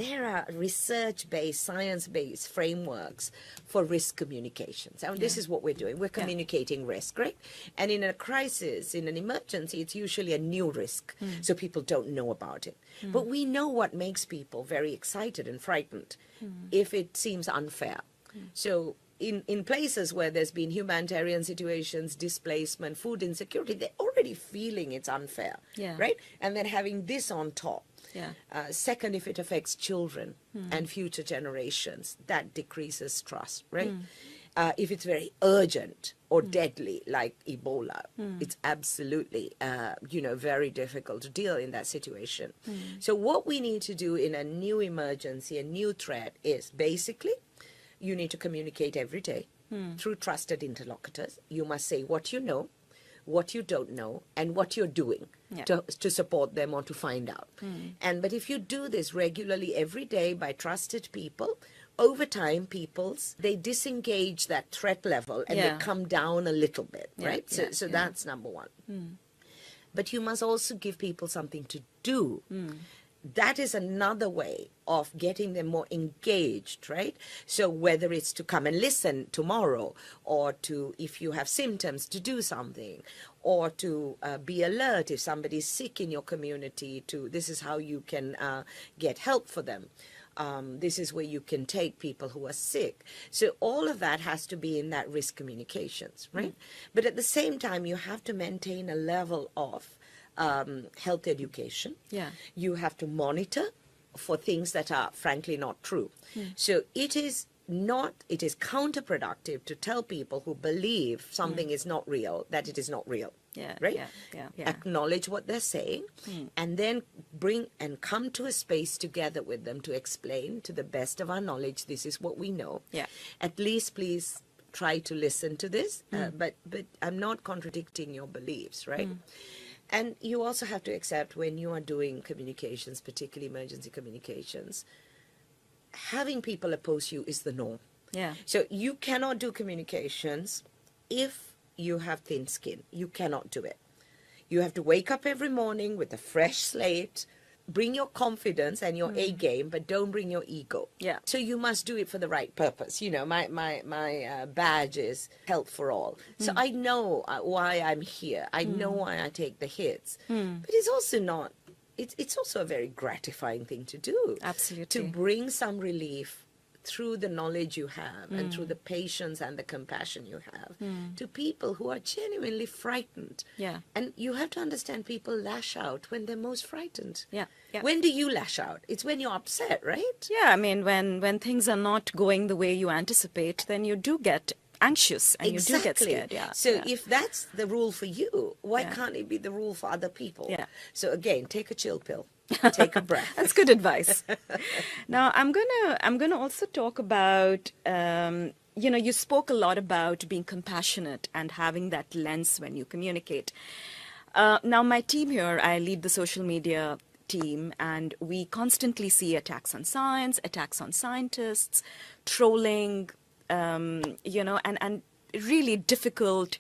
there are research-based, science-based frameworks for risk communications. And this is what we're doing. We're communicating risk, right? And in a crisis, in an emergency, it's usually a new risk. So people don't know about it. But we know what makes people very excited and frightened if it seems unfair. So in places where there's been humanitarian situations, displacement, food insecurity, they're already feeling it's unfair, right? And then having this on top. Second, if it affects children and future generations, that decreases trust, right? If it's very urgent or deadly, like Ebola, it's absolutely, very difficult to deal in that situation. So what we need to do in a new emergency, a new threat, is basically you need to communicate every day through trusted interlocutors. You must say what you know, what you don't know, and what you're doing to support them or to find out. But if you do this regularly every day by trusted people, over time, they disengage that threat level and they come down a little bit, right? So that's number one. But you must also give people something to do. That is another way of getting them more engaged, right? So whether it's to come and listen tomorrow, or to, if you have symptoms, to do something, or to be alert if somebody's sick in your community, this is how you can get help for them. This is where you can take people who are sick. So all of that has to be in that risk communications, right? But at the same time, you have to maintain a level of health education. You have to monitor for things that are frankly not true. So it is counterproductive to tell people who believe something is not real that it is not real. Right? Acknowledge what they're saying and then bring and come to a space together with them to explain to the best of our knowledge, this is what we know. At least please try to listen to this, but I'm not contradicting your beliefs, right? And you also have to accept when you are doing communications, particularly emergency communications, having people oppose you is the norm. So you cannot do communications if you have thin skin. You cannot do it. You have to wake up every morning with a fresh slate, bring your confidence and your A game, but don't bring your ego. So you must do it for the right purpose. You know, my badge is health for all. So I know why I'm here. I know why I take the hits. But it's also not, it's also a very gratifying thing to do. Absolutely. To bring some relief through the knowledge you have and through the patience and the compassion you have to people who are genuinely frightened. And you have to understand people lash out when they're most frightened. When do you lash out? It's when you're upset, right? I mean, when things are not going the way you anticipate, then you do get anxious and you do get scared. So if that's the rule for you, why can't it be the rule for other people? So again, take a chill pill. Take a breath. That's good advice. Now, I'm gonna also talk about, you spoke a lot about being compassionate and having that lens when you communicate. Now, my team here, I lead the social media team, and we constantly see attacks on science, attacks on scientists, trolling, and really difficult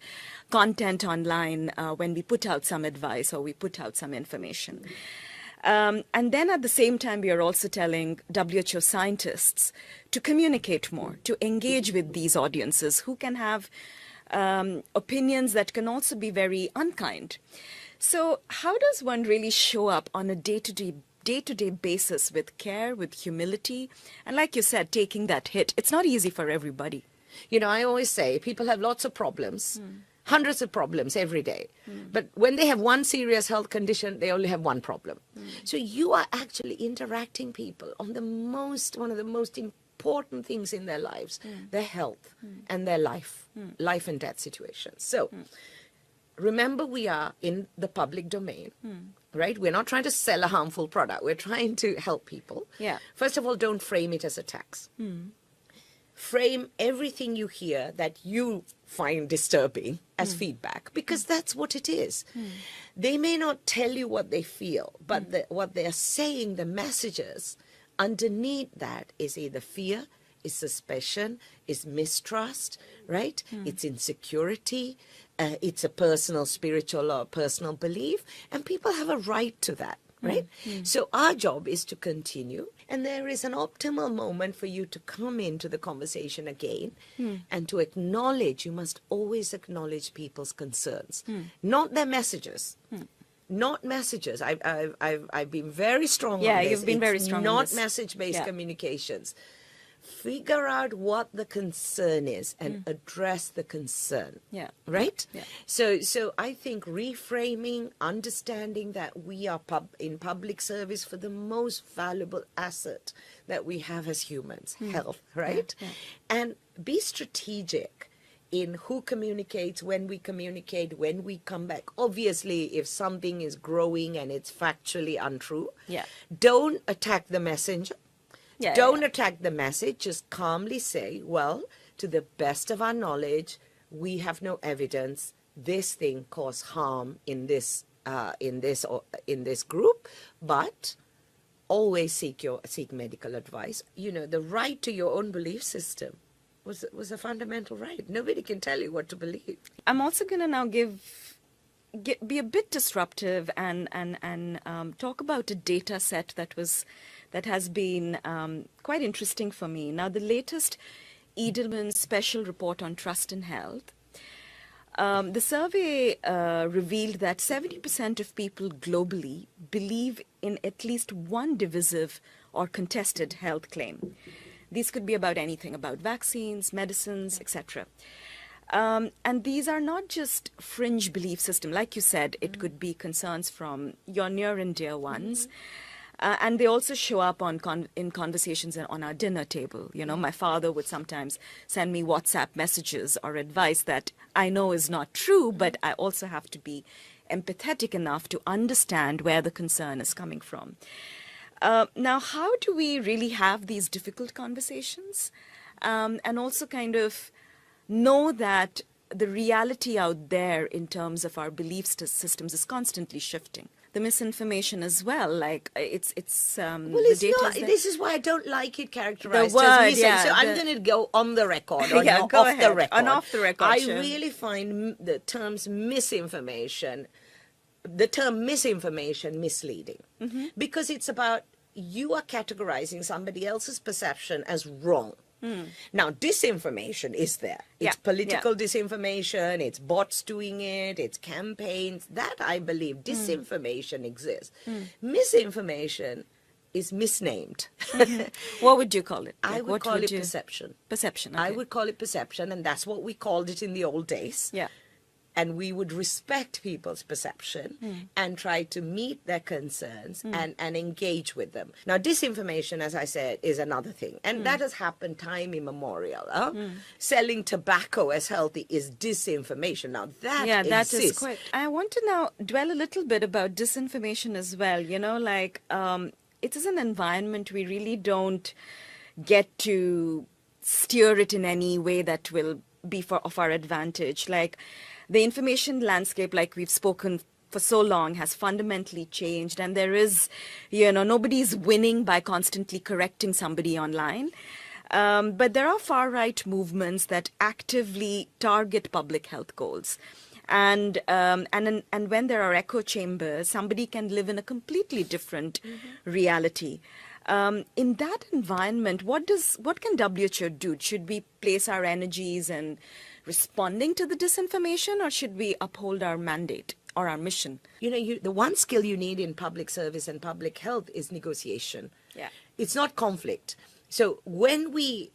content online when we put out some advice or we put out some information. And then at the same time, we are also telling WHO scientists to communicate more, to engage with these audiences who can have opinions that can also be very unkind. So how does one really show up on a day-to-day basis with care, with humility, and like you said, taking that hit? It's not easy for everybody. You know, I always say people have lots of problems. Hundreds of problems every day. But when they have one serious health condition, they only have one problem. So you are actually interacting people on one of the most important things in their lives, their health and their life and death situations. So remember, we are in the public domain, right? We're not trying to sell a harmful product. We're trying to help people. First of all, don't frame it as attacks. Frame everything you hear that you find disturbing as feedback, because that's what it is. They may not tell you what they feel, but what they're saying, the messages underneath that is either fear, is suspicion, is mistrust, right? It's insecurity, it's a personal, spiritual or personal belief, and people have a right to that. right? So our job is to continue, and there is an optimal moment for you to come into the conversation again and to acknowledge. You must always acknowledge people's concerns, not their messages. Not messages. I've been very strong on this. Yeah, you've been very strong on not this. message-based Yeah. communications. Figure out what the concern is and address the concern. Yeah. Right? Yeah. So I think reframing, understanding that we are in public service for the most valuable asset that we have as humans, health, right? Yeah. And be strategic in who communicates, when we communicate, when we come back. Obviously, if something is growing and it's factually untrue, Yeah. don't attack the messenger. Yeah, Don't attack the message. Just calmly say, well, to the best of our knowledge, we have no evidence this thing caused harm in this group, but always seek medical advice. You know, the right to your own belief system was a fundamental right. Nobody can tell you what to believe. I'm also going to now be a bit disruptive and talk about a data set that has been quite interesting for me. Now, the latest Edelman Special Report on Trust in Health, the survey revealed that 70% of people globally believe in at least one divisive or contested health claim. These could be about anything, about vaccines, medicines, etc. And these are not just fringe belief system. Like you said, it could be concerns from your near and dear ones. And they also show up in conversations on our dinner table. You know, my father would sometimes send me WhatsApp messages or advice that I know is not true, but I also have to be empathetic enough to understand where the concern is coming from. Now, how do we really have these difficult conversations and also kind of know that the reality out there in terms of our belief systems is constantly shifting? The misinformation as well, like it's Well, the it's data not. is there. This is why I don't like it characterized The word, as missing. yeah, So I'm going to go on the record or Yeah, not go off ahead. the record. On off the record, I sure. really find the term misinformation misleading, because it's about you are categorizing somebody else's perception as wrong. Now, disinformation is there. It's Yeah, political disinformation, it's bots doing it, it's campaigns. That, I believe, disinformation exists. Misinformation is misnamed. What would you call it? I Like, would what call it you- perception. Perception. I okay. would call it perception, and that's what we called it in the old days. Yeah. And we would respect people's perception and try to meet their concerns and engage with them. Now, disinformation, as I said, is another thing. And that has happened time immemorial. Selling tobacco as healthy is disinformation. Now, that That is exists. quite. I want to now dwell a little bit about disinformation as well. You know, like it is an environment we really don't get to steer it in any way that will be of our advantage. Like the information landscape, like we've spoken for so long, has fundamentally changed, and there is, nobody's winning by constantly correcting somebody online. But there are far-right movements that actively target public health goals. And when there are echo chambers, somebody can live in a completely different reality. In that environment, what can WHO do? Should we place our energies in responding to the disinformation, or should we uphold our mandate or our mission? The one skill you need in public service and public health is negotiation. Yeah. It's not conflict. So when we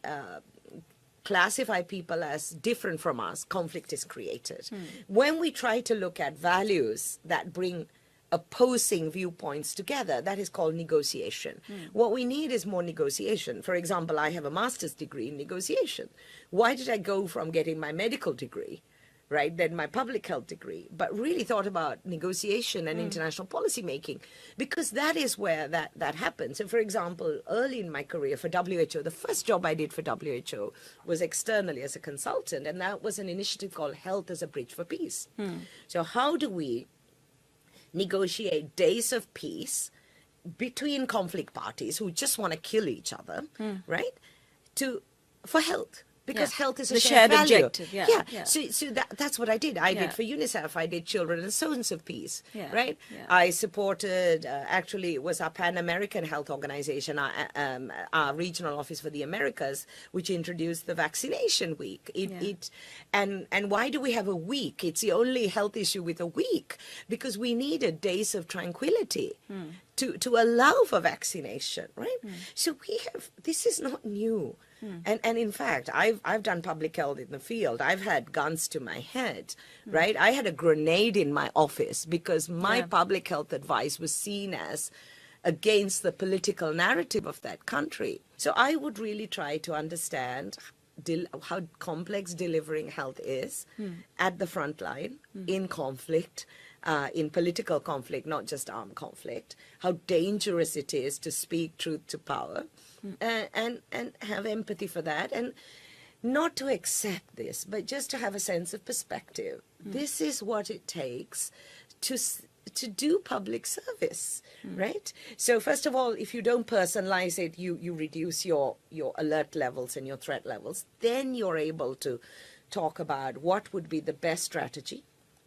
classify people as different from us, conflict is created. When we try to look at values that bring opposing viewpoints together, that is called negotiation. What we need is more negotiation. For example, I have a master's degree in negotiation. Why did I go from getting my medical degree, right, then my public health degree, but really thought about negotiation and international policy making? Because that is where that happens. So, for example, early in my career for WHO, the first job I did for WHO was externally as a consultant, and that was an initiative called Health as a Bridge for Peace. So how do we negotiate days of peace between conflict parties who just want to kill each other, right, for health? because health is a The shared value. objective. Yeah. So that's what I did. I did for UNICEF. I did Children and Sons of Peace. Yeah. Right. Yeah. I supported. Actually, it was our Pan American Health Organization, our regional office for the Americas, which introduced the vaccination week. And why do we have a week? It's the only health issue with a week because we needed days of tranquility. To allow for vaccination, right? So this is not new. And in fact, I've done public health in the field. I've had guns to my head, right? I had a grenade in my office because my public health advice was seen as against the political narrative of that country. So I would really try to understand how complex delivering health is at the front line in conflict, in political conflict, not just armed conflict, how dangerous it is to speak truth to power, and have empathy for that, and not to accept this, but just to have a sense of perspective. This is what it takes to do public service, right? So first of all, if you don't personalize it, you reduce your alert levels and your threat levels. Then you're able to talk about what would be the best strategy,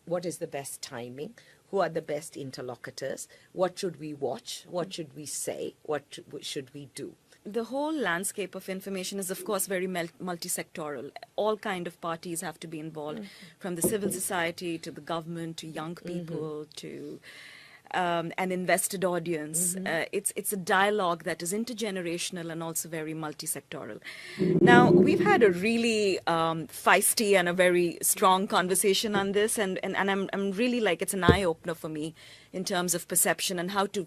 what is the best timing, who are the best interlocutors, what should we watch, what should we say, what should we do. The whole landscape of information is, of course, very multi-sectoral. All kind of parties have to be involved, from the civil society to the government to young people to an invested audience. It's a dialogue that is intergenerational and also very multi-sectoral. Now, we've had a really feisty and a very strong conversation on this, and I'm really like, it's an eye-opener for me in terms of perception and how to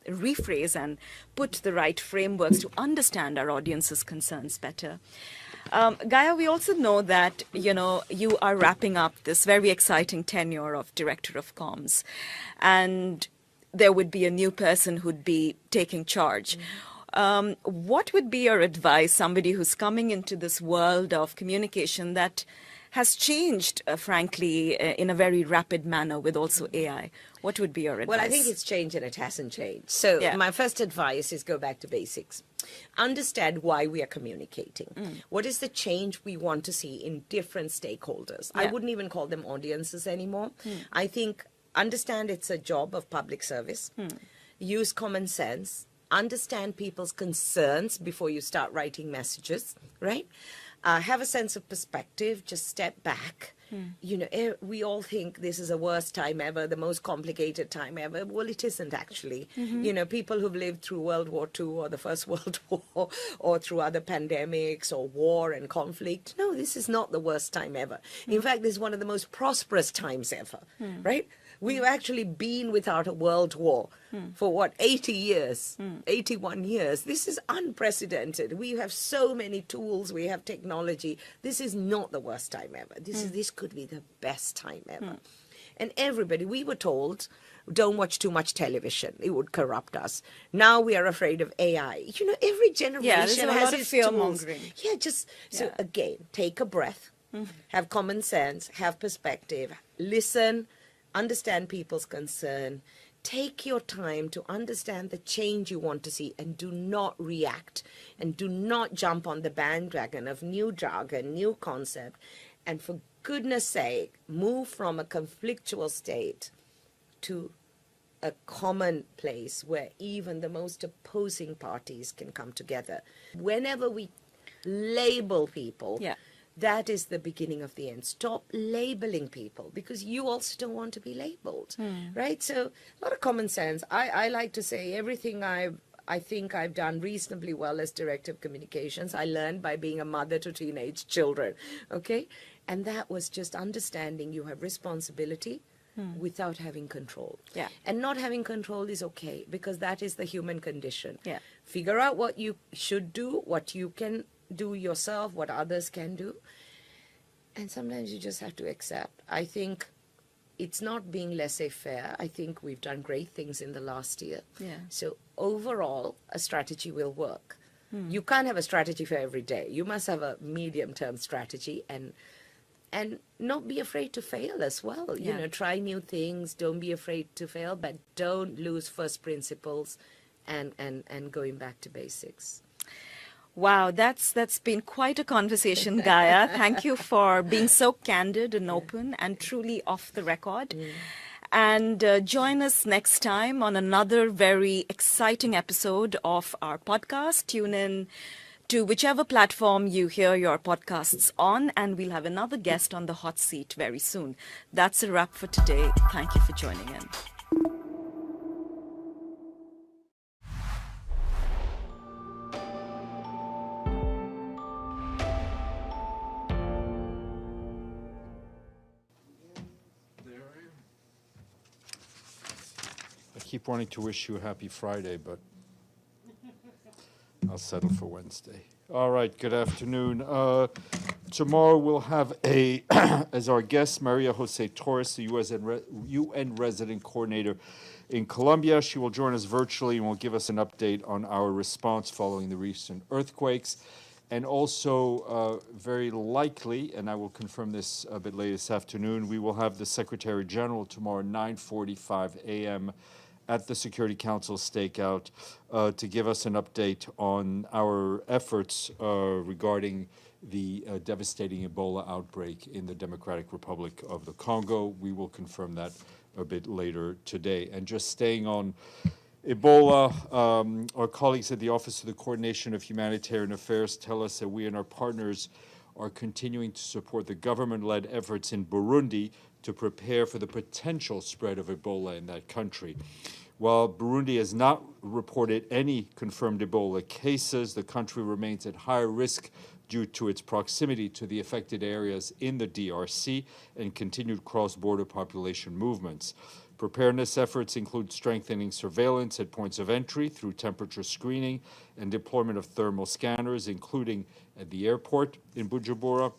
rephrase and put the right frameworks to understand our audience's concerns better. Gaia, we also know that, you are wrapping up this very exciting tenure of Director of Comms, and there would be a new person who'd be taking charge. What would be your advice, somebody who's coming into this world of communication that has changed, frankly, in a very rapid manner with also AI? What would be your advice? Well, I think it's changed and it hasn't changed. So my first advice is go back to basics. Understand why we are communicating. What is the change we want to see in different stakeholders? I wouldn't even call them audiences anymore. I think understand it's a job of public service. Use common sense. Understand people's concerns before you start writing messages, right? Have a sense of perspective, just step back. We all think this is the worst time ever, the most complicated time ever. Well, it isn't actually. People who've lived through World War II or the First World War or through other pandemics or war and conflict, no, this is not the worst time ever. In fact, this is one of the most prosperous times ever, right? We've actually been without a world war for 80 years, 81 years. This is unprecedented. We have so many tools. We have technology. This is not the worst time ever. This could be the best time ever. And everybody, we were told, don't watch too much television. It would corrupt us. Now we are afraid of AI. Every generation has its tools. So again, take a breath, have common sense, have perspective, listen, understand people's concern, take your time to understand the change you want to see, and do not react and do not jump on the bandwagon of new jargon, new concept. And for goodness sake, move from a conflictual state to a common place where even the most opposing parties can come together. Whenever we label people, that is the beginning of the end. Stop labeling people, because you also don't want to be labeled, right? So a lot of common sense. I like to say everything I think I've done reasonably well as Director of Communications, I learned by being a mother to teenage children, okay? And that was just understanding you have responsibility without having control. And not having control is okay, because that is the human condition. Figure out what you should do, what you can do yourself, what others can do. And sometimes you just have to accept. I think it's not being laissez-faire. I think we've done great things in the last year. So overall, a strategy will work. You can't have a strategy for every day. You must have a medium-term strategy and not be afraid to fail as well. Try new things. Don't be afraid to fail, but don't lose first principles and going back to basics. Wow, that's been quite a conversation, Gaia. Thank you for being so candid and open and truly off the record. And join us next time on another very exciting episode of our podcast. Tune in to whichever platform you hear your podcasts on, and we'll have another guest on the hot seat very soon. That's a wrap for today. Thank you for joining in. I keep wanting to wish you a happy Friday, but I'll settle for Wednesday. All right, good afternoon. Tomorrow we'll have as our guest, Maria Jose Torres, the UN resident coordinator in Colombia. She will join us virtually and will give us an update on our response following the recent earthquakes. And also, very likely, and I will confirm this a bit later this afternoon, we will have the Secretary General tomorrow, 9:45 a.m., at the Security Council stakeout to give us an update on our efforts regarding the devastating Ebola outbreak in the Democratic Republic of the Congo. We will confirm that a bit later today. And just staying on Ebola, our colleagues at the Office of the Coordination of Humanitarian Affairs tell us that we and our partners are continuing to support the government-led efforts in Burundi to prepare for the potential spread of Ebola in that country. While Burundi has not reported any confirmed Ebola cases, the country remains at higher risk due to its proximity to the affected areas in the DRC and continued cross-border population movements. Preparedness efforts include strengthening surveillance at points of entry through temperature screening and deployment of thermal scanners, including at the airport in Bujumbura.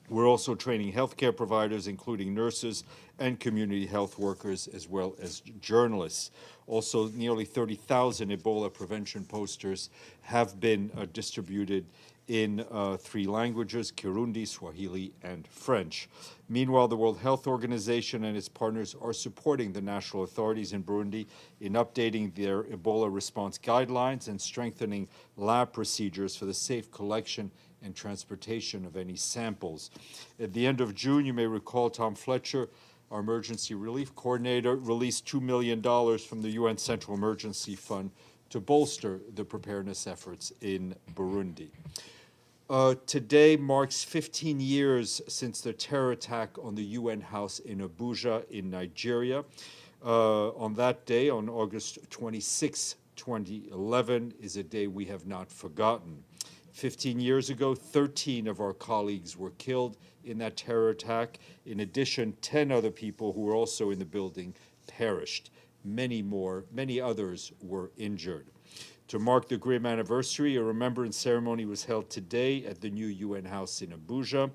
We're also training healthcare providers, including nurses and community health workers, as well as journalists. Also, nearly 30,000 Ebola prevention posters have been distributed in 3 languages, Kirundi, Swahili, and French. Meanwhile, the World Health Organization and its partners are supporting the national authorities in Burundi in updating their Ebola response guidelines and strengthening lab procedures for the safe collection and transportation of any samples. At the end of June, you may recall Tom Fletcher, our emergency relief coordinator, released $2 million from the UN Central Emergency Fund to bolster the preparedness efforts in Burundi. Today marks 15 years since the terror attack on the UN house in Abuja in Nigeria. On that day, on August 26, 2011, is a day we have not forgotten. 15 years ago, 13 of our colleagues were killed in that terror attack. In addition, 10 other people who were also in the building perished. Many others were injured. To mark the grim anniversary, a remembrance ceremony was held today at the new UN house in Abuja.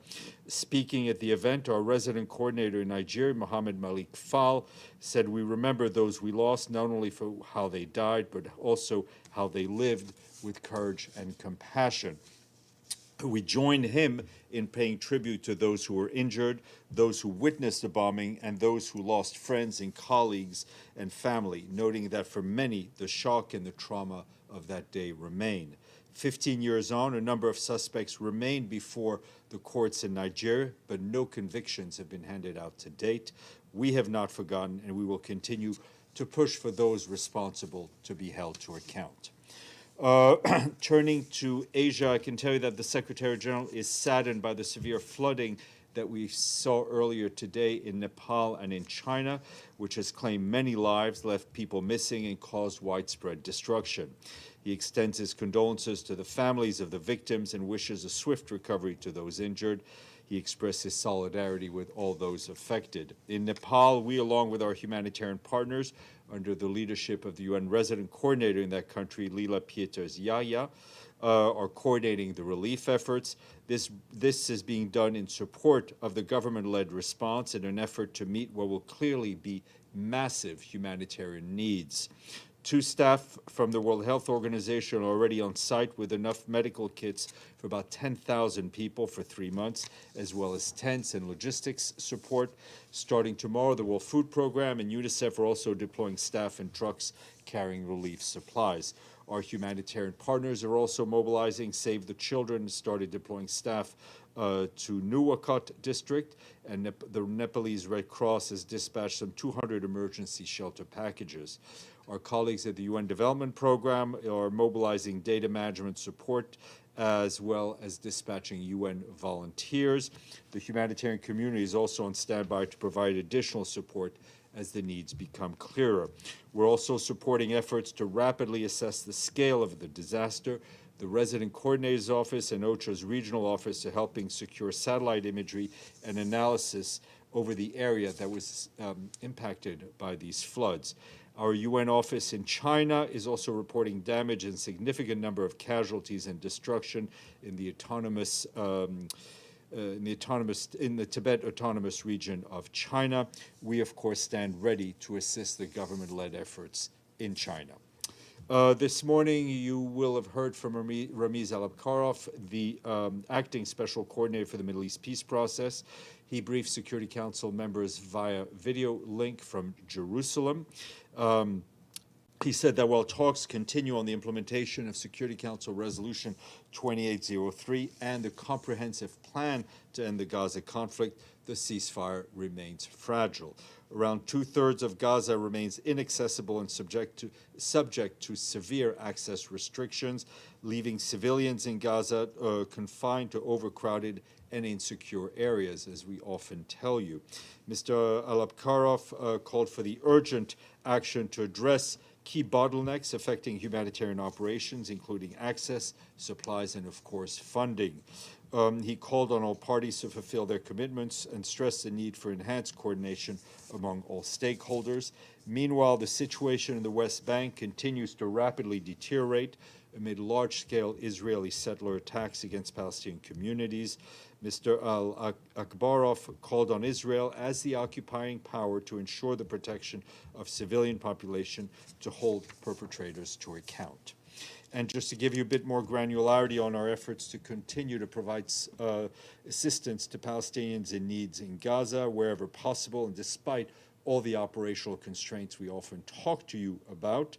Speaking at the event, our resident coordinator in Nigeria, Mohammed Malik Fall, said, "We remember those we lost, not only for how they died, but also how they lived with courage and compassion." We joined him in paying tribute to those who were injured, those who witnessed the bombing, and those who lost friends and colleagues and family, noting that for many, the shock and the trauma of that day remain. 15 years on, a number of suspects remain before the courts in Nigeria, but no convictions have been handed out to date. We have not forgotten, and we will continue to push for those responsible to be held to account. Turning to Asia, I can tell you that the Secretary General is saddened by the severe flooding that we saw earlier today in Nepal and in China, which has claimed many lives, left people missing, and caused widespread destruction. He extends his condolences to the families of the victims and wishes a swift recovery to those injured. He expressed his solidarity with all those affected. In Nepal, we, along with our humanitarian partners, under the leadership of the UN resident coordinator in that country, Lila Pieters Yaya, are coordinating the relief efforts. This is being done in support of the government-led response in an effort to meet what will clearly be massive humanitarian needs. 2 staff from the World Health Organization are already on site with enough medical kits for about 10,000 people for 3 months, as well as tents and logistics support. Starting tomorrow, the World Food Program and UNICEF are also deploying staff and trucks carrying relief supplies. Our humanitarian partners are also mobilizing. Save the Children started deploying staff to Nuwakot district, and the Nepalese Red Cross has dispatched some 200 emergency shelter packages. Our colleagues at the UN Development Program are mobilizing data management support as well as dispatching UN volunteers. The humanitarian community is also on standby to provide additional support as the needs become clearer. We're also supporting efforts to rapidly assess the scale of the disaster. The Resident Coordinator's Office and OCHA's regional office are helping secure satellite imagery and analysis over the area that was impacted by these floods. Our UN office in China is also reporting damage and significant number of casualties and destruction in the Tibet Autonomous Region of China. We, of course, stand ready to assist the government-led efforts in China. This morning, you will have heard from Ramiz Alabkarov, the acting special coordinator for the Middle East peace process. He briefed Security Council members via video link from Jerusalem. He said that while talks continue on the implementation of Security Council Resolution 2803 and the comprehensive plan to end the Gaza conflict, the ceasefire remains fragile. Around two-thirds of Gaza remains inaccessible and subject to severe access restrictions, leaving civilians in Gaza confined to overcrowded and insecure areas, as we often tell you. Mr. Alabkarov called for the urgent action to address key bottlenecks affecting humanitarian operations, including access, supplies, and, of course, funding. He called on all parties to fulfill their commitments and stressed the need for enhanced coordination among all stakeholders. Meanwhile, the situation in the West Bank continues to rapidly deteriorate amid large-scale Israeli settler attacks against Palestinian communities. Mr. Al-Akbarov called on Israel as the occupying power to ensure the protection of civilian population, to hold perpetrators to account. And just to give you a bit more granularity on our efforts to continue to provide assistance to Palestinians in needs in Gaza wherever possible, and despite all the operational constraints we often talk to you about.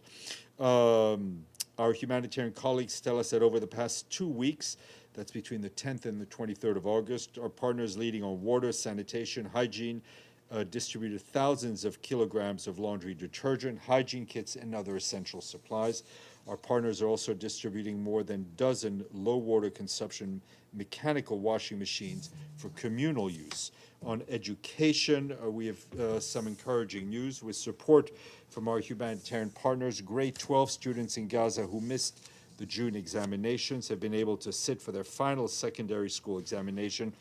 Our humanitarian colleagues tell us that over the past 2 weeks, that's between the 10th and the 23rd of August, our partners leading on water, sanitation, hygiene, distributed thousands of kilograms of laundry detergent, hygiene kits, and other essential supplies. Our partners are also distributing more than a dozen low-water consumption mechanical washing machines for communal use. On education, we have some encouraging news. With support from our humanitarian partners, grade 12 students in Gaza who missed the June examinations have been able to sit for their final secondary school examination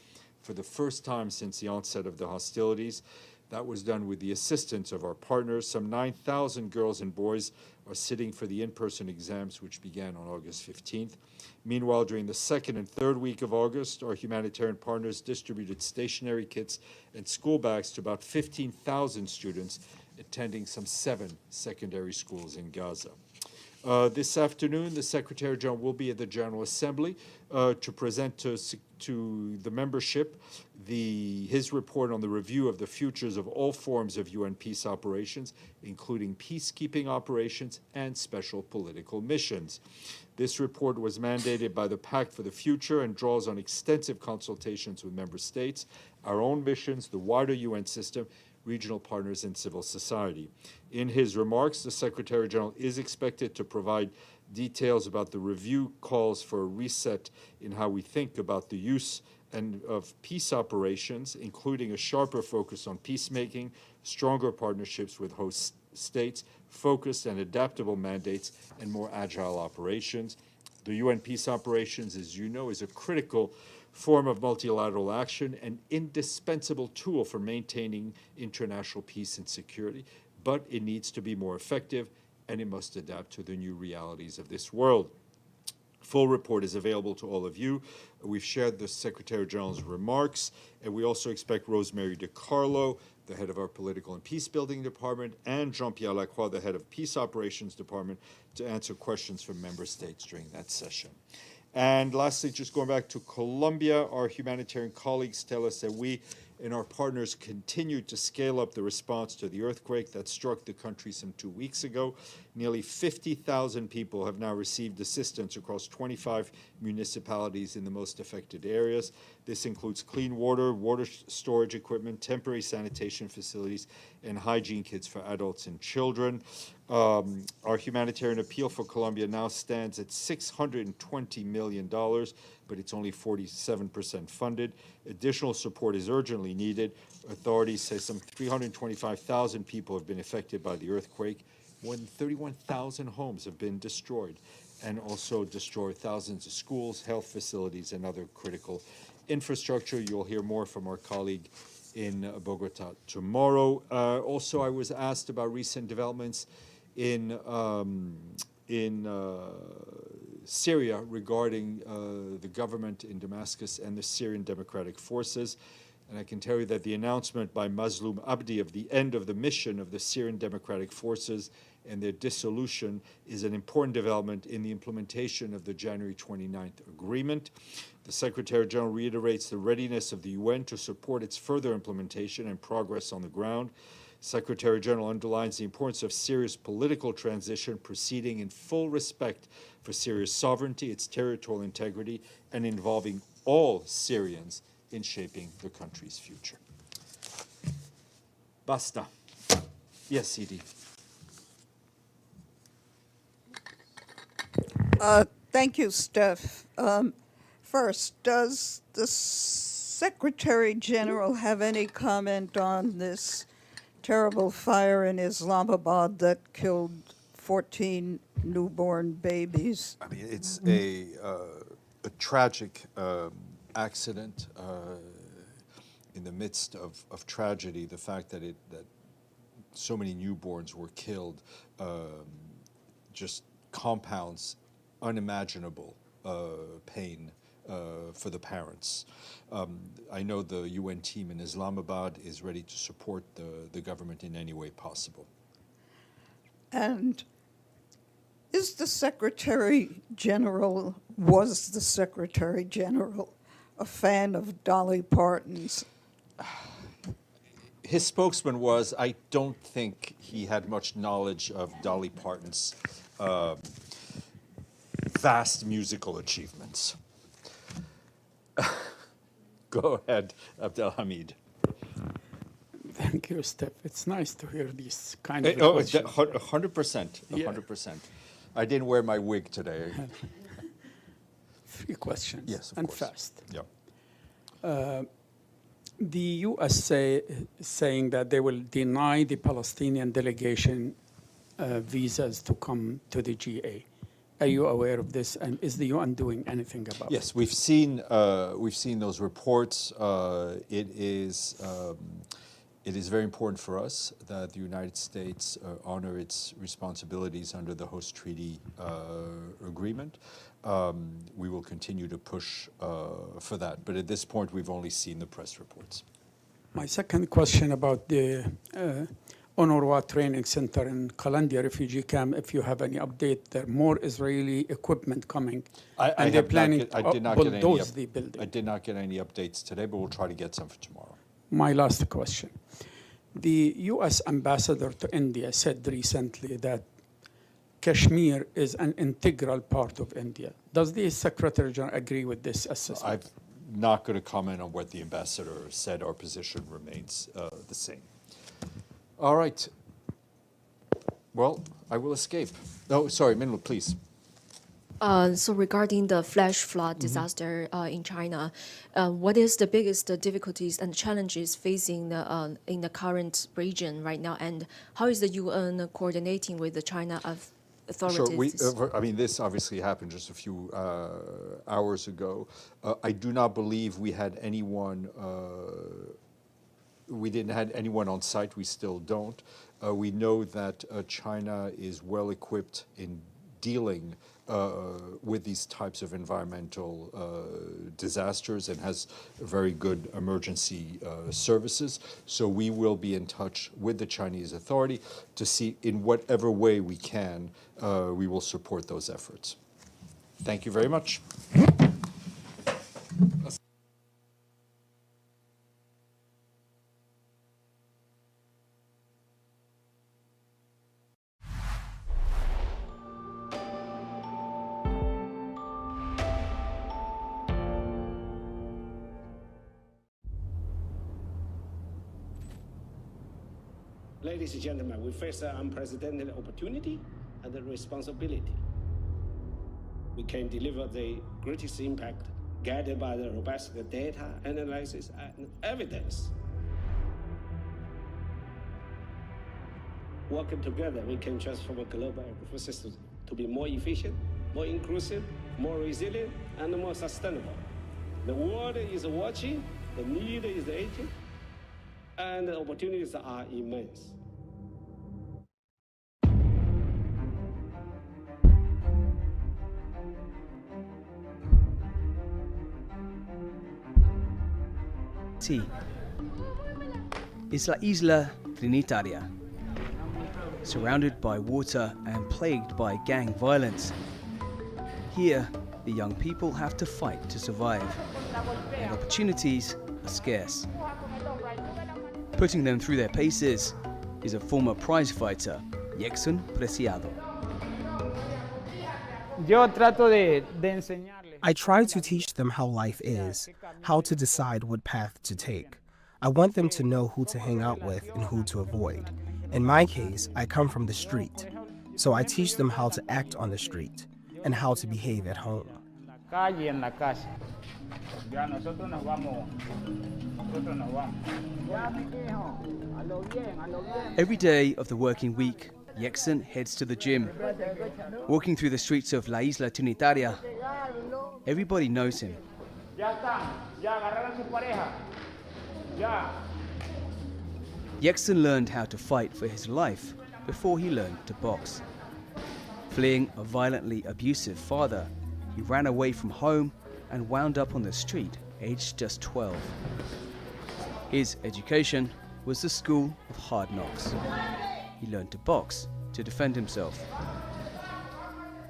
for the first time since the onset of the hostilities. That was done with the assistance of our partners. Some 9,000 girls and boys are sitting for the in-person exams, which began on August 15th. Meanwhile, during the second and third week of August, our humanitarian partners distributed stationery kits and school bags to about 15,000 students attending some 7 secondary schools in Gaza. This afternoon, the Secretary General will be at the General Assembly to present to the membership his report on the review of the futures of all forms of UN peace operations, including peacekeeping operations and special political missions. This report was mandated by the Pact for the Future and draws on extensive consultations with member states, our own missions, the wider UN system, regional partners, and civil society. In his remarks, the Secretary General is expected to provide details about the review calls for a reset in how we think about the use of peace operations, including a sharper focus on peacemaking, stronger partnerships with host states, focused and adaptable mandates, and more agile operations. The UN peace operations, as you know, is a critical form of multilateral action, an indispensable tool for maintaining international peace and security, but it needs to be more effective, and it must adapt to the new realities of this world. Full report is available to all of you. We've shared the Secretary General's remarks, and we also expect Rosemary DiCarlo, the head of our Political and Peacebuilding Department, and Jean-Pierre Lacroix, the head of Peace Operations Department, to answer questions from member states during that session. And lastly, just going back to Colombia, our humanitarian colleagues tell us that we and our partners continue to scale up the response to the earthquake that struck the country some 2 weeks ago. Nearly 50,000 people have now received assistance across 25 municipalities in the most affected areas. This includes clean water, water storage equipment, temporary sanitation facilities, and hygiene kits for adults and children. Our humanitarian appeal for Colombia now stands at $620 million, but it's only 47% funded. Additional support is urgently needed. Authorities say some 325,000 people have been affected by the earthquake. More than 31,000 homes have been destroyed, and also destroyed thousands of schools, health facilities, and other critical infrastructure. You'll hear more from our colleague in Bogota tomorrow. Also, I was asked about recent developments in Syria regarding the government in Damascus and the Syrian Democratic Forces. And I can tell you that the announcement by Mazloum Abdi of the end of the mission of the Syrian Democratic Forces and their dissolution is an important development in the implementation of the January 29th agreement. The Secretary General reiterates the readiness of the UN to support its further implementation and progress on the ground. Secretary General underlines the importance of Syria's political transition proceeding in full respect for Syria's sovereignty, its territorial integrity, and involving all Syrians in shaping the country's future. Basta. Yes, Sidi. Thank you, Steph. First, does the Secretary General have any comment on this terrible fire in Islamabad that killed 14 newborn babies? I mean, it's a tragic accident in the midst of tragedy. The fact that so many newborns were killed just compounds unimaginable pain for the parents. I know the UN team in Islamabad is ready to support the government in any way possible. And was the Secretary General a fan of Dolly Parton's? His spokesman was. I don't think he had much knowledge of Dolly Parton's vast musical achievements. Go ahead, Abdelhamid. Thank you, Steph. It's nice to hear these kind of questions. 100%. 100%. I didn't wear my wig today. 3 questions. Yes, of and course. fast. Yeah. The U.S. saying that they will deny the Palestinian delegation visas to come to the GA. Are you aware of this? And is the UN doing anything about it? Yes, we've seen those reports. It is very important for us that the United States honor its responsibilities under the host treaty agreement. We will continue to push for that. But at this point, we've only seen the press reports. My second question about the UNRWA training center in Kalandia refugee camp, if you have any update, there more Israeli equipment coming, and they're planning to bulldoze the building. I did not get any updates today, but we'll try to get some for tomorrow. My last question. The U.S. ambassador to India said recently that Kashmir is an integral part of India. Does the Secretary General agree with this assessment? I'm not going to comment on what the ambassador said. Our position remains the same. All right. Well, I will escape. No, sorry, Minlu, please. So regarding the flash flood disaster in China, what is the biggest difficulties and challenges facing in the current region right now, and how is the UN coordinating with the China authorities? Sure. I mean, this obviously happened just a few hours ago. I do not believe we had anyone. We didn't have anyone on site. We still don't. We know that China is well equipped in dealing with these types of environmental disasters and has very good emergency services. So we will be in touch with the Chinese authority to see in whatever way we can, we will support those efforts. Thank you very much. Ladies and gentlemen, we face an unprecedented opportunity and a responsibility. We can deliver the greatest impact guided by the robust data, analysis, and evidence. Working together, we can transform a global ecosystem to be more efficient, more inclusive, more resilient, and more sustainable. The world is watching, the need is aging, and the opportunities are immense. Is La Isla Trinitaria. Surrounded by water and plagued by gang violence. Here, the young people have to fight to survive, and opportunities are scarce. Putting them through their paces is a former prize fighter, Yexon Preciado. I try to teach them how life is, how to decide what path to take. I want them to know who to hang out with and who to avoid. In my case, I come from the street, so I teach them how to act on the street and how to behave at home. Every day of the working week, Yexon heads to the gym. Walking through the streets of La Isla Trinitaria, everybody knows him. Yexon learned how to fight for his life before he learned to box. Fleeing a violently abusive father, he ran away from home and wound up on the street, aged just 12. His education was the school of hard knocks. He learned to box to defend himself.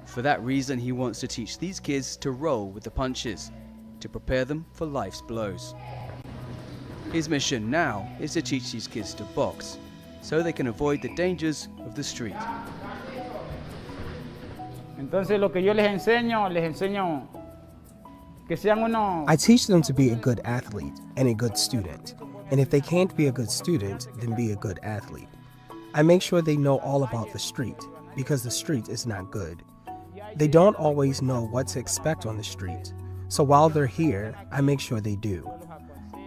For that reason, he wants to teach these kids to roll with the punches, to prepare them for life's blows. His mission now is to teach these kids to box, so they can avoid the dangers of the street. I teach them to be a good athlete and a good student. And if they can't be a good student, then be a good athlete. I make sure they know all about the street, because the street is not good. They don't always know what to expect on the street, so while they're here, I make sure they do.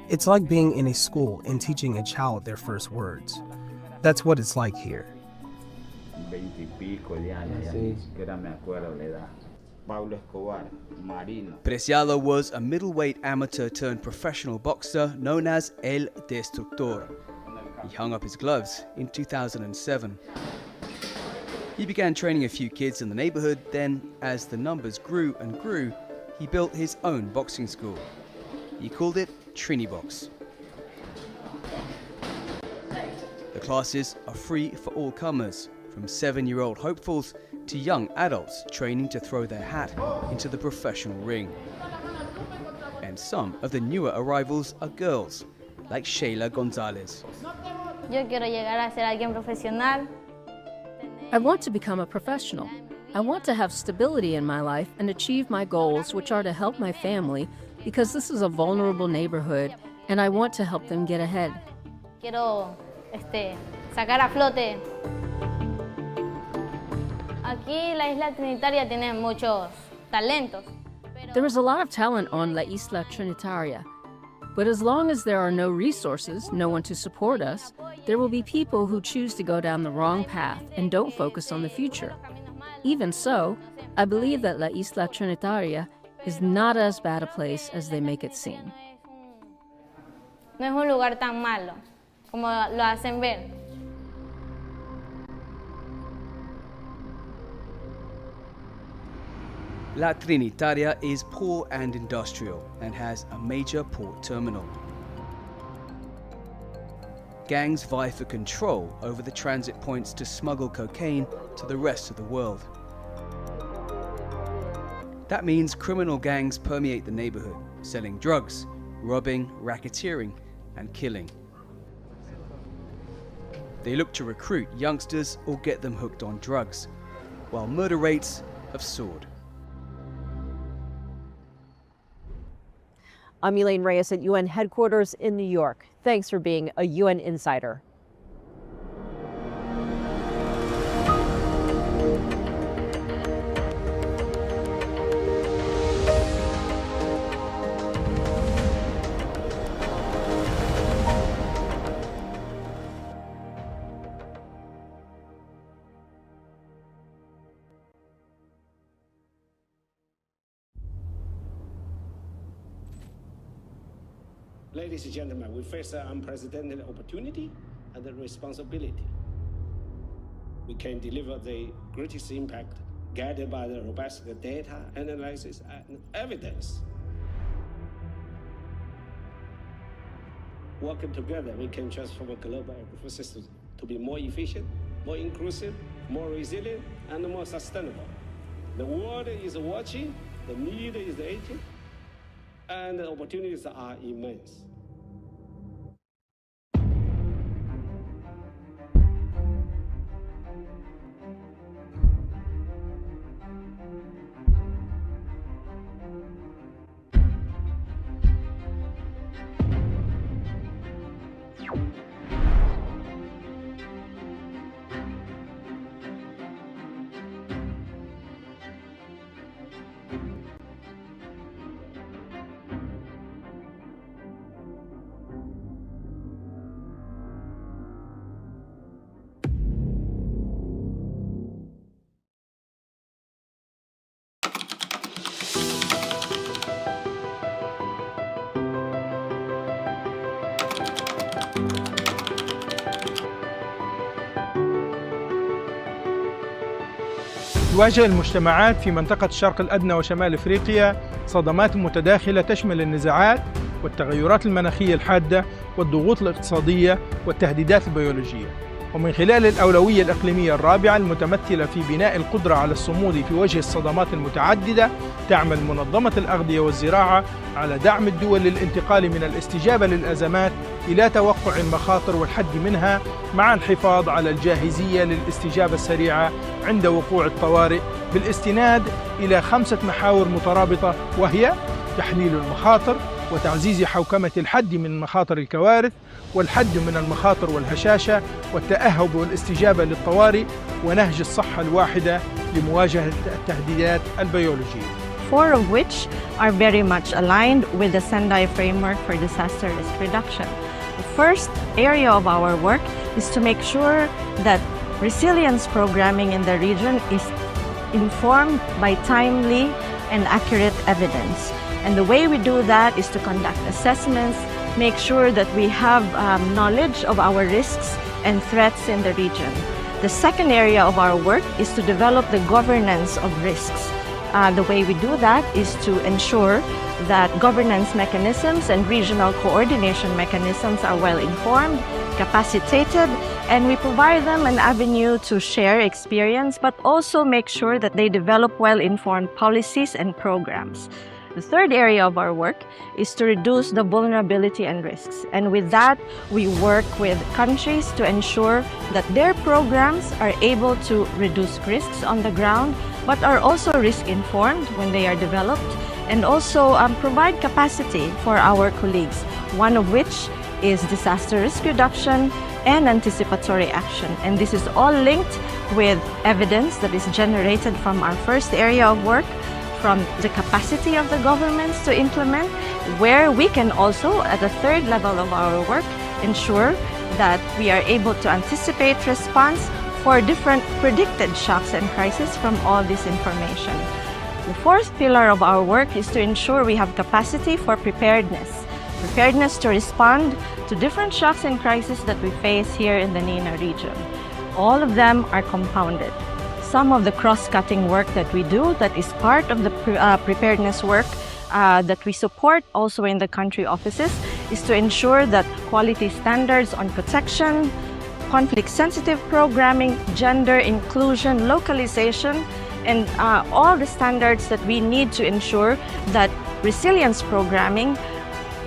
It's like being in a school and teaching a child their first words. That's what it's like here. Preciado was a middleweight amateur turned professional boxer known as El Destructor. He hung up his gloves in 2007. He began training a few kids in the neighborhood, then, as the numbers grew and grew, he built his own boxing school. He called it Trinibox. The classes are free for all comers, from 7-year-old hopefuls to young adults training to throw their hat into the professional ring. And some of the newer arrivals are girls, like Sheila Gonzalez. I want to become a professional. I want to have stability in my life and achieve my goals, which are to help my family, because this is a vulnerable neighborhood, and I want to help them get ahead. Quiero sacar a flote. Aquí la Isla Trinitaria tiene muchos talentos. There is a lot of talent on La Isla Trinitaria, but as long as there are no resources, no one to support us, there will be people who choose to go down the wrong path and don't focus on the future. Even so, I believe that La Isla Trinitaria is not as bad a place as they make it seem. No es un lugar tan malo como lo hacen ver. La Trinitaria is poor and industrial and has a major port terminal. Gangs vie for control over the transit points to smuggle cocaine to the rest of the world. That means criminal gangs permeate the neighborhood, selling drugs, robbing, racketeering, and killing. They look to recruit youngsters or get them hooked on drugs, while murder rates have soared. I'm Elaine Reyes at UN headquarters in New York. Thanks for being a UN Insider. Ladies and gentlemen, we face an unprecedented opportunity and a responsibility. We can deliver the greatest impact guided by the robust data analysis and evidence. Working together, we can transform a global ecosystem to be more efficient, more inclusive, more resilient, and more sustainable. The world is watching, the need is aging, and the opportunities are immense. تواجه المجتمعات في منطقة الشرق الأدنى وشمال إفريقيا صدمات متداخلة تشمل النزاعات والتغيرات المناخية الحادة والضغوط الاقتصادية والتهديدات البيولوجية. ومن خلال الأولوية الإقليمية الرابعة المتمثلة في بناء القدرة على الصمود في وجه الصدمات المتعددة، تعمل منظمة الأغذية والزراعة على دعم الدول للانتقال من الاستجابة للأزمات إلى توقع المخاطر والحد منها، مع الحفاظ على الجاهزية للاستجابة السريعة عند وقوع الطوارئ، بالاستناد إلى 5 محاور مترابطة، وهي تحليل المخاطر وتعزيز حوكمة الحد من مخاطر الكوارث، والحد من المخاطر والهشاشة، والتأهب والاستجابة للطوارئ، ونهج الصحة الواحدة لمواجهة التهديدات البيولوجية. 4 of which are very much aligned with the Sendai framework for disaster risk reduction. The first area of our work is to make sure that resilience programming in the region is informed by timely and accurate evidence. And the way we do that is to conduct assessments, make sure that we have knowledge of our risks and threats in the region. The second area of our work is to develop the governance of risks. The way we do that is to ensure that governance mechanisms and regional coordination mechanisms are well informed, capacitated, and we provide them an avenue to share experience, but also make sure that they develop well-informed policies and programs. The third area of our work is to reduce the vulnerability and risks. And with that, we work with countries to ensure that their programs are able to reduce risks on the ground, but are also risk-informed when they are developed, and also provide capacity for our colleagues, one of which is disaster risk reduction and anticipatory action. And this is all linked with evidence that is generated from our first area of work, from the capacity of the governments to implement, where we can also, at the third level of our work, ensure that we are able to anticipate response for different predicted shocks and crises from all this information. The fourth pillar of our work is to ensure we have capacity for preparedness to respond to different shocks and crises that we face here in the NENA region. All of them are compounded. Some of the cross-cutting work that we do that is part of the preparedness work that we support also in the country offices is to ensure that quality standards on protection, conflict-sensitive programming, gender inclusion, localization, and all the standards that we need to ensure that resilience programming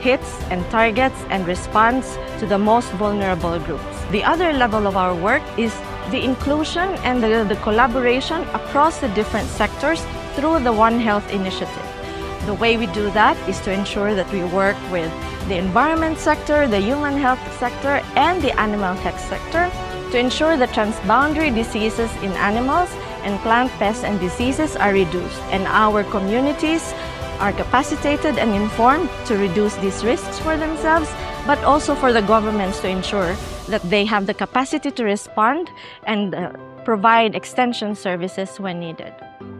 hits and targets and responds to the most vulnerable groups. The other level of our work is the inclusion and the collaboration across the different sectors through the One Health initiative. The way we do that is to ensure that we work with the environment sector, the human health sector, and the animal health sector to ensure that transboundary diseases in animals and plant pests and diseases are reduced, and our communities are capacitated and informed to reduce these risks for themselves, but also for the governments to ensure that they have the capacity to respond and provide extension services when needed.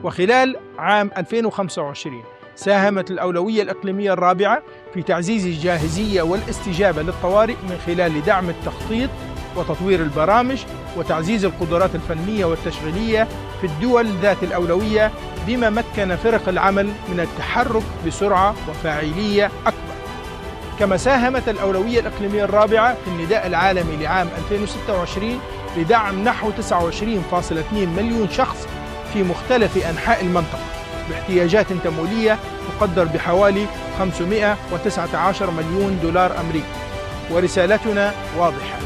وخلال عام 2025 ساهمت الأولوية الإقليمية الرابعة في تعزيز الجاهزية والاستجابة للطوارئ من خلال دعم التخطيط وتطوير البرامج وتعزيز القدرات الفنية والتشغيلية في الدول ذات الأولوية، بما مكن فرق العمل من التحرك بسرعة وفاعلية أكبر. كما ساهمت الأولوية الإقليمية الرابعة في النداء العالمي لعام 2026 لدعم نحو 29.2 مليون شخص في مختلف أنحاء المنطقة باحتياجات تمويلية تقدر بحوالي 519 مليون دولار أمريكي. ورسالتنا واضحة: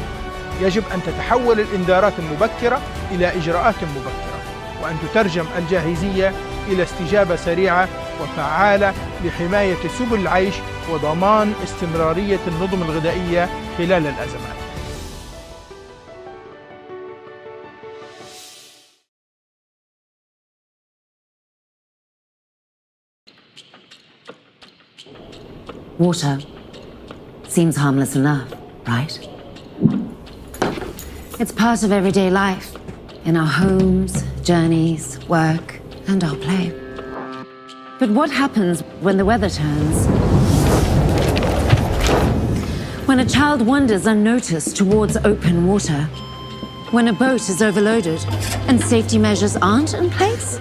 يجب أن تتحول الإنذارات المبكرة إلى إجراءات مبكرة، وأن تترجم الجاهزية إلى استجابة سريعة وفعالة لحماية سبل العيش وضمان استمرارية النظم الغذائية خلال الأزمات. Water seems harmless enough, right? It's part of everyday life, in our homes, journeys, work, and our play. But what happens when the weather turns? When a child wanders unnoticed towards open water? When a boat is overloaded and safety measures aren't in place?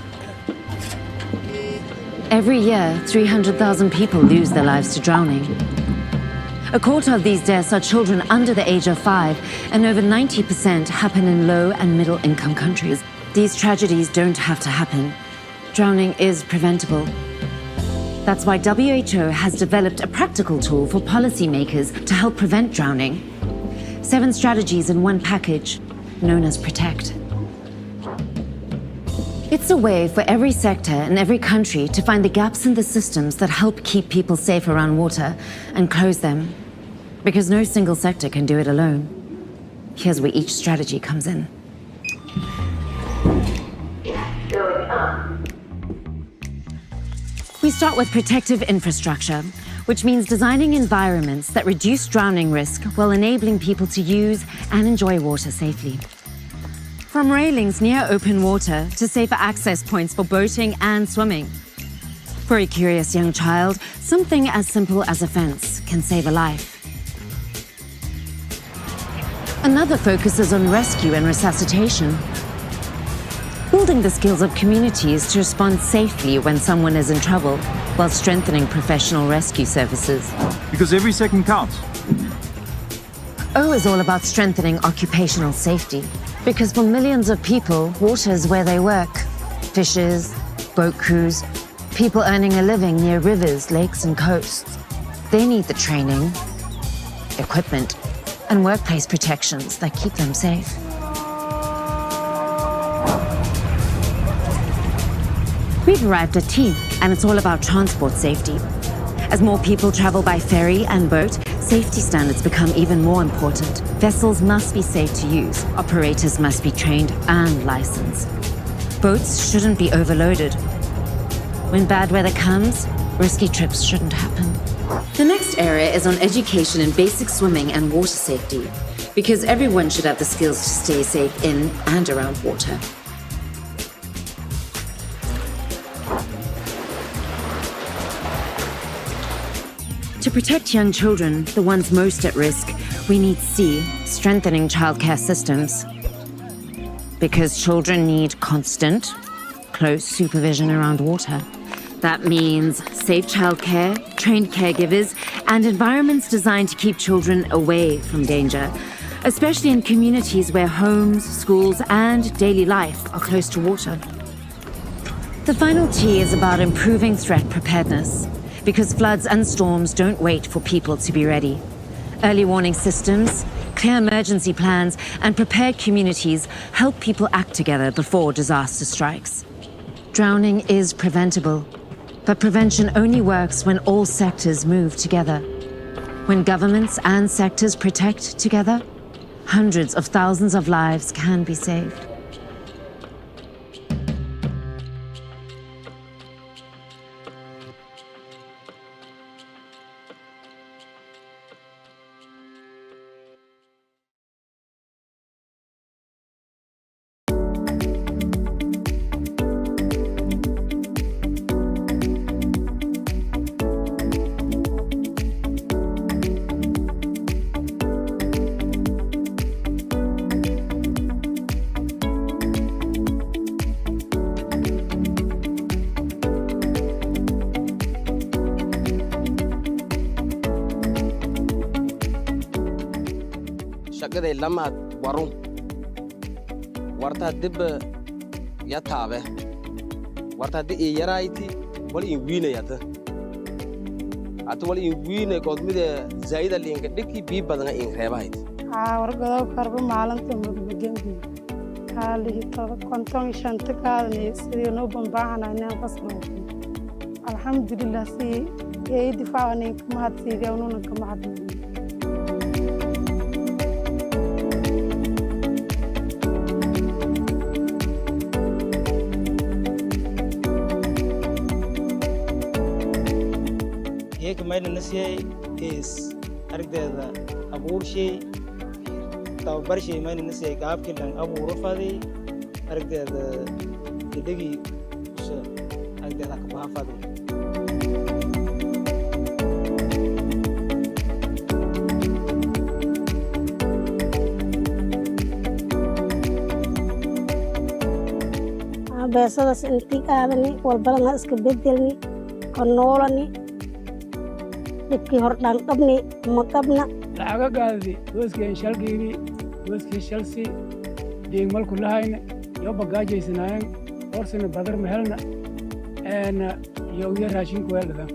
Every year, 300,000 people lose their lives to drowning. A quarter of these deaths are children under the age of 5, and over 90% happen in low and middle income countries. These tragedies don't have to happen. Drowning is preventable. That's why WHO has developed a practical tool for policymakers to help prevent drowning. 7 strategies in one package, known as PROTECT. It's a way for every sector and every country to find the gaps in the systems that help keep people safe around water and close them. Because no single sector can do it alone. Here's where each strategy comes in. We start with protective infrastructure, which means designing environments that reduce drowning risk while enabling people to use and enjoy water safely. From railings near open water to safer access points for boating and swimming. For a curious young child, something as simple as a fence can save a life. Another focuses on rescue and resuscitation. Building the skills of communities to respond safely when someone is in trouble, while strengthening professional rescue services. Because every second counts. O is all about strengthening occupational safety. Because for millions of people, water is where they work. Fishers, boat crews, people earning a living near rivers, lakes, and coasts. They need the training, equipment, and workplace protections that keep them safe. We've arrived at T, and it's all about transport safety. As more people travel by ferry and boat, safety standards become even more important. Vessels must be safe to use. Operators must be trained and licensed. Boats shouldn't be overloaded. When bad weather comes, risky trips shouldn't happen. The next area is on education in basic swimming and water safety, because everyone should have the skills to stay safe in and around water. To protect young children, the ones most at risk, we need C, strengthening childcare systems. Because children need constant, close supervision around water. That means safe childcare, trained caregivers, and environments designed to keep children away from danger, especially in communities where homes, schools, and daily life are close to water. The final T is about improving threat preparedness. Because floods and storms don't wait for people to be ready. Early warning systems, clear emergency plans, and prepared communities help people act together before disaster strikes. Drowning is preventable, but prevention only works when all sectors move together. When governments and sectors protect together, hundreds of thousands of lives can be saved. shaqaday lamaad warun warta dib ya taabe warta di yarayti wal in wiinayata atu wal in wiinay koodmide zaida linka dhiki bi badana in reebayd wargado karba maalinta magambi halihi konton shanta kaadani sidii noo bambaaxana inaan qasno alxamdulillah si ay difaacanay mahadsiiyo ununa ka mahadnay mayna nasiyay is aragdeeda abuur shay tababar shay mayna nasiyay gaabkii dhan abuuro faday aragdeeda idagii aragdeeda ka baha faday beesadaas intii aadani walbadana iska bedelni ka noolani dhibkii hordhaan qabni ma qabna lacaga gaadi gooskeen shalgiini gooskii shalsi deegmalku lahayna iyo bagaajaysanaayan horsina badar mahelna iyo uya raashinku weeldhada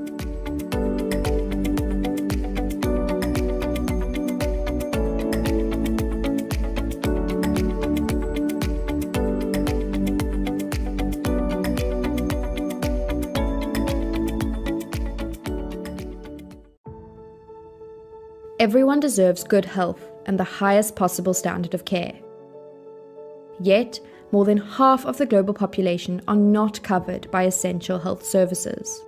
Everyone deserves good health and the highest possible standard of care. Yet, more than half of the global population are not covered by essential health services.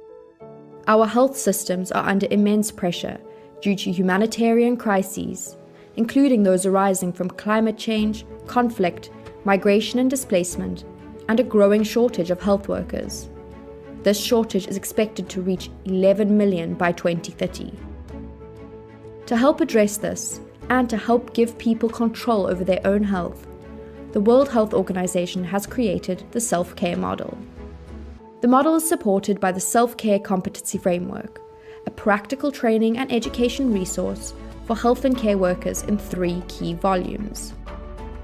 Our health systems are under immense pressure due to humanitarian crises, including those arising from climate change, conflict, migration and displacement, and a growing shortage of health workers. This shortage is expected to reach 11 million by 2030. To help address this, and to help give people control over their own health, the World Health Organization has created the self-care model. The model is supported by the Self-Care Competency Framework, a practical training and education resource for health and care workers in 3 key volumes.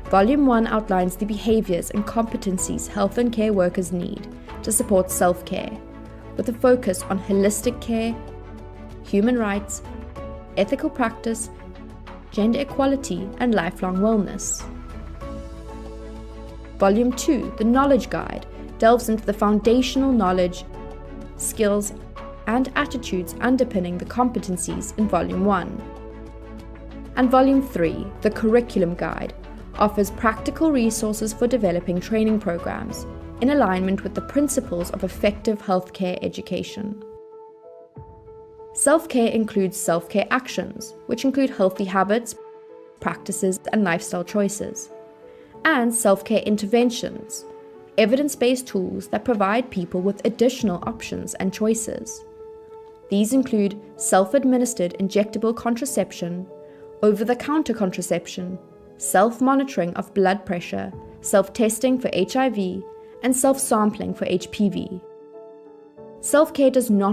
Volume 1 outlines the behaviors and competencies health and care workers need to support self-care, with a focus on holistic care, human rights, ethical practice, gender equality, and lifelong wellness. Volume 2, the Knowledge Guide, delves into the foundational knowledge, skills, and attitudes underpinning the competencies in Volume 1. And Volume 3, the Curriculum Guide, offers practical resources for developing training programs in alignment with the principles of effective healthcare education. Self-care includes self-care actions, which include healthy habits, practices, and lifestyle choices, and self-care interventions, evidence-based tools that provide people with additional options and choices. These include self-administered injectable contraception, over-the-counter contraception, self-monitoring of blood pressure, self-testing for HIV, and self-sampling for HPV. Self-care does not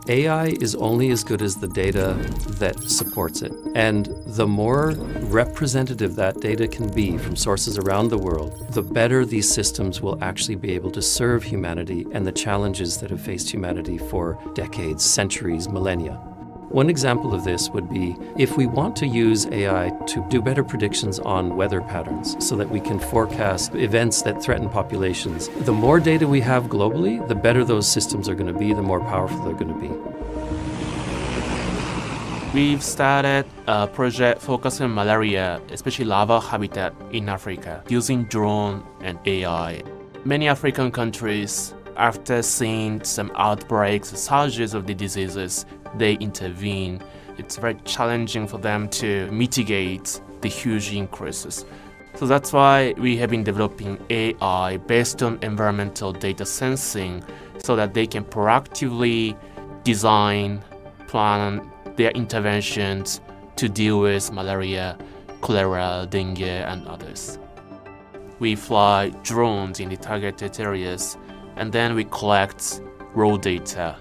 AI is only as good as the data that supports it. And the more representative that data can be from sources around the world, the better these systems will actually be able to serve humanity and the challenges that have faced humanity for decades, centuries, millennia. One example of this would be if we want to use AI to do better predictions on weather patterns so that we can forecast events that threaten populations. The more data we have globally, the better those systems are going to be, the more powerful they're going to be. We've started a project focusing on malaria, especially larval habitat in Africa, using drone and AI. Many African countries, after seeing some outbreaks, surges of the diseases, they intervene. It's very challenging for them to mitigate the huge increases. So that's why we have been developing AI based on environmental data sensing so that they can proactively design, plan their interventions to deal with malaria, cholera, dengue, and others. We fly drones in the targeted areas, and then we collect raw data.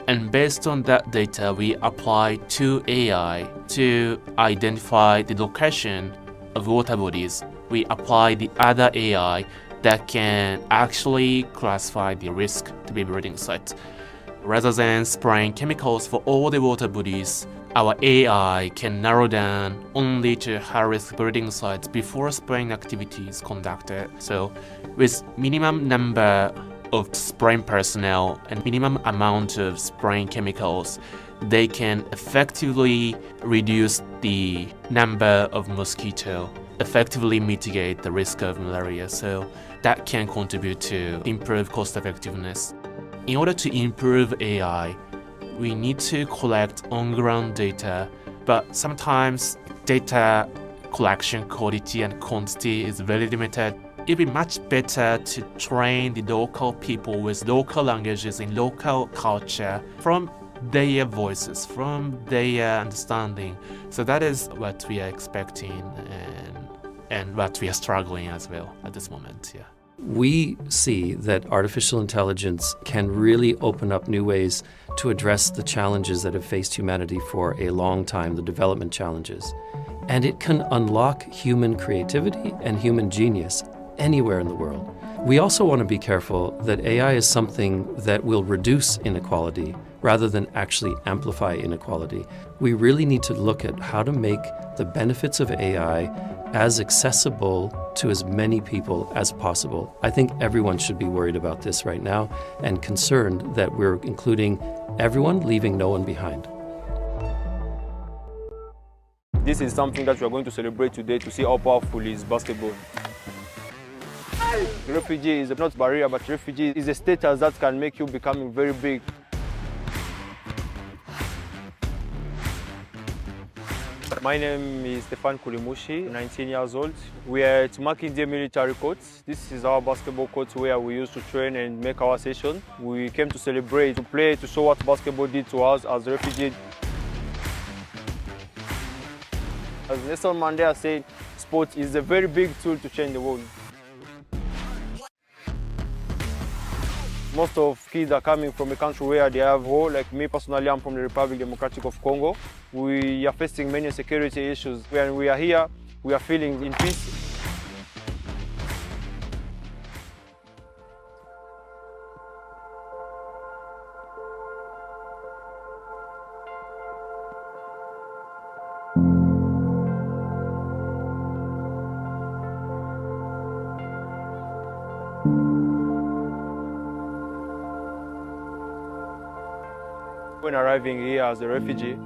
And based on that data, we apply to AI to identify the location of water bodies. We apply the other AI that can actually classify the risk to be breeding sites. Rather than spraying chemicals for all the water bodies, our AI can narrow down only to high-risk breeding sites before spraying activity is conducted. So with minimum number of spraying personnel and minimum amount of spraying chemicals, they can effectively reduce the number of mosquito, effectively mitigate the risk of malaria. So that can contribute to improve cost effectiveness. In order to improve AI, we need to collect on-ground data, but sometimes data collection quality and quantity is very limited. It'd be much better to train the local people with local languages in local culture from their voices, from their understanding. So that is what we are expecting and what we are struggling as well at this moment. Yeah. We see that artificial intelligence can really open up new ways to address the challenges that have faced humanity for a long time, the development challenges. And it can unlock human creativity and human genius anywhere in the world. We also want to be careful that AI is something that will reduce inequality rather than actually amplify inequality. We really need to look at how to make the benefits of AI as accessible to as many people as possible. I think everyone should be worried about this right now and concerned that we're including everyone, leaving no one behind. This is something that we are going to celebrate today to see how powerful is basketball. Refugee is not barrier, but refugee is a status that can make you becoming very big. My name is Stefan Kulimushi, 19 years old. We are at Makindye Military Court. This is our basketball court where we used to train and make our session. We came to celebrate, to play, to show what basketball did to us as refugees. As Nelson Mandela said, sport is a very big tool to change the world. Most of kids are coming from a country where they have war. Like me personally, I'm from the Republic Democratic of Congo. We are facing many security issues. When we are here, we are feeling in peace. When arriving here as a refugee,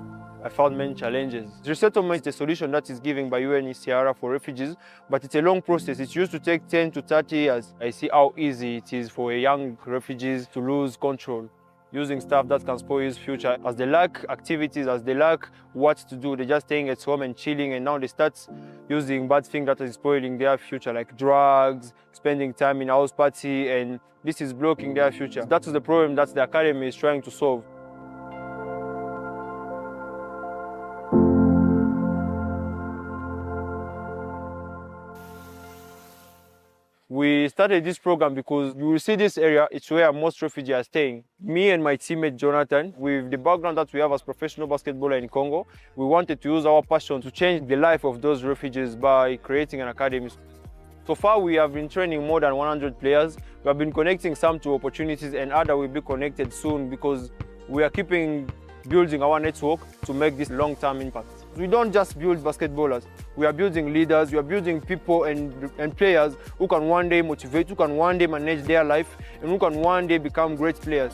I found many challenges. Resettlement is a solution that is given by UNHCR for refugees, but it's a long process. It used to take 10 to 30 years. I see how easy it is for young refugees to lose control, using stuff that can spoil his future. As they lack activities, as they lack what to do, they're just staying at home and chilling, and now they start using bad things that is spoiling their future, like drugs, spending time in house party, and this is blocking their future. That is the problem that the academy is trying to solve. We started this program because you will see this area, it's where most refugees are staying. Me and my teammate Jonathan, with the background that we have as professional basketballers in Congo, we wanted to use our passion to change the life of those refugees by creating an academy. So far, we have been training more than 100 players. We have been connecting some to opportunities, and others will be connected soon because we are building our network to make this long-term impact. We don't just build basketballers. We are building leaders, we are building people and players who can one day motivate, who can one day manage their life, and who can one day become great players.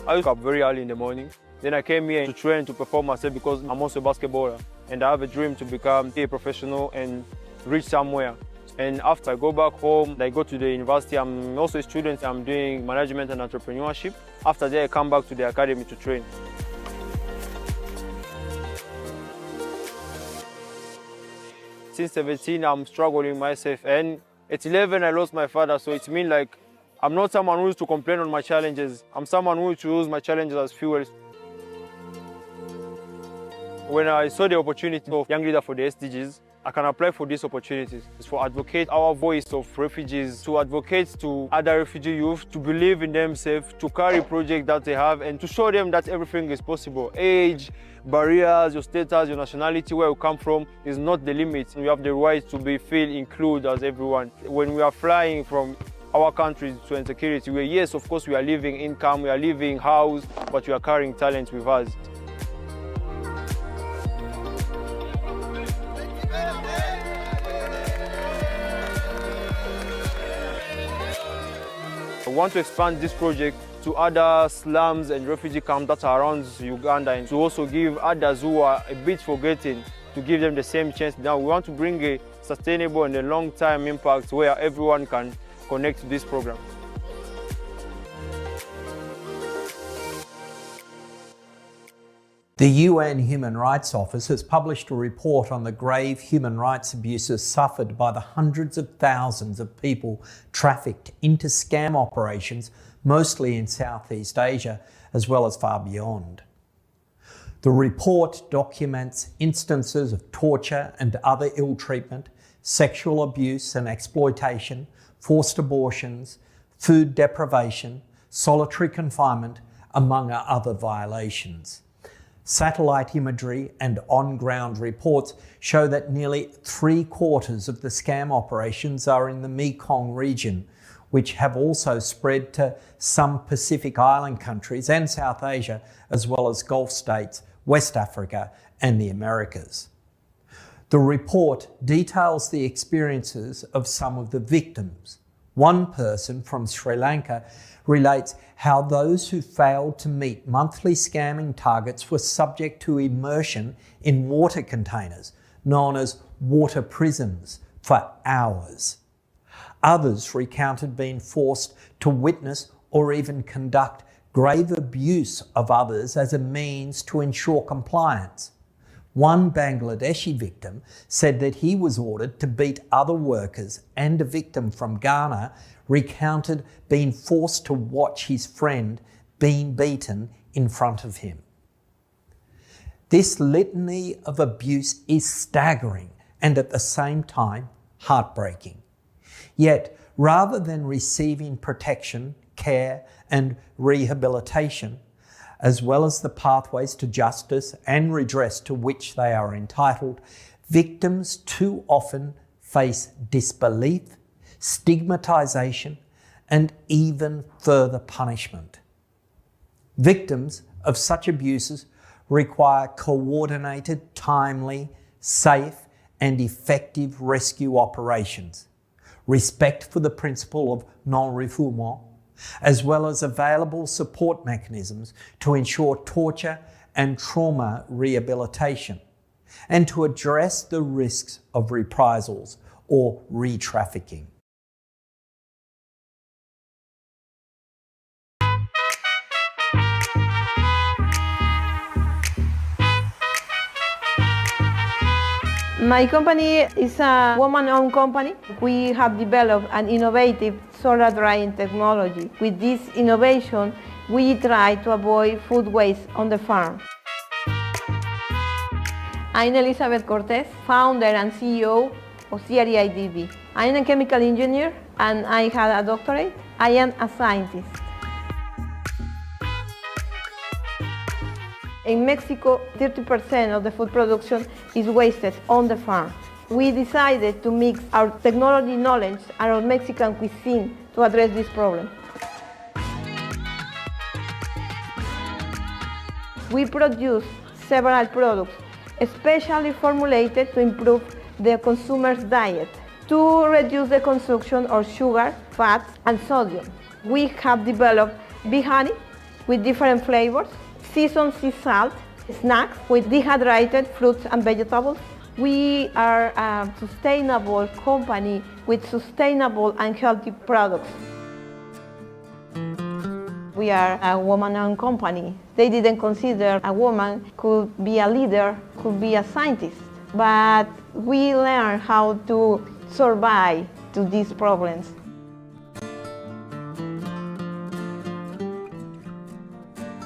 I wake up very early in the morning. Then I came here to train to perform myself because I'm also a basketballer. And I have a dream to become a professional and reach somewhere. And after I go back home, I go to the university. I'm also a student. I'm doing management and entrepreneurship. After that, I come back to the academy to train. Since 17, I'm struggling myself. And at 11, I lost my father. So it means like I'm not someone who used to complain on my challenges. I'm someone who used to use my challenges as fuel. When I saw the opportunity of Young Leader for the SDGs, I can apply for these opportunities. It's for advocate our voice of refugees, to advocate to other refugee youth, to believe in themselves, to carry projects that they have, and to show them that everything is possible. Age, barriers, your status, your nationality, where you come from is not the limit. You have the right to feel included as everyone. When we are flying from our country to insecurity, yes, of course, we are leaving income, we are leaving house, but we are carrying talent with us. I want to expand this project to other slums and refugee camps that are around Uganda, and to also give others who are a bit forgotten, to give them the same chance. Now we want to bring a sustainable and a long-term impact where everyone can connect to this program. The UN Human Rights Office has published a report on the grave human rights abuses suffered by the hundreds of thousands of people trafficked into scam operations, mostly in Southeast Asia, as well as far beyond. The report documents instances of torture and other ill treatment, sexual abuse and exploitation, forced abortions, food deprivation, solitary confinement, among other violations. Satellite imagery and on-ground reports show that nearly 3/4 of the scam operations are in the Mekong region, which have also spread to some Pacific Island countries and South Asia, as well as Gulf states, West Africa and the Americas. The report details the experiences of some of the victims. One person from Sri Lanka relates how those who failed to meet monthly scamming targets were subject to immersion in water containers, known as water prisons, for hours. Others recounted being forced to witness or even conduct grave abuse of others as a means to ensure compliance. One Bangladeshi victim said that he was ordered to beat other workers, and a victim from Ghana recounted being forced to watch his friend being beaten in front of him. This litany of abuse is staggering and at the same time heartbreaking. Yet, rather than receiving protection, care and rehabilitation, as well as the pathways to justice and redress to which they are entitled, victims too often face disbelief, stigmatization, and even further punishment. Victims of such abuses require coordinated, timely, safe, and effective rescue operations, respect for the principle of non-refoulement, as well as available support mechanisms to ensure torture and trauma rehabilitation, and to address the risks of reprisals or re-trafficking. My company is a woman-owned company. We have developed an innovative solar drying technology. With this innovation, we try to avoid food waste on the farm. I'm Elizabeth Cortez, founder and CEO of CREIDB. I'm a chemical engineer and I had a doctorate. I am a scientist. In Mexico, 30% of the food production is wasted on the farm. We decided to mix our technology knowledge and our Mexican cuisine to address this problem. We produce several products, especially formulated to improve the consumer's diet, to reduce the consumption of sugar, fat, and sodium. We have developed bee honey with different flavors, seasoned sea salt, snacks with dehydrated fruits and vegetables. We are a sustainable company with sustainable and healthy products. We are a woman-owned company. They didn't consider a woman could be a leader, could be a scientist. But we learn how to survive to these problems.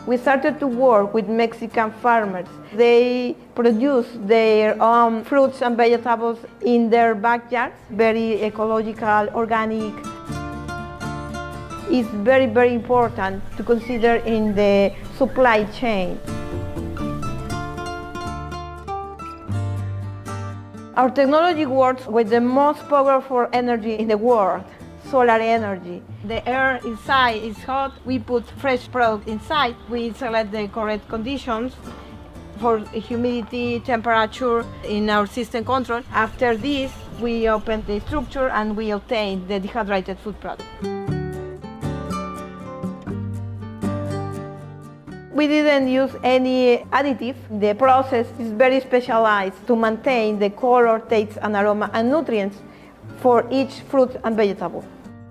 We started to work with Mexican farmers. They produce their own fruits and vegetables in their backyards, very ecological, organic. It's very, very important to consider in the supply chain. Our technology works with the most powerful energy in the world, solar energy. The air inside is hot. We put fresh product inside. We select the correct conditions for humidity, temperature in our system control. After this, we open the structure and we obtain the dehydrated food product. We didn't use any additive. The process is very specialized to maintain the color, taste, and aroma and nutrients for each fruit and vegetable.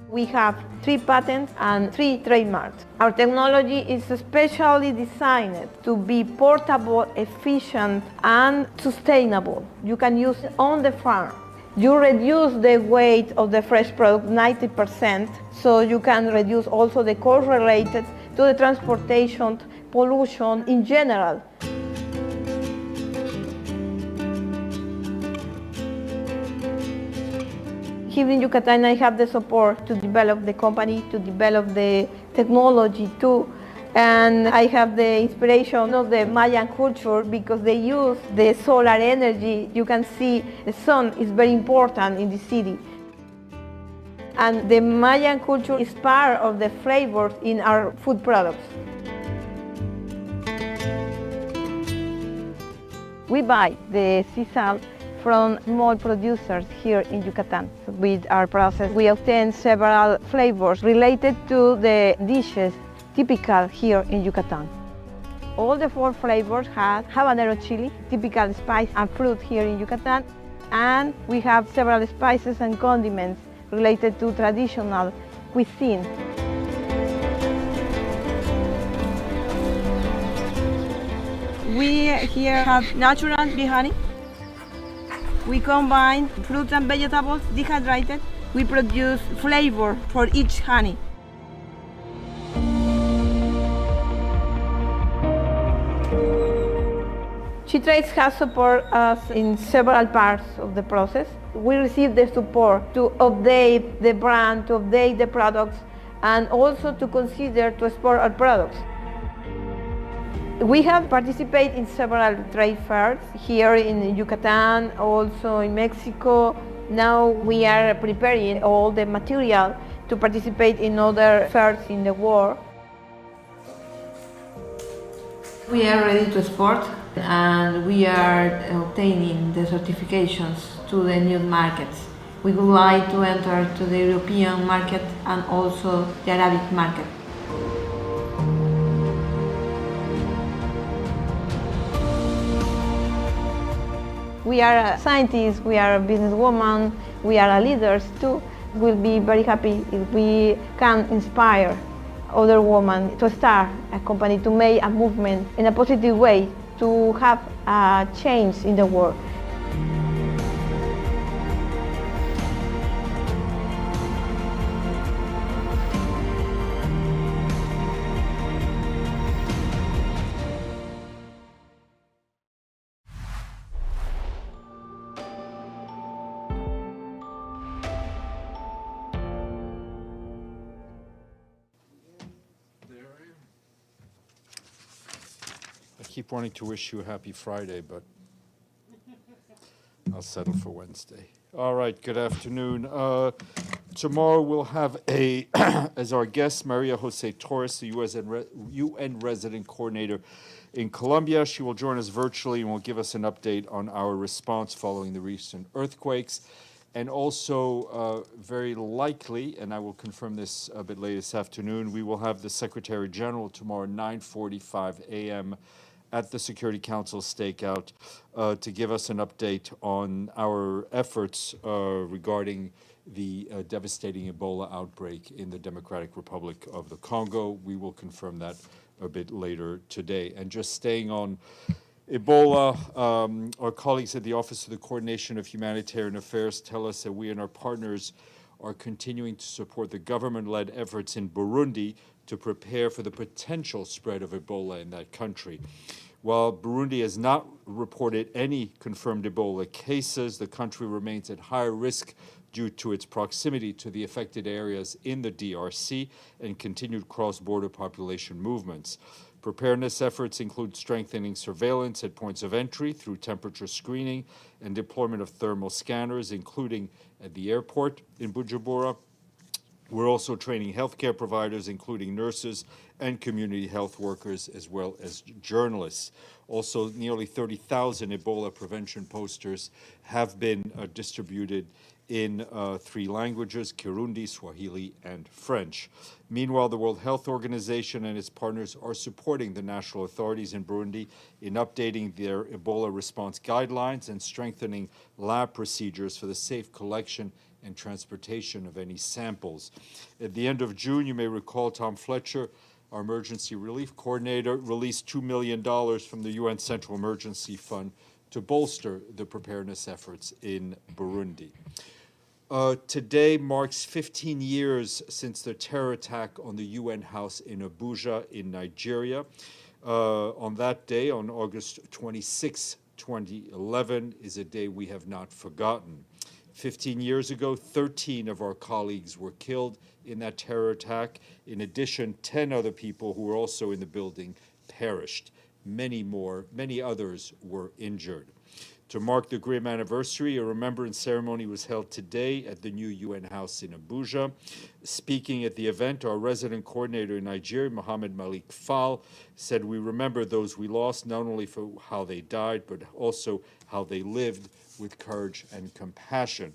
We have 3 patents and 3 trademarks. Our technology is specially designed to be portable, efficient, and sustainable. You can use it on the farm. You reduce the weight of the fresh product 90%, so you can reduce also the cost related to the transportation, pollution in general. Here in Yucatan, I have the support to develop the company, to develop the technology too. And I have the inspiration of the Mayan culture because they use the solar energy. You can see the sun is very important in the city. And the Mayan culture is part of the flavors in our food products. We buy the sea salt from small producers here in Yucatan. With our process, we obtain several flavors related to the dishes typical here in Yucatan. All the 4 flavors have habanero chili, typical spice and fruit here in Yucatan, and we have several spices and condiments related to traditional cuisine. We here have natural bee honey. We combine fruits and vegetables dehydrated. We produce flavor for each honey. She-Trades has supported us in several parts of the process. We receive the support to update the brand, to update the products, and also to consider to export our products. We have participated in several trade fairs here in Yucatan, also in Mexico. Now we are preparing all the material to participate in other fairs in the world. We are ready to export and we are obtaining the certifications to the new markets. We would like to enter to the European market and also the Arabic market. We are scientists, we are businesswomen, we are leaders too. We'll be very happy if we can inspire other women to start a company, to make a movement in a positive way, to have a change in the world. I keep wanting to wish you a happy Friday, but I'll settle for Wednesday. All right, good afternoon. Tomorrow we'll have as our guest, Maria Jose Torres, the UN resident coordinator in Colombia. She will join us virtually and will give us an update on our response following the recent earthquakes. And also, very likely, and I will confirm this a bit later this afternoon, we will have the Secretary General tomorrow, 9:45 a.m. at the Security Council stakeout to give us an update on our efforts regarding the devastating Ebola outbreak in the Democratic Republic of the Congo. We will confirm that a bit later today. And just staying on Ebola, our colleagues at the Office of the Coordination of Humanitarian Affairs tell us that we and our partners are continuing to support the government-led efforts in Burundi to prepare for the potential spread of Ebola in that country. While Burundi has not reported any confirmed Ebola cases, the country remains at higher risk due to its proximity to the affected areas in the DRC and continued cross-border population movements. Preparedness efforts include strengthening surveillance at points of entry through temperature screening and deployment of thermal scanners, including at the airport in Bujumbura. We're also training healthcare providers, including nurses and community health workers, as well as journalists. Also, nearly 30,000 Ebola prevention posters have been distributed in 3 languages, Kirundi, Swahili, and French. Meanwhile, the World Health Organization and its partners are supporting the national authorities in Burundi in updating their Ebola response guidelines and strengthening lab procedures for the safe collection and transportation of any samples. At the end of June, you may recall Tom Fletcher, our emergency relief coordinator, released $2 million from the UN Central Emergency Fund to bolster the preparedness efforts in Burundi. Today marks 15 years since the terror attack on the UN house in Abuja in Nigeria. On that day, on August 26, 2011, is a day we have not forgotten. 15 years ago, 13 of our colleagues were killed in that terror attack. In addition, 10 other people who were also in the building perished. Many others were injured. To mark the grim anniversary, a remembrance ceremony was held today at the new UN house in Abuja. Speaking at the event, our resident coordinator in Nigeria, Mohammed Malik Fall, said, "We remember those we lost, not only for how they died, but also how they lived with courage and compassion."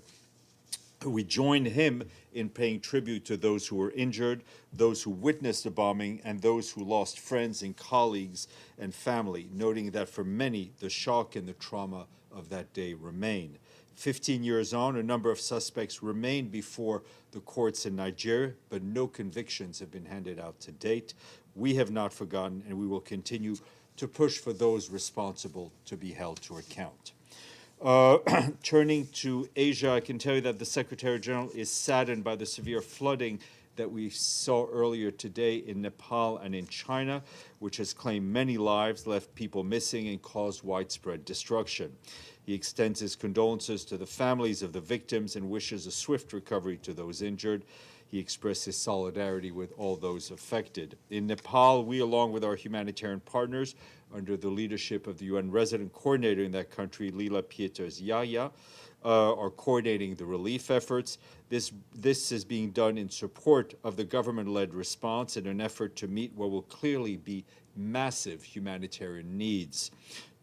We join him in paying tribute to those who were injured, those who witnessed the bombing, and those who lost friends and colleagues and family, noting that for many, the shock and the trauma of that day remain. 15 years on, a number of suspects remain before the courts in Nigeria, but no convictions have been handed out to date. We have not forgotten, and we will continue to push for those responsible to be held to account. Turning to Asia, I can tell you that the Secretary General is saddened by the severe flooding that we saw earlier today in Nepal and in China, which has claimed many lives, left people missing, and caused widespread destruction. He extends his condolences to the families of the victims and wishes a swift recovery to those injured. He expressed his solidarity with all those affected. In Nepal, we, along with our humanitarian partners, under the leadership of the UN resident coordinator in that country, Lila Pieters Yaya, are coordinating the relief efforts. This is being done in support of the government-led response in an effort to meet what will clearly be massive humanitarian needs.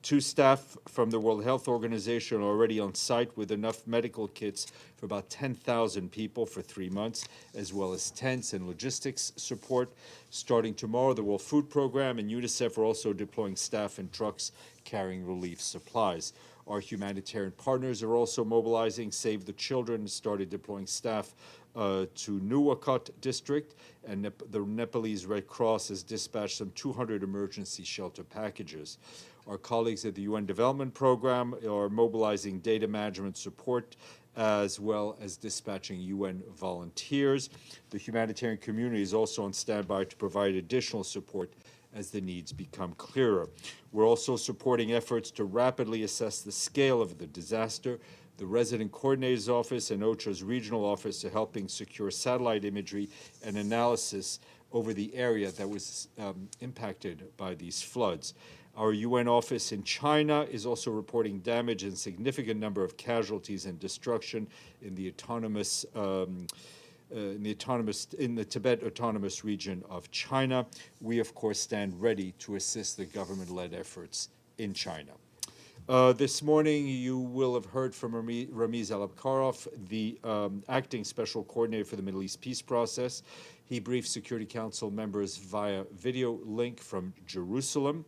2 staff from the World Health Organization are already on site with enough medical kits for about 10,000 people for 3 months, as well as tents and logistics support. Starting tomorrow, the World Food Program and UNICEF are also deploying staff and trucks carrying relief supplies. Our humanitarian partners are also mobilizing. Save the Children started deploying staff to Nuwakot district, and the Nepalese Red Cross has dispatched some 200 emergency shelter packages. Our colleagues at the UN Development Program are mobilizing data management support as well as dispatching UN volunteers. The humanitarian community is also on standby to provide additional support as the needs become clearer. We're also supporting efforts to rapidly assess the scale of the disaster. The Resident Coordinator's Office and OCHA's regional office are helping secure satellite imagery and analysis over the area that was impacted by these floods. Our UN office in China is also reporting damage and significant number of casualties and destruction in the Tibet Autonomous Region of China. We, of course, stand ready to assist the government-led efforts in China. This morning, you will have heard from Ramiz Alabkarov, the acting special coordinator for the Middle East peace process. He briefed Security Council members via video link from Jerusalem.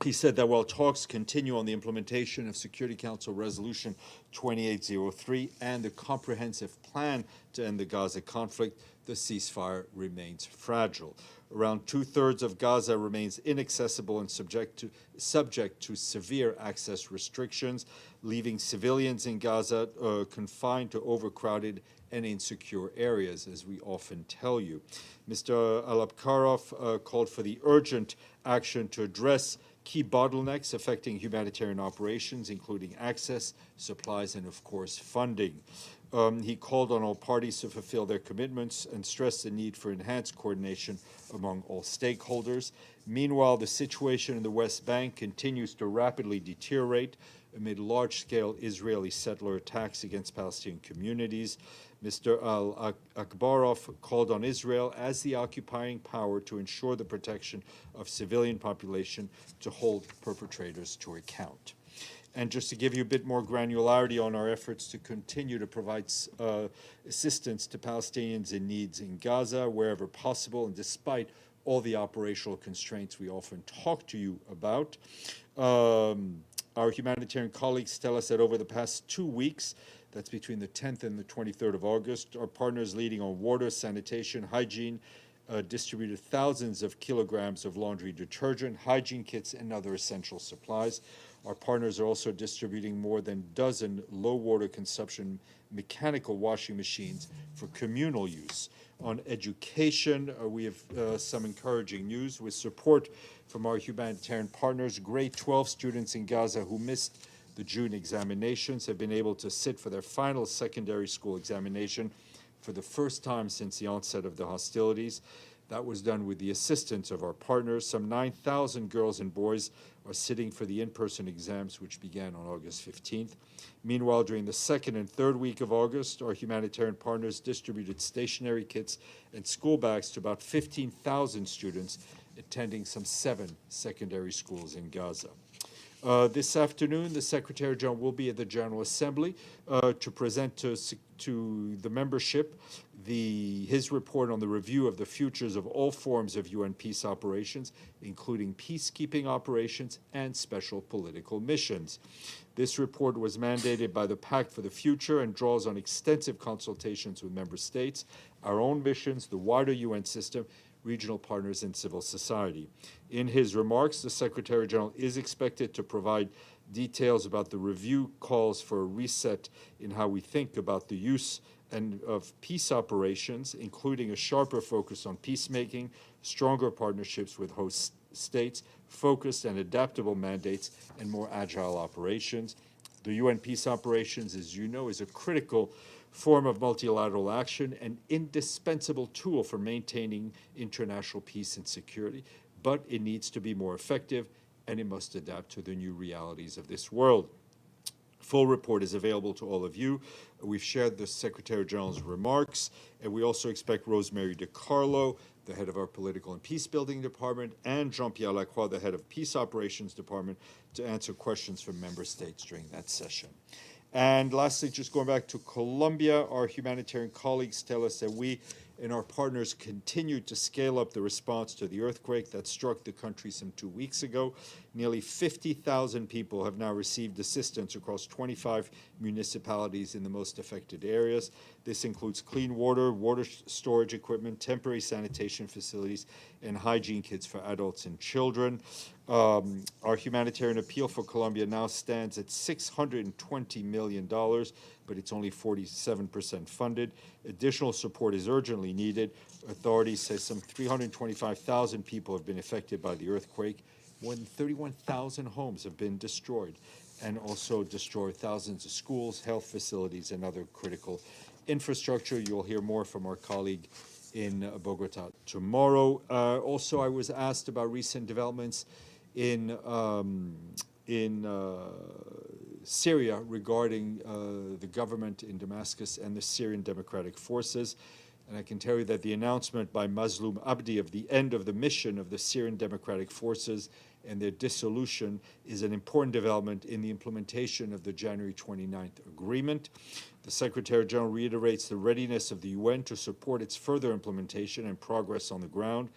He said that while talks continue on the implementation of Security Council Resolution 2803 and the comprehensive plan to end the Gaza conflict, the ceasefire remains fragile. Around 2/3 of Gaza remains inaccessible and subject to severe access restrictions, leaving civilians in Gaza confined to overcrowded and insecure areas, as we often tell you. Mr. Alapkarov called for the urgent action to address key bottlenecks affecting humanitarian operations, including access, supplies, and of course, funding. He called on all parties to fulfill their commitments and stressed the need for enhanced coordination among all stakeholders. Meanwhile, the situation in the West Bank continues to rapidly deteriorate amid large-scale Israeli settler attacks against Palestinian communities. Mr. Al-Akbarov called on Israel as the occupying power to ensure the protection of civilian population, to hold perpetrators to account. And just to give you a bit more granularity on our efforts to continue to provide assistance to Palestinians in needs in Gaza wherever possible, and despite all the operational constraints we often talk to you about. Our humanitarian colleagues tell us that over the past 2 weeks, that's between the 10th and the 23rd of August, our partners leading on water, sanitation, hygiene, distributed thousands of kilograms of laundry detergent, hygiene kits, and other essential supplies. Our partners are also distributing more than a dozen low-water consumption mechanical washing machines for communal use. On education, we have some encouraging news. With support from our humanitarian partners, grade 12 students in Gaza who missed the June examinations have been able to sit for their final secondary school examination for the first time since the onset of the hostilities. That was done with the assistance of our partners. Some 9,000 girls and boys are sitting for the in-person exams, which began on August 15th. Meanwhile, during the second and third week of August, our humanitarian partners distributed stationery kits and school bags to about 15,000 students attending some 7 secondary schools in Gaza. This afternoon, the Secretary General will be at the General Assembly to present to the membership his report on the review of the futures of all forms of UN peace operations, including peacekeeping operations and special political missions. This report was mandated by the Pact for the Future and draws on extensive consultations with member states, our own missions, the wider UN system, regional partners, and civil society. In his remarks, the Secretary General is expected to provide details about the review calls for a reset in how we think about the use of peace operations, including a sharper focus on peacemaking, stronger partnerships with host states, focused and adaptable mandates, and more agile operations. The UN peace operations, as you know, is a critical form of multilateral action, an indispensable tool for maintaining international peace and security, but it needs to be more effective, and it must adapt to the new realities of this world. Full report is available to all of you. We've shared the Secretary General's remarks, and we also expect Rosemary DiCarlo, the head of our Political and Peacebuilding Department, and Jean-Pierre Lacroix, the head of Peace Operations Department, to answer questions from member states during that session. And lastly, just going back to Colombia, our humanitarian colleagues tell us that we and our partners continue to scale up the response to the earthquake that struck the country some 2 weeks ago. Nearly 50,000 people have now received assistance across 25 municipalities in the most affected areas. This includes clean water, water storage equipment, temporary sanitation facilities, and hygiene kits for adults and children. Our humanitarian appeal for Colombia now stands at $620 million, but it's only 47% funded. Additional support is urgently needed. Authorities say some 325,000 people have been affected by the earthquake. More than 31,000 homes have been destroyed, and also destroyed thousands of schools, health facilities, and other critical infrastructure. You'll hear more from our colleague in Bogota tomorrow. Also, I was asked about recent developments in Syria regarding the government in Damascus and the Syrian Democratic Forces. And I can tell you that the announcement by Mazloum Abdi of the end of the mission of the Syrian Democratic Forces and their dissolution is an important development in the implementation of the January 29th agreement. The Secretary General reiterates the readiness of the UN to support its further implementation and progress on the ground.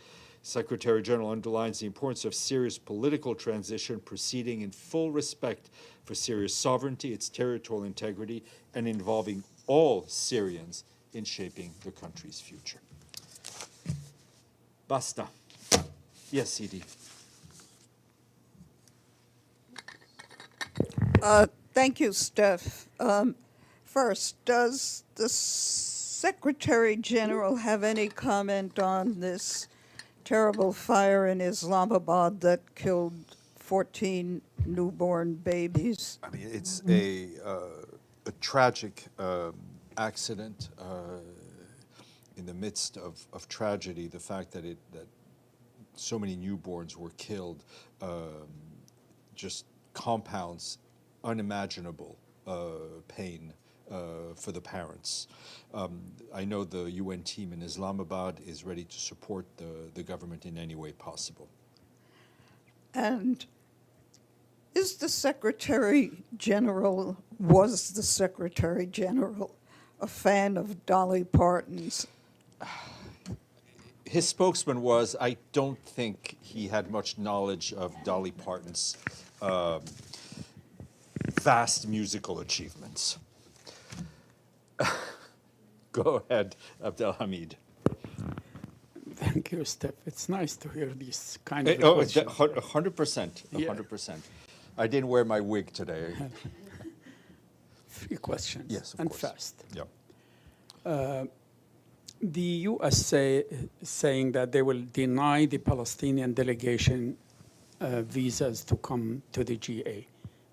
Secretary General underlines the importance of Syria's political transition proceeding in full respect for Syria's sovereignty, its territorial integrity, and involving all Syrians in shaping the country's future. Basta. Yes, Edie. Thank you, Steph. First, does the Secretary General have any comment on this terrible fire in Islamabad that killed 14 newborn babies? I mean, it's a tragic accident in the midst of tragedy. The fact that so many newborns were killed just compounds unimaginable pain for the parents. I know the UN team in Islamabad is ready to support the government in any way possible. And was the Secretary General a fan of Dolly Parton's? His spokesman was. I don't think he had much knowledge of Dolly Parton's vast musical achievements. Go ahead, Abdelhamid. Thank you, Steph. It's nice to hear these kind of questions. 100%, 100%. I didn't wear my wig today. 3 questions. Yes, of and course. Fast. Yeah. The U.S. saying that they will deny the Palestinian delegation visas to come to the GA.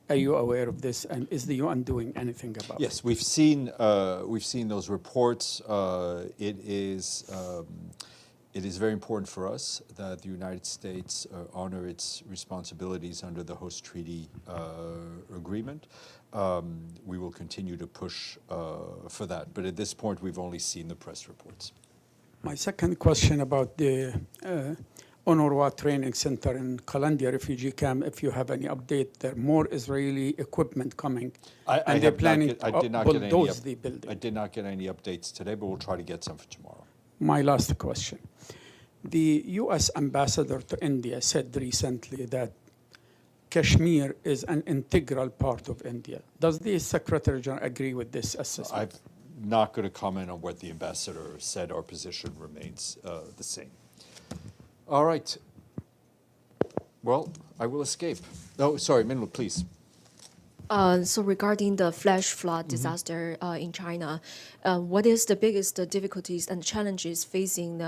Are you aware of this? And is the UN doing anything about it? Yes, we've seen those reports. It is very important for us that the United States honor its responsibilities under the host treaty agreement. We will continue to push for that. But at this point, we've only seen the press reports. My second question about the UNRWA training center in Kalandia refugee camp, if you have any update, there more Israeli equipment coming, and they're planning to bulldoze the building. I did not get any updates today, but we'll try to get some for tomorrow. My last question. The U.S. ambassador to India said recently that Kashmir is an integral part of India. Does the Secretary General agree with this assessment? I'm not going to comment on what the ambassador said. Our position remains the same. All right. Well, I will escape. Oh, sorry, Minwoo, please. So regarding the flash flood disaster in China, what is the biggest difficulties and challenges facing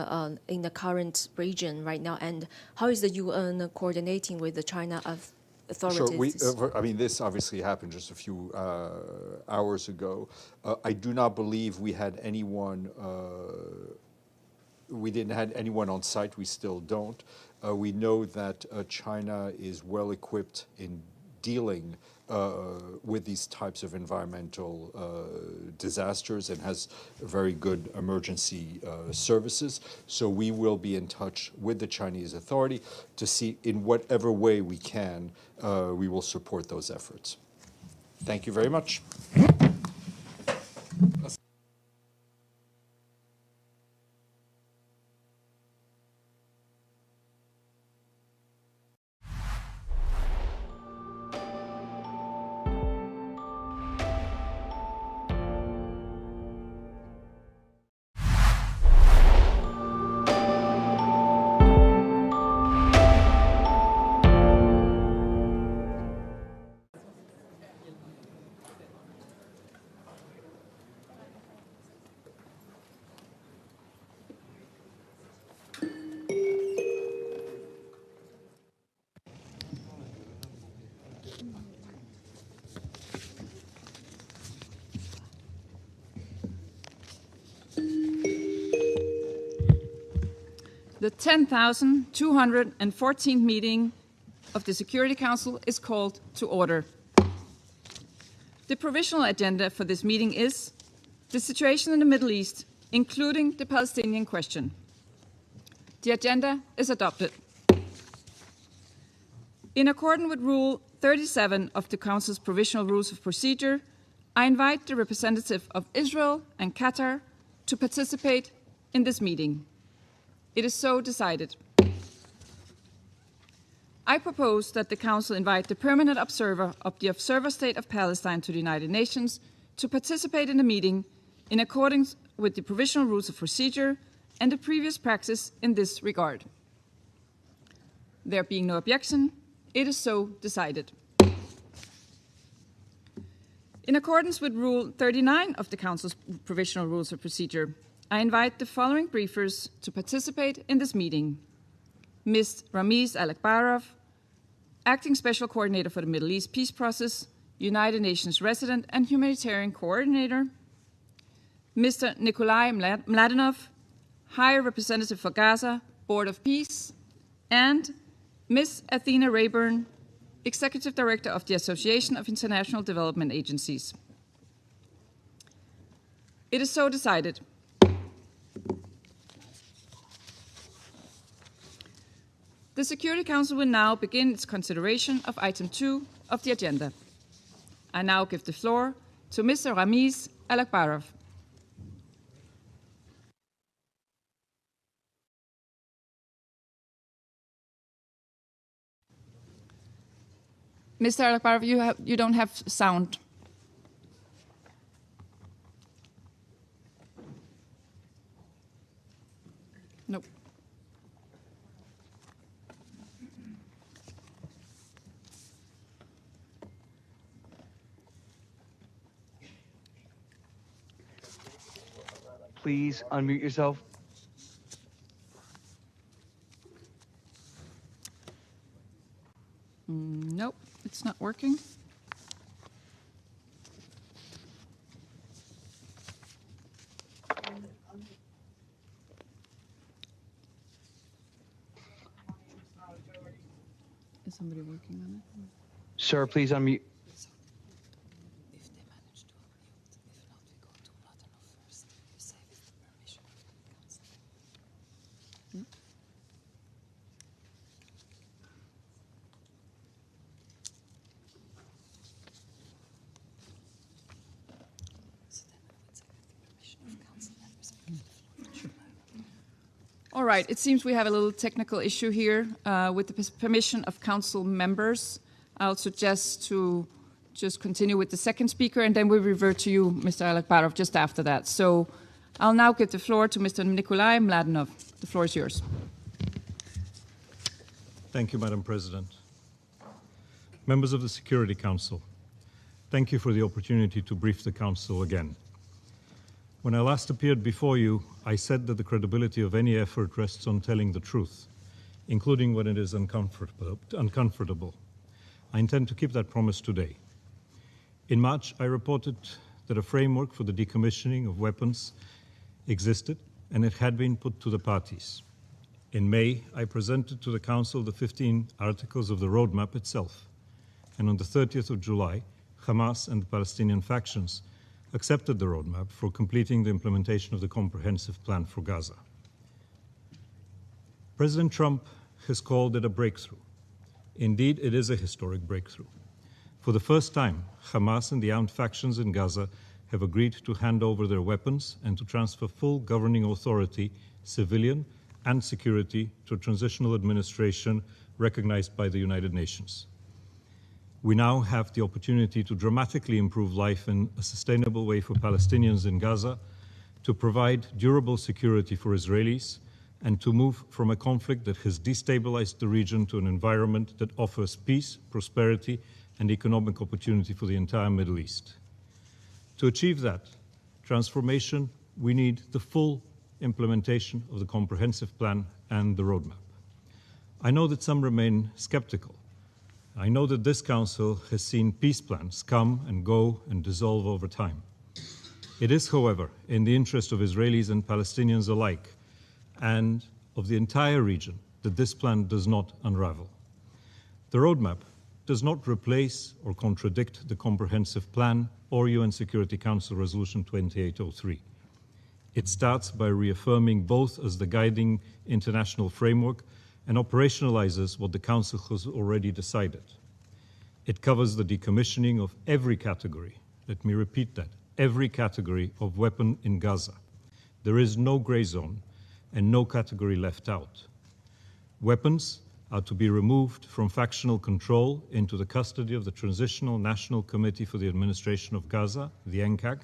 in the current region right now, and how is the UN coordinating with the China authorities? Sure. I mean, this obviously happened just a few hours ago. I do not believe we had anyone. We didn't have anyone on site. We still don't. We know that China is well equipped in dealing with these types of environmental disasters and has very good emergency services. So we will be in touch with the Chinese authority to see in whatever way we can, we will support those efforts. Thank you very much. The 10,214th meeting of the Security Council is called to order. The provisional agenda for this meeting is the situation in the Middle East, including the Palestinian question. The agenda is adopted. In accordance with Rule 37 of the Council's Provisional Rules of Procedure, I invite the representative of Israel and Qatar to participate in this meeting. It is so decided. I propose that the Council invite the permanent observer of the Observer State of Palestine to the United Nations to participate in the meeting in accordance with the Provisional Rules of Procedure and the previous practice in this regard. There being no objection, it is so decided. In accordance with Rule 39 of the Council's Provisional Rules of Procedure, I invite the following briefers to participate in this meeting. Ms. Ramiz Alakbarov, Acting Special Coordinator for the Middle East Peace Process, United Nations Resident and Humanitarian Coordinator. Mr. Nikolai Mladenov, High Representative for Gaza, Board of Peace, and Ms. Athena Rayburn, Executive Director of the Association of International Development Agencies. It is so decided. The Security Council will now begin its consideration of item 2 of the agenda. I now give the floor to Mr. Ramiz Alakbarov. Mr. Alakbarov, you don't have sound. Nope. Please unmute yourself. Nope, it's not working. Is somebody working on it? Sir, please unmute. All right, it seems we have a little technical issue here with the permission of council members. I'll suggest to just continue with the second speaker, and then we revert to you, Mr. Alakbarov, just after that. So I'll now give the floor to Mr. Nikolai Mladenov. The floor is yours. Thank you, Madam President. Members of the Security Council, thank you for the opportunity to brief the Council again. When I last appeared before you, I said that the credibility of any effort rests on telling the truth, including when it is uncomfortable. I intend to keep that promise today. In March, I reported that a framework for the decommissioning of weapons existed, and it had been put to the parties. In May, I presented to the Council the 15 articles of the roadmap itself. And on the 30th of July, Hamas and the Palestinian factions accepted the roadmap for completing the implementation of the comprehensive plan for Gaza. President Trump has called it a breakthrough. Indeed, it is a historic breakthrough. For the first time, Hamas and the armed factions in Gaza have agreed to hand over their weapons and to transfer full governing authority, civilian and security, to a transitional administration recognized by the United Nations. We now have the opportunity to dramatically improve life in a sustainable way for Palestinians in Gaza, to provide durable security for Israelis, and to move from a conflict that has destabilized the region to an environment that offers peace, prosperity, and economic opportunity for the entire Middle East. To achieve that transformation, we need the full implementation of the comprehensive plan and the roadmap. I know that some remain skeptical. I know that this Council has seen peace plans come and go and dissolve over time. It is, however, in the interest of Israelis and Palestinians alike and of the entire region that this plan does not unravel. The roadmap does not replace or contradict the comprehensive plan or UN Security Council Resolution 2803. It starts by reaffirming both as the guiding international framework and operationalizes what the Council has already decided. It covers the decommissioning of every category. Let me repeat that, every category of weapon in Gaza. There is no gray zone and no category left out. Weapons are to be removed from factional control into the custody of the Transitional National Committee for the Administration of Gaza, the NCAG,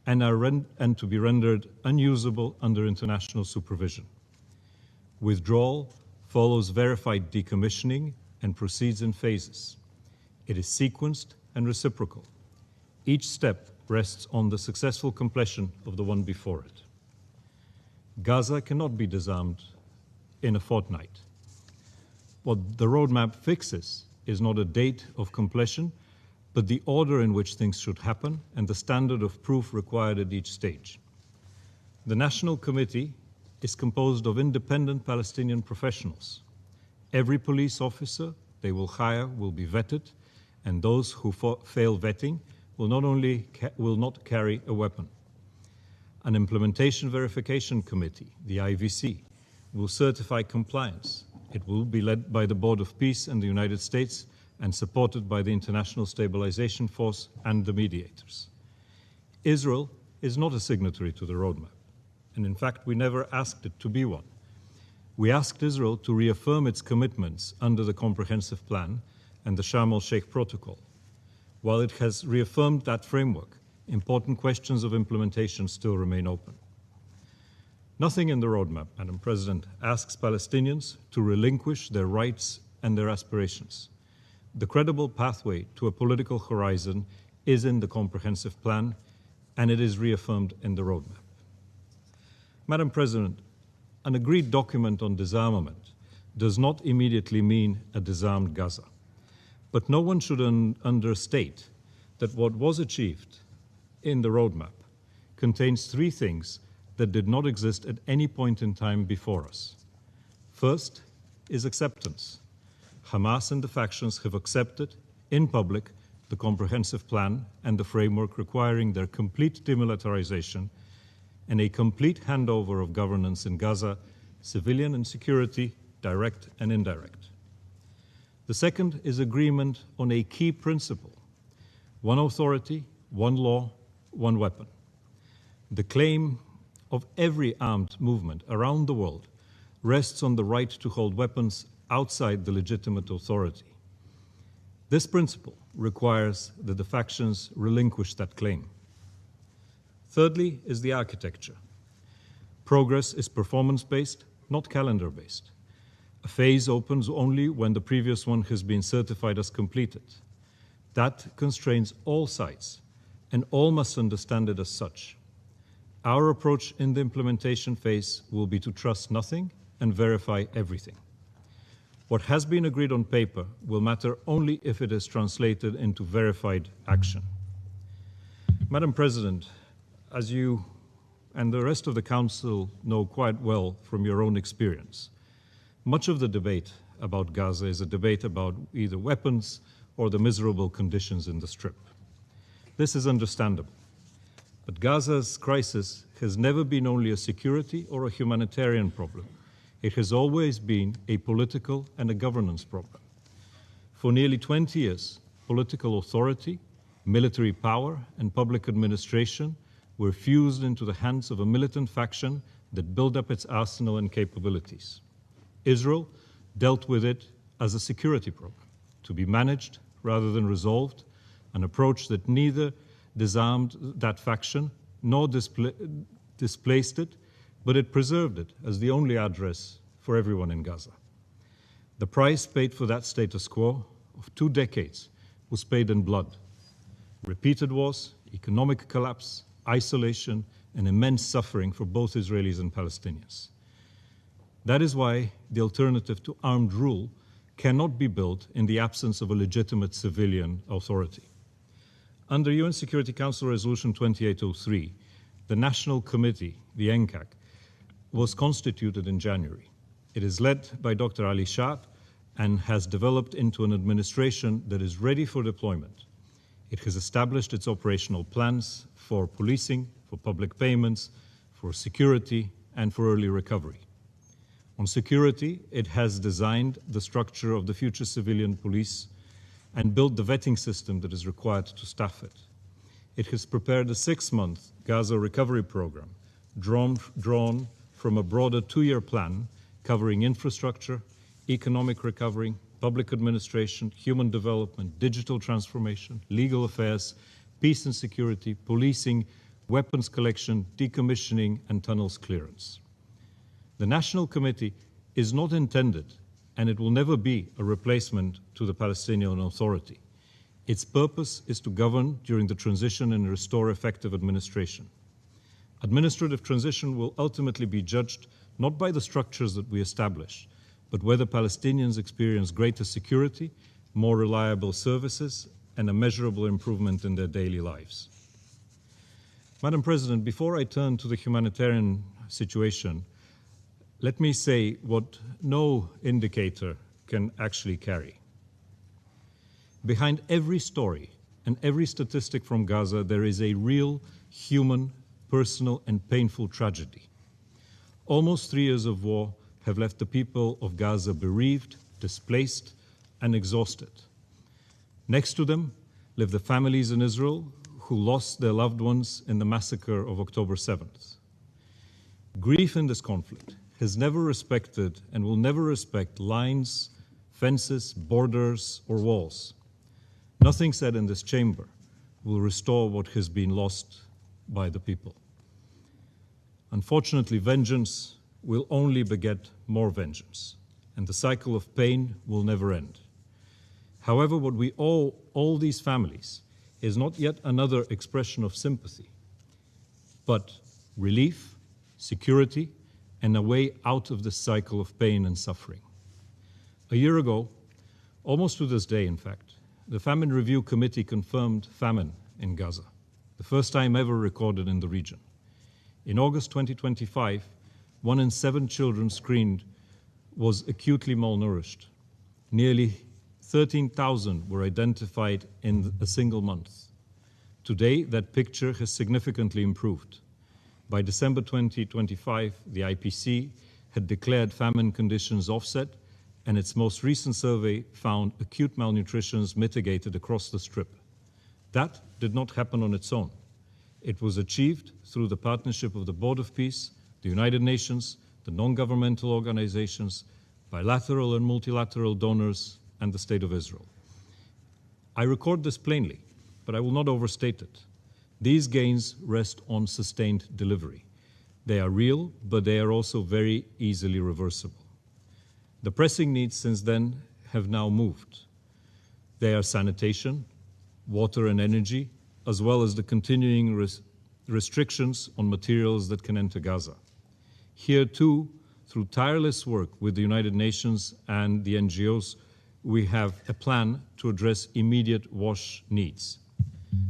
and to be rendered unusable under international supervision. Withdrawal follows verified decommissioning and proceeds in phases. It is sequenced and reciprocal. Each step rests on the successful completion of the one before it. Gaza cannot be disarmed in a fortnight. What the roadmap fixes is not a date of completion, but the order in which things should happen and the standard of proof required at each stage. The National Committee is composed of independent Palestinian professionals. Every police officer they will hire will be vetted, and those who fail vetting will not carry a weapon. An Implementation Verification Committee, the IVC, will certify compliance. It will be led by the Board of Peace and the United States and supported by the International Stabilization Force and the mediators. Israel is not a signatory to the roadmap, and in fact, we never asked it to be one. We asked Israel to reaffirm its commitments under the Comprehensive Plan and the Sharm el-Sheikh Protocol. While it has reaffirmed that framework, important questions of implementation still remain open. Nothing in the roadmap, Madam President, asks Palestinians to relinquish their rights and their aspirations. The credible pathway to a political horizon is in the Comprehensive Plan, and it is reaffirmed in the roadmap. Madam President, an agreed document on disarmament does not immediately mean a disarmed Gaza. But no one should understate that what was achieved in the roadmap contains three things that did not exist at any point in time before us. First is acceptance. Hamas and the factions have accepted, in public, the comprehensive plan and the framework requiring their complete demilitarization and a complete handover of governance in Gaza, civilian and security, direct and indirect. The second is agreement on a key principle: one authority, one law, one weapon. The claim of every armed movement around the world rests on the right to hold weapons outside the legitimate authority. This principle requires that the factions relinquish that claim. Thirdly is the architecture. Progress is performance-based, not calendar-based. A phase opens only when the previous one has been certified as completed. That constrains all sides, and all must understand it as such. Our approach in the implementation phase will be to trust nothing and verify everything. What has been agreed on paper will matter only if it is translated into verified action. Madam President, as you and the rest of the Council know quite well from your own experience, much of the debate about Gaza is a debate about either weapons or the miserable conditions in the Strip. This is understandable. But Gaza's crisis has never been only a security or a humanitarian problem. It has always been a political and a governance problem. For nearly 20 years, political authority, military power, and public administration were fused into the hands of a militant faction that built up its arsenal and capabilities. Israel dealt with it as a security problem, to be managed rather than resolved, an approach that neither disarmed that faction nor displaced it, but it preserved it as the only address for everyone in Gaza. The price paid for that status quo of 2 decades was paid in blood. Repeated wars, economic collapse, isolation, and immense suffering for both Israelis and Palestinians. That is why the alternative to armed rule cannot be built in the absence of a legitimate civilian authority. Under UN Security Council Resolution 2803, the National Committee, the NCAG, was constituted in January. It is led by Dr. Ali Shah and has developed into an administration that is ready for deployment. It has established its operational plans for policing, for public payments, for security, and for early recovery. On security, it has designed the structure of the future civilian police and built the vetting system that is required to staff it. It has prepared a 6-month Gaza recovery program drawn from a broader 2-year plan covering infrastructure, economic recovery, public administration, human development, digital transformation, legal affairs, peace and security, policing, weapons collection, decommissioning, and tunnels clearance. The National Committee is not intended, and it will never be, a replacement to the Palestinian Authority. Its purpose is to govern during the transition and restore effective administration. Administrative transition will ultimately be judged not by the structures that we establish, but whether Palestinians experience greater security, more reliable services, and a measurable improvement in their daily lives. Madam President, before I turn to the humanitarian situation, let me say what no indicator can actually carry. Behind every story and every statistic from Gaza, there is a real human, personal, and painful tragedy. Almost 3 years of war have left the people of Gaza bereaved, displaced, and exhausted. Next to them live the families in Israel who lost their loved ones in the massacre of October 7th. Grief in this conflict has never respected and will never respect lines, fences, borders, or walls. Nothing said in this chamber will restore what has been lost by the people. Unfortunately, vengeance will only beget more vengeance, and the cycle of pain will never end. However, what we owe all these families is not yet another expression of sympathy, but relief, security, and a way out of this cycle of pain and suffering. A year ago, almost to this day in fact, the Famine Review Committee confirmed famine in Gaza, the first time ever recorded in the region. In August 2025, 1 in 7 children screened was acutely malnourished. Nearly 13,000 were identified in a single month. Today, that picture has significantly improved. By December 2025, the IPC had declared famine conditions offset, and its most recent survey found acute malnutrition mitigated across the Strip. That did not happen on its own. It was achieved through the partnership of the Board of Peace, the United Nations, the non-governmental organizations, bilateral and multilateral donors, and the State of Israel. I record this plainly, but I will not overstate it. These gains rest on sustained delivery. They are real, but they are also very easily reversible. The pressing needs since then have now moved. They are sanitation, water and energy, as well as the continuing restrictions on materials that can enter Gaza. Here too, through tireless work with the United Nations and the NGOs, we have a plan to address immediate WASH needs.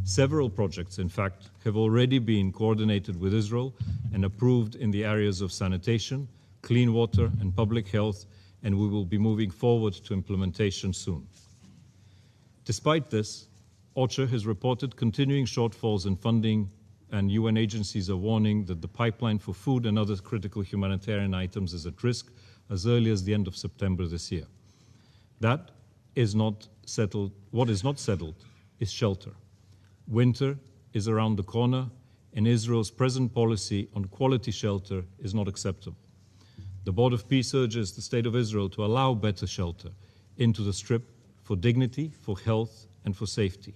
Several projects, in fact, have already been coordinated with Israel and approved in the areas of sanitation, clean water, and public health, and we will be moving forward to implementation soon. Despite this, OCHA has reported continuing shortfalls in funding, and UN agencies are warning that the pipeline for food and other critical humanitarian items is at risk as early as the end of September this year. That is not settled. What is not settled is shelter. Winter is around the corner, and Israel's present policy on quality shelter is not acceptable. The Board of Peace urges the State of Israel to allow better shelter into the Strip for dignity, for health, and for safety.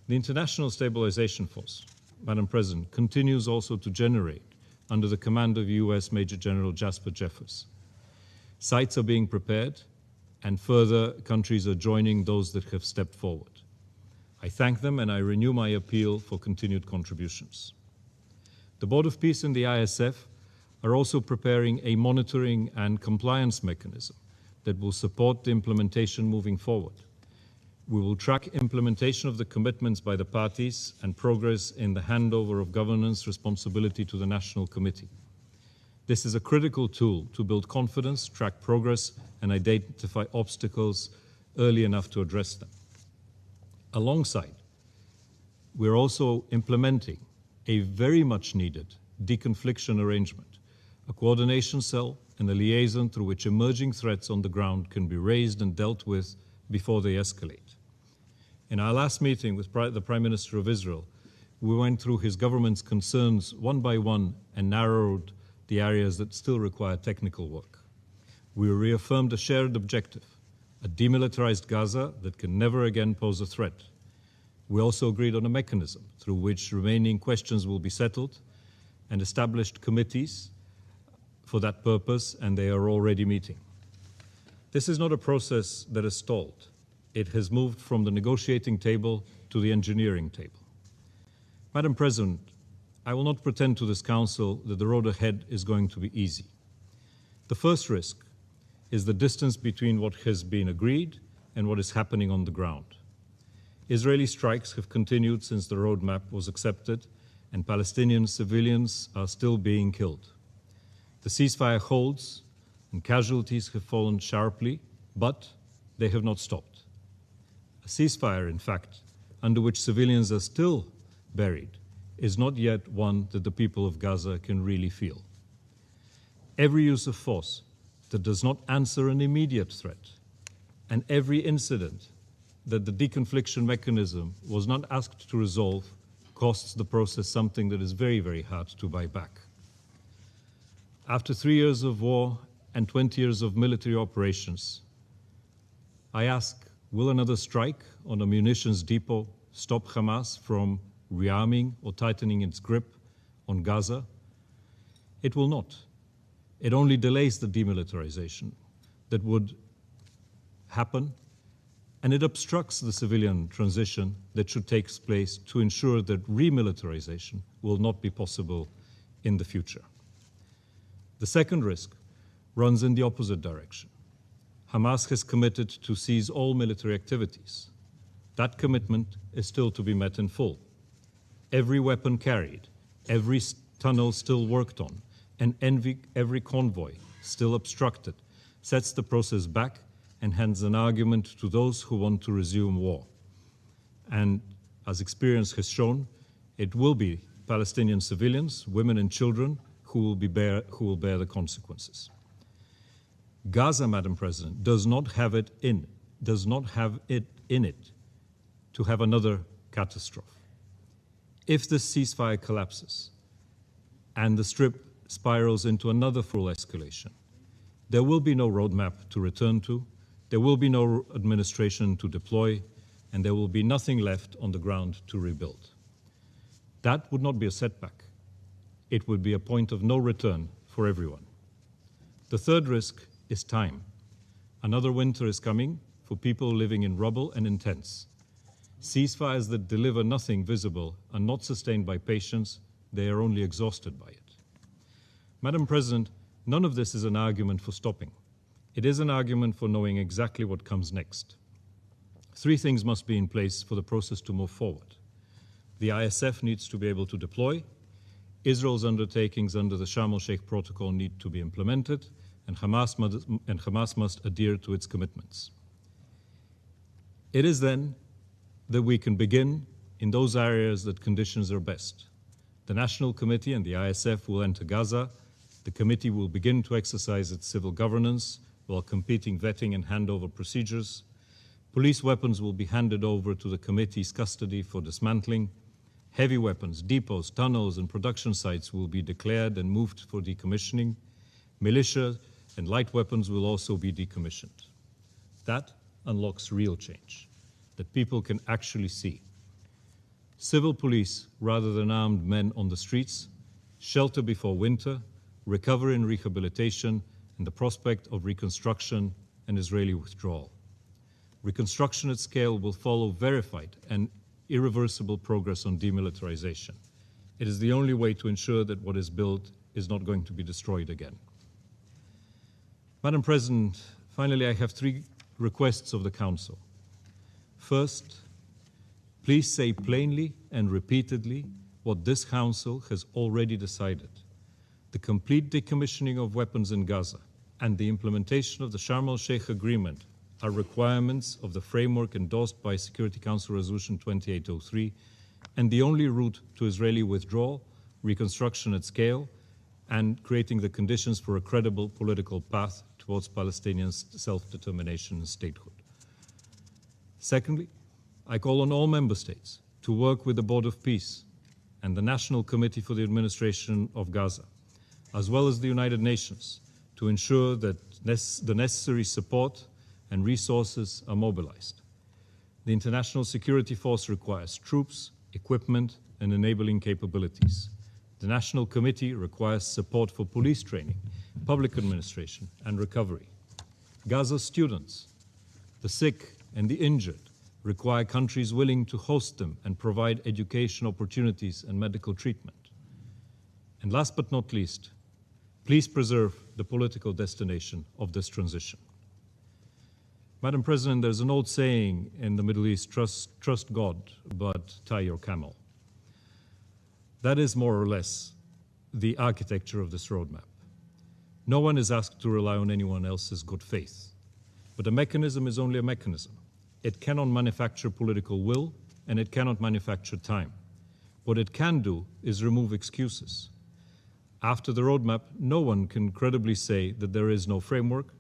The International Stabilization Force, Madam President, continues also to generate under the command of U.S. Major General Jasper Jeffers. Sites are being prepared, and further countries are joining those that have stepped forward. I thank them, and I renew my appeal for continued contributions. The Board of Peace and the ISF are also preparing a monitoring and compliance mechanism that will support the implementation moving forward. We will track implementation of the commitments by the parties and progress in the handover of governance responsibility to the National Committee. This is a critical tool to build confidence, track progress, and identify obstacles early enough to address them. Alongside, we're also implementing a very much needed deconfliction arrangement, a coordination cell and a liaison through which emerging threats on the ground can be raised and dealt with before they escalate. In our last meeting with the Prime Minister of Israel, we went through his government's concerns one by one and narrowed the areas that still require technical work. We reaffirmed a shared objective, a demilitarized Gaza that can never again pose a threat. We also agreed on a mechanism through which remaining questions will be settled and established committees for that purpose, and they are already meeting. This is not a process that has stalled. It has moved from the negotiating table to the engineering table. Madam President, I will not pretend to this Council that the road ahead is going to be easy. The first risk is the distance between what has been agreed and what is happening on the ground. Israeli strikes have continued since the roadmap was accepted, and Palestinian civilians are still being killed. The ceasefire holds, and casualties have fallen sharply, but they have not stopped. A ceasefire, in fact, under which civilians are still buried, is not yet one that the people of Gaza can really feel. Every use of force that does not answer an immediate threat, and every incident that the deconfliction mechanism was not asked to resolve, costs the process something that is very, very hard to buy back. After 3 years of war and 20 years of military operations, I ask, will another strike on a munitions depot stop Hamas from rearming or tightening its grip on Gaza? It will not. It only delays the demilitarization that would happen, and it obstructs the civilian transition that should take place to ensure that remilitarization will not be possible in the future. The second risk runs in the opposite direction. Hamas has committed to cease all military activities. That commitment is still to be met in full. Every weapon carried, every tunnel still worked on, and every convoy still obstructed sets the process back and hands an argument to those who want to resume war. And as experience has shown, it will be Palestinian civilians, women and children, who will bear the consequences. Gaza, Madam President, does not have it in it to have another catastrophe. If this ceasefire collapses and the Strip spirals into another full escalation, there will be no roadmap to return to, there will be no administration to deploy, and there will be nothing left on the ground to rebuild. That would not be a setback. It would be a point of no return for everyone. The third risk is time. Another winter is coming for people living in rubble and in tents. Ceasefires that deliver nothing visible are not sustained by patience, they are only exhausted by it. Madam President, none of this is an argument for stopping. It is an argument for knowing exactly what comes next. 3 things must be in place for the process to move forward. The ISF needs to be able to deploy, Israel's undertakings under the Sharm el-Sheikh Protocol need to be implemented, and Hamas must adhere to its commitments. It is then that we can begin in those areas that conditions are best. The National Committee and the ISF will enter Gaza. The committee will begin to exercise its civil governance while completing vetting and handover procedures. Police weapons will be handed over to the committee's custody for dismantling. Heavy weapons, depots, tunnels, and production sites will be declared and moved for decommissioning. Militia and light weapons will also be decommissioned. That unlocks real change that people can actually see. Civil police, rather than armed men on the streets, shelter before winter, recovery and rehabilitation, and the prospect of reconstruction and Israeli withdrawal. Reconstruction at scale will follow verified and irreversible progress on demilitarization. It is the only way to ensure that what is built is not going to be destroyed again. Madam President, finally, I have 3 requests of the Council. First, please say plainly and repeatedly what this Council has already decided. The complete decommissioning of weapons in Gaza and the implementation of the Sharm el-Sheikh Agreement are requirements of the framework endorsed by Security Council Resolution 2803 and the only route to Israeli withdrawal, reconstruction at scale, and creating the conditions for a credible political path towards Palestinian self-determination and statehood. Secondly, I call on all member states to work with the Board of Peace and the National Committee for the Administration of Gaza, as well as the United Nations, to ensure that the necessary support and resources are mobilized. The International Security Force requires troops, equipment, and enabling capabilities. The National Committee requires support for police training, public administration, and recovery. Gaza's students, the sick, and the injured require countries willing to host them and provide education opportunities and medical treatment. And last but not least, please preserve the political destination of this transition. Madam President, there's an old saying in the Middle East, trust God, but tie your camel. That is more or less the architecture of this roadmap. No one is asked to rely on anyone else's good faith, but a mechanism is only a mechanism. It cannot manufacture political will, and it cannot manufacture time. What it can do is remove excuses. After the roadmap, no one can credibly say that there is no framework,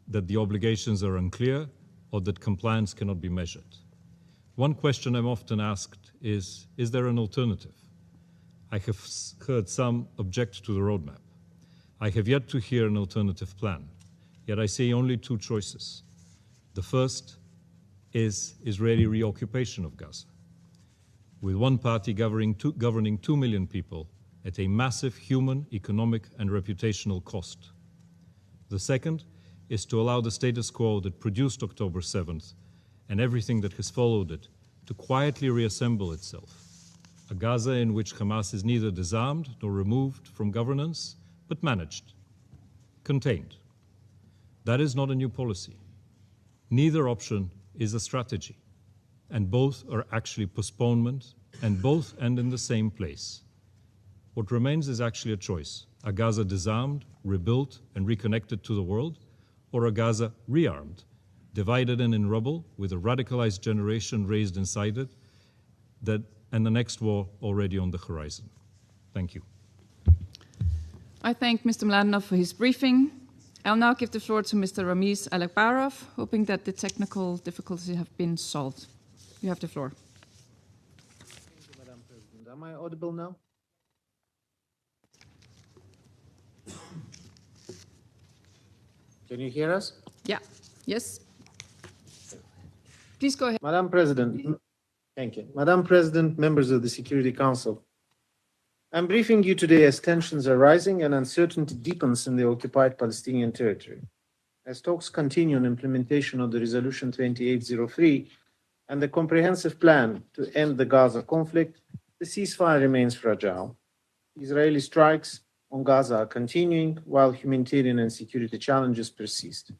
that the obligations are unclear, or that compliance cannot be measured. One question I'm often asked is there an alternative? I have heard some object to the roadmap. I have yet to hear an alternative plan, yet I see only two choices. The first is Israeli reoccupation of Gaza, with one party governing 2 million people at a massive human, economic, and reputational cost. The second is to allow the status quo that produced October 7th and everything that has followed it to quietly reassemble itself. A Gaza in which Hamas is neither disarmed nor removed from governance, but managed, contained. That is not a new policy. Neither option is a strategy, and both are actually postponement, and both end in the same place. What remains is actually a choice: a Gaza disarmed, rebuilt, and reconnected to the world, or a Gaza rearmed, divided and in rubble, with a radicalized generation raised inside it, and the next war already on the horizon. Thank you. I thank Mr. Mladenov for his briefing. I'll now give the floor to Mr. Ramiz Alekbarov, hoping that the technical difficulties have been solved. You have the floor. Thank you, Madam President. Am I audible now? Can you hear us? Yeah. Yes. Please go ahead. Madam President, thank you. Madam President, members of the Security Council, I'm briefing you today as tensions are rising and uncertainty deepens in the occupied Palestinian territory. As talks continue on implementation of the Resolution 2803 and the comprehensive plan to end the Gaza conflict, the ceasefire remains fragile. Israeli strikes on Gaza are continuing while humanitarian and security challenges persist.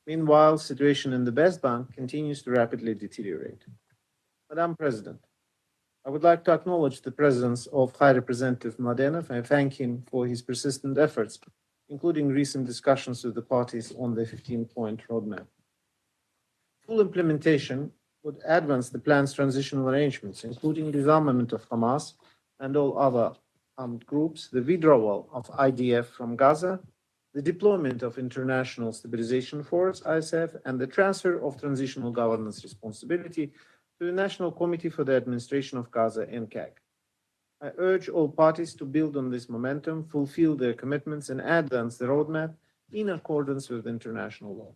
Meanwhile, situation in the West Bank continues to rapidly deteriorate. Madam President, I would like to acknowledge the presence of High Representative Mladenov and thank him for his persistent efforts, including recent discussions with the parties on the 15-point roadmap. Full implementation would advance the plan's transitional arrangements, including disarmament of Hamas and all other armed groups, the withdrawal of IDF from Gaza, the deployment of International Stabilization Force, ISF, and the transfer of transitional governance responsibility to the National Committee for the Administration of Gaza, NCAG. I urge all parties to build on this momentum, fulfill their commitments, and advance the roadmap in accordance with international law.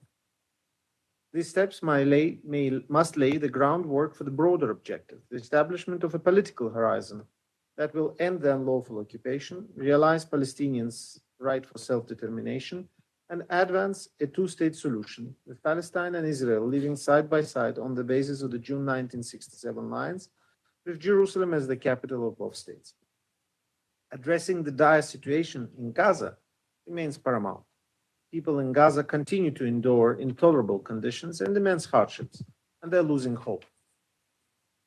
These steps must lay the groundwork for the broader objective, the establishment of a political horizon that will end the unlawful occupation, realize Palestinians' right for self-determination, and advance a two-state solution, with Palestine and Israel living side by side on the basis of the June 1967 lines, with Jerusalem as the capital of both states. Addressing the dire situation in Gaza remains paramount. People in Gaza continue to endure intolerable conditions and immense hardships, and they're losing hope.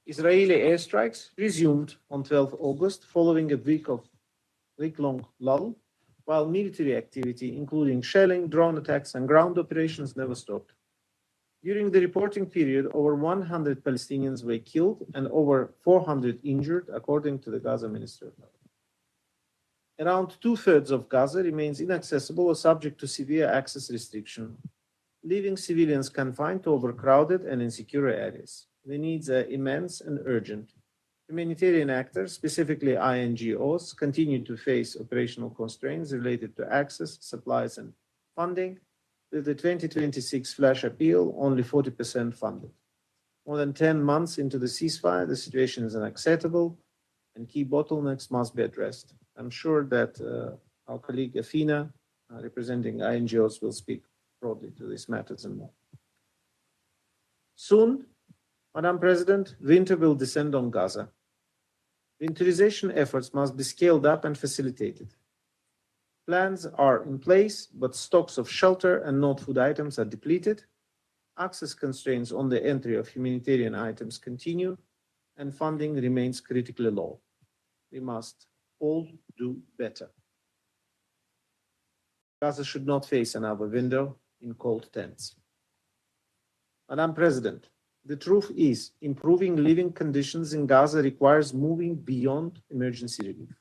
Israeli airstrikes resumed on 12 August following a week-long lull, while military activity, including shelling, drone attacks, and ground operations, never stopped. During the reporting period, over 100 Palestinians were killed and over 400 injured, according to the Gaza Ministry of Health. Around 2/3 of Gaza remains inaccessible or subject to severe access restriction, leaving civilians confined to overcrowded and insecure areas. The needs are immense and urgent. Humanitarian actors, specifically INGOs, continue to face operational constraints related to access, supplies, and funding, with the 2026 flash appeal only 40% funded. More than 10 months into the ceasefire, the situation is unacceptable and key bottlenecks must be addressed. I'm sure that our colleague Afina, representing INGOs, will speak broadly to these matters and more. Soon, Madam President, winter will descend on Gaza. Winterization efforts must be scaled up and facilitated. Plans are in place, but stocks of shelter and non-food items are depleted. Access constraints on the entry of humanitarian items continue, and funding remains critically low. We must all do better. Gaza should not face another window in cold tents. Madam President, the truth is, improving living conditions in Gaza requires moving beyond emergency relief.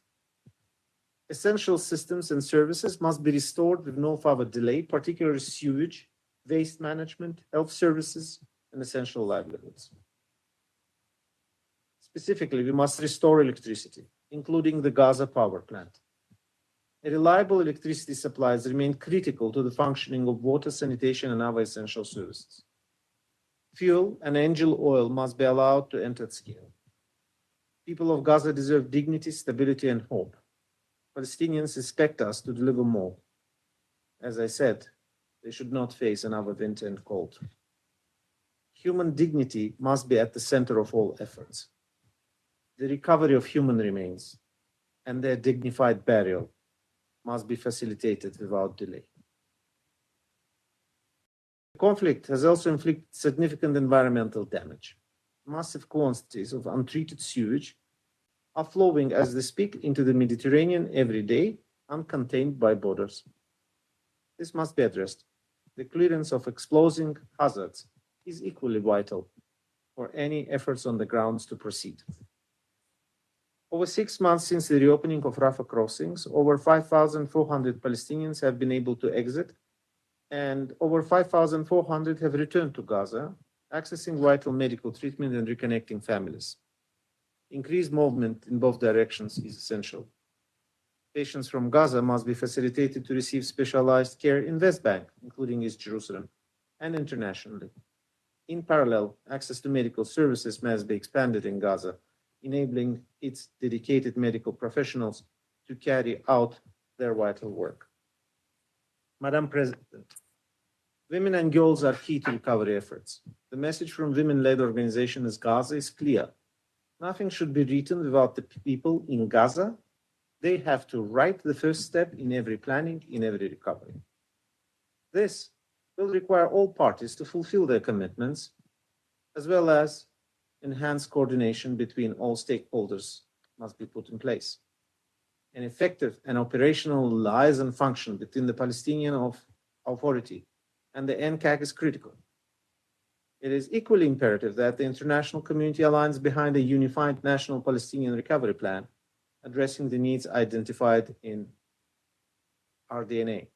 Essential systems and services must be restored with no further delay, particularly sewage, waste management, health services, and essential livelihoods. Specifically, we must restore electricity, including the Gaza power plant. A reliable electricity supplies remain critical to the functioning of water, sanitation, and other essential services. Fuel and engine oil must be allowed to enter at scale. People of Gaza deserve dignity, stability, and hope. Palestinians expect us to deliver more. As I said, they should not face another winter and cold. Human dignity must be at the center of all efforts. The recovery of human remains and their dignified burial must be facilitated without delay. The conflict has also inflicted significant environmental damage. Massive quantities of untreated sewage are flowing as they speak into the Mediterranean every day, uncontained by borders. This must be addressed. The clearance of explosive hazards is equally vital for any efforts on the grounds to proceed. Over 6 months since the reopening of Rafah crossings, over 5,400 Palestinians have been able to exit, and over 5,400 have returned to Gaza, accessing vital medical treatment and reconnecting families. Increased movement in both directions is essential. Patients from Gaza must be facilitated to receive specialized care in West Bank, including East Jerusalem, and internationally. In parallel, access to medical services must be expanded in Gaza, enabling its dedicated medical professionals to carry out their vital work. Madam President, women and girls are key to recovery efforts. The message from women-led organizations in Gaza is clear. Nothing should be written without the people in Gaza. They have to write the first step in every planning, in every recovery. This will require all parties to fulfill their commitments, as well as enhanced coordination between all stakeholders must be put in place. An effective and operational liaison function between the Palestinian Authority and the NCAC is critical. It is equally imperative that the international community aligns behind a unified national Palestinian recovery plan, addressing the needs identified in RDNA.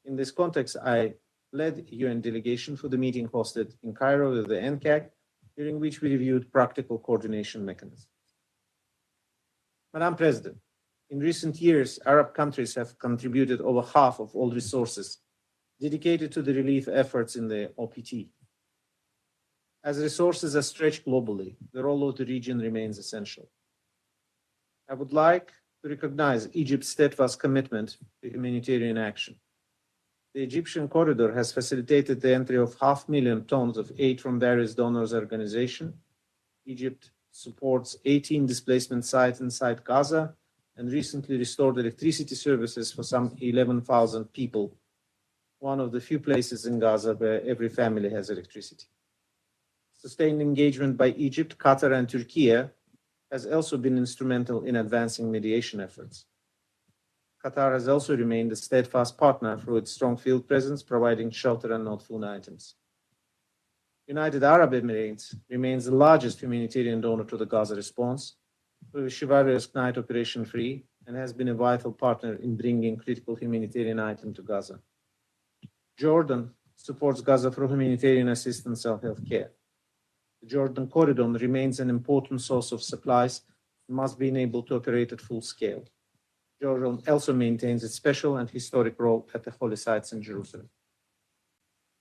In this context, I led a UN delegation for the meeting hosted in Cairo with the NCAC, during which we reviewed practical coordination mechanisms. Madam President, in recent years, Arab countries have contributed over half of all resources dedicated to the relief efforts in the OPT. As resources are stretched globally, the role of the region remains essential. I would like to recognize Egypt's steadfast commitment to humanitarian action. The Egyptian corridor has facilitated the entry of 500,000 tons of aid from various donors' organizations. Egypt supports 18 displacement sites inside Gaza and recently restored electricity services for some 11,000 people, one of the few places in Gaza where every family has electricity. Sustained engagement by Egypt, Qatar, and Turkey has also been instrumental in advancing mediation efforts. Qatar has also remained a steadfast partner through its strong field presence, providing shelter and non-food items. United Arab Emirates remains the largest humanitarian donor to the Gaza response, through the chivalrous Night Operation Free and has been a vital partner in bringing critical humanitarian items to Gaza. Jordan supports Gaza through humanitarian assistance and health care. The Jordan corridor remains an important source of supplies and must be enabled to operate at full scale. Jordan also maintains its special and historic role at the holy sites in Jerusalem.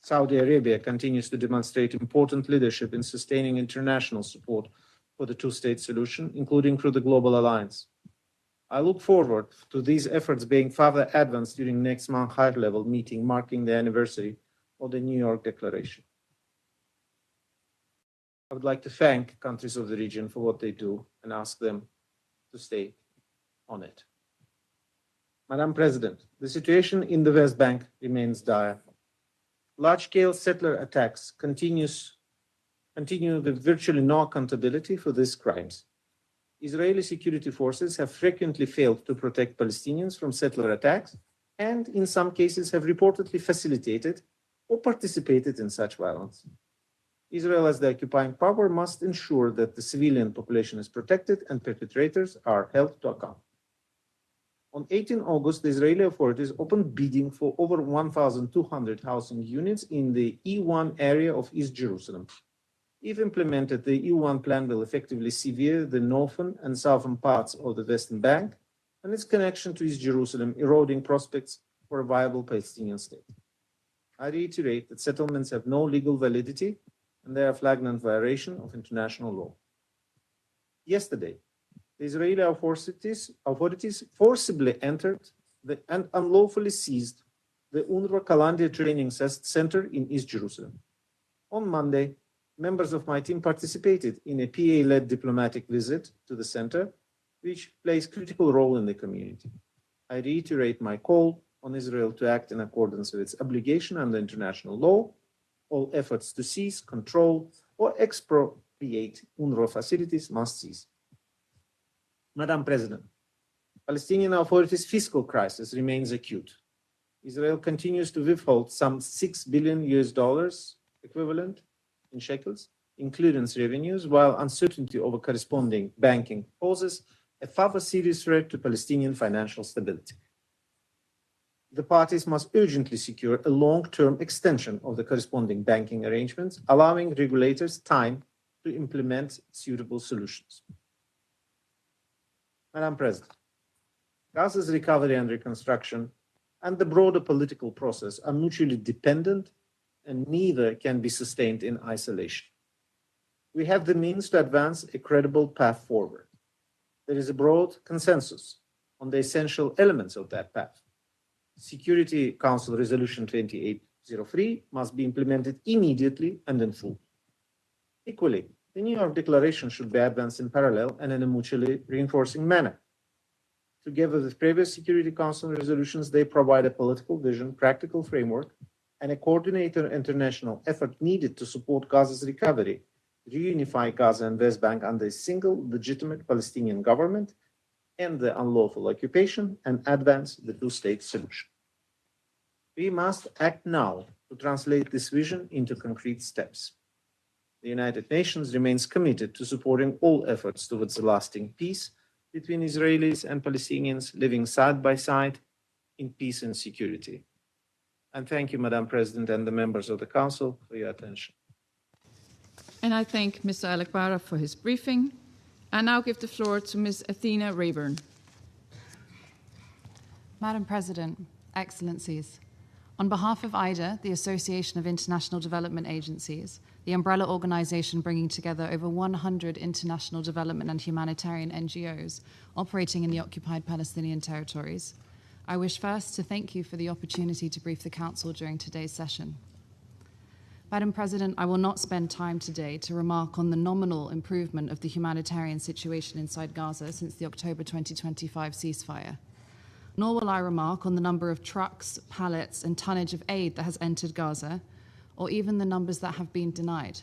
Saudi Arabia continues to demonstrate important leadership in sustaining international support for the two-state solution, including through the Global Alliance. I look forward to these efforts being further advanced during next month's high-level meeting marking the anniversary of the New York Declaration. I would like to thank countries of the region for what they do and ask them to stay on it. Madam President, the situation in the West Bank remains dire. Large-scale settler attacks continue with virtually no accountability for these crimes. Israeli security forces have frequently failed to protect Palestinians from settler attacks and, in some cases, have reportedly facilitated or participated in such violence. Israel, as the occupying power, must ensure that the civilian population is protected and perpetrators are held to account. On 18 August, the Israeli authorities opened bidding for over 1,200 housing units in the E1 area of East Jerusalem. If implemented, the E1 plan will effectively sever the northern and southern parts of the Western Bank and its connection to East Jerusalem, eroding prospects for a viable Palestinian state. I reiterate that settlements have no legal validity and they are a flagrant violation of international law. Yesterday, the Israeli authorities forcibly entered and unlawfully seized the UNRWA Kalandia Training Center in East Jerusalem. On Monday, members of my team participated in a PA-led diplomatic visit to the center, which plays a critical role in the community. I reiterate my call on Israel to act in accordance with its obligation under international law. All efforts to seize, control, or expropriate UNRWA facilities must cease. Madam President, Palestinian Authority's fiscal crisis remains acute. Israel continues to withhold some $6 billion equivalent in shekels, including revenues, while uncertainty over corresponding banking poses a further serious threat to Palestinian financial stability. The parties must urgently secure a long-term extension of the corresponding banking arrangements, allowing regulators time to implement suitable solutions. Madam President, Gaza's recovery and reconstruction and the broader political process are mutually dependent and neither can be sustained in isolation. We have the means to advance a credible path forward. There is a broad consensus on the essential elements of that path. Security Council Resolution 2803 must be implemented immediately and in full. Equally, the New York Declaration should be advanced in parallel and in a mutually reinforcing manner. Together with previous Security Council resolutions, they provide a political vision, practical framework, and a coordinated international effort needed to support Gaza's recovery, reunify Gaza and West Bank under a single legitimate Palestinian government, end the unlawful occupation, and advance the two-state solution. We must act now to translate this vision into concrete steps. The United Nations remains committed to supporting all efforts towards a lasting peace between Israelis and Palestinians living side by side in peace and security. And thank you, Madam President, and the members of the Council for your attention. And I thank Mr. Alekbara for his briefing. I now give the floor to Ms. Athena Rayburn. Madam President, Excellencies, on behalf of IDA, the Association of International Development Agencies, the umbrella organization bringing together over 100 international development and humanitarian NGOs operating in the occupied Palestinian territories, I wish first to thank you for the opportunity to brief the Council during today's session. Madam President, I will not spend time today to remark on the nominal improvement of the humanitarian situation inside Gaza since the October 2025 ceasefire. Nor will I remark on the number of trucks, pallets, and tonnage of aid that has entered Gaza, or even the numbers that have been denied.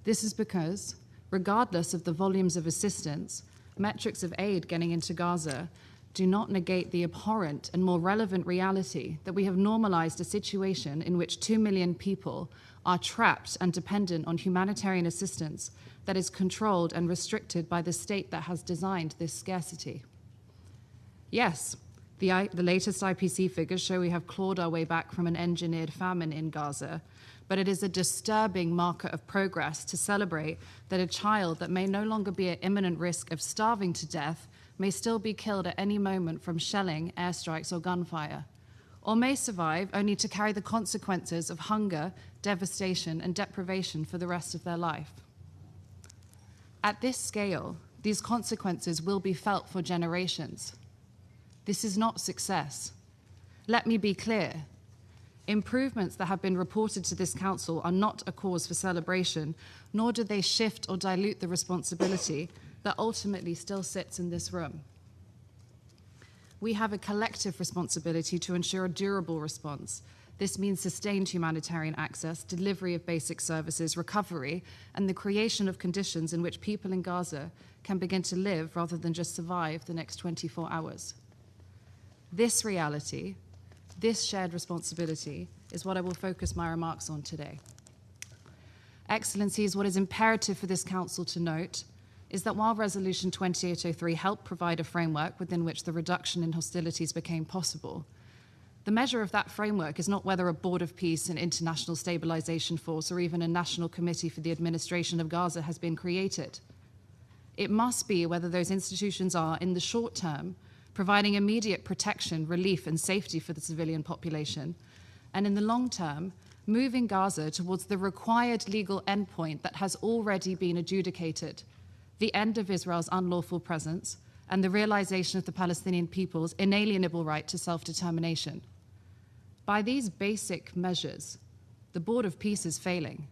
This is because, regardless of the volumes of assistance, metrics of aid getting into Gaza do not negate the abhorrent and more relevant reality that we have normalized a situation in which 2 million people are trapped and dependent on humanitarian assistance that is controlled and restricted by the state that has designed this scarcity. Yes, the latest IPC figures show we have clawed our way back from an engineered famine in Gaza, but it is a disturbing marker of progress to celebrate that a child that may no longer be at imminent risk of starving to death may still be killed at any moment from shelling, airstrikes, or gunfire, or may survive only to carry the consequences of hunger, devastation, and deprivation for the rest of their life. At this scale, these consequences will be felt for generations. This is not success. Let me be clear. Improvements that have been reported to this Council are not a cause for celebration, nor do they shift or dilute the responsibility that ultimately still sits in this room. We have a collective responsibility to ensure a durable response. This means sustained humanitarian access, delivery of basic services, recovery, and the creation of conditions in which people in Gaza can begin to live rather than just survive the next 24 hours. This reality, this shared responsibility, is what I will focus my remarks on today. Excellencies, what is imperative for this Council to note is that while Resolution 2803 helped provide a framework within which the reduction in hostilities became possible, the measure of that framework is not whether a Board of Peace, an international stabilization force, or even a national committee for the administration of Gaza has been created. It must be whether those institutions are, in the short term, providing immediate protection, relief, and safety for the civilian population, and in the long term, moving Gaza towards the required legal endpoint that has already been adjudicated, the end of Israel's unlawful presence, and the realization of the Palestinian people's inalienable right to self-determination. By these basic measures, the Board of Peace is failing.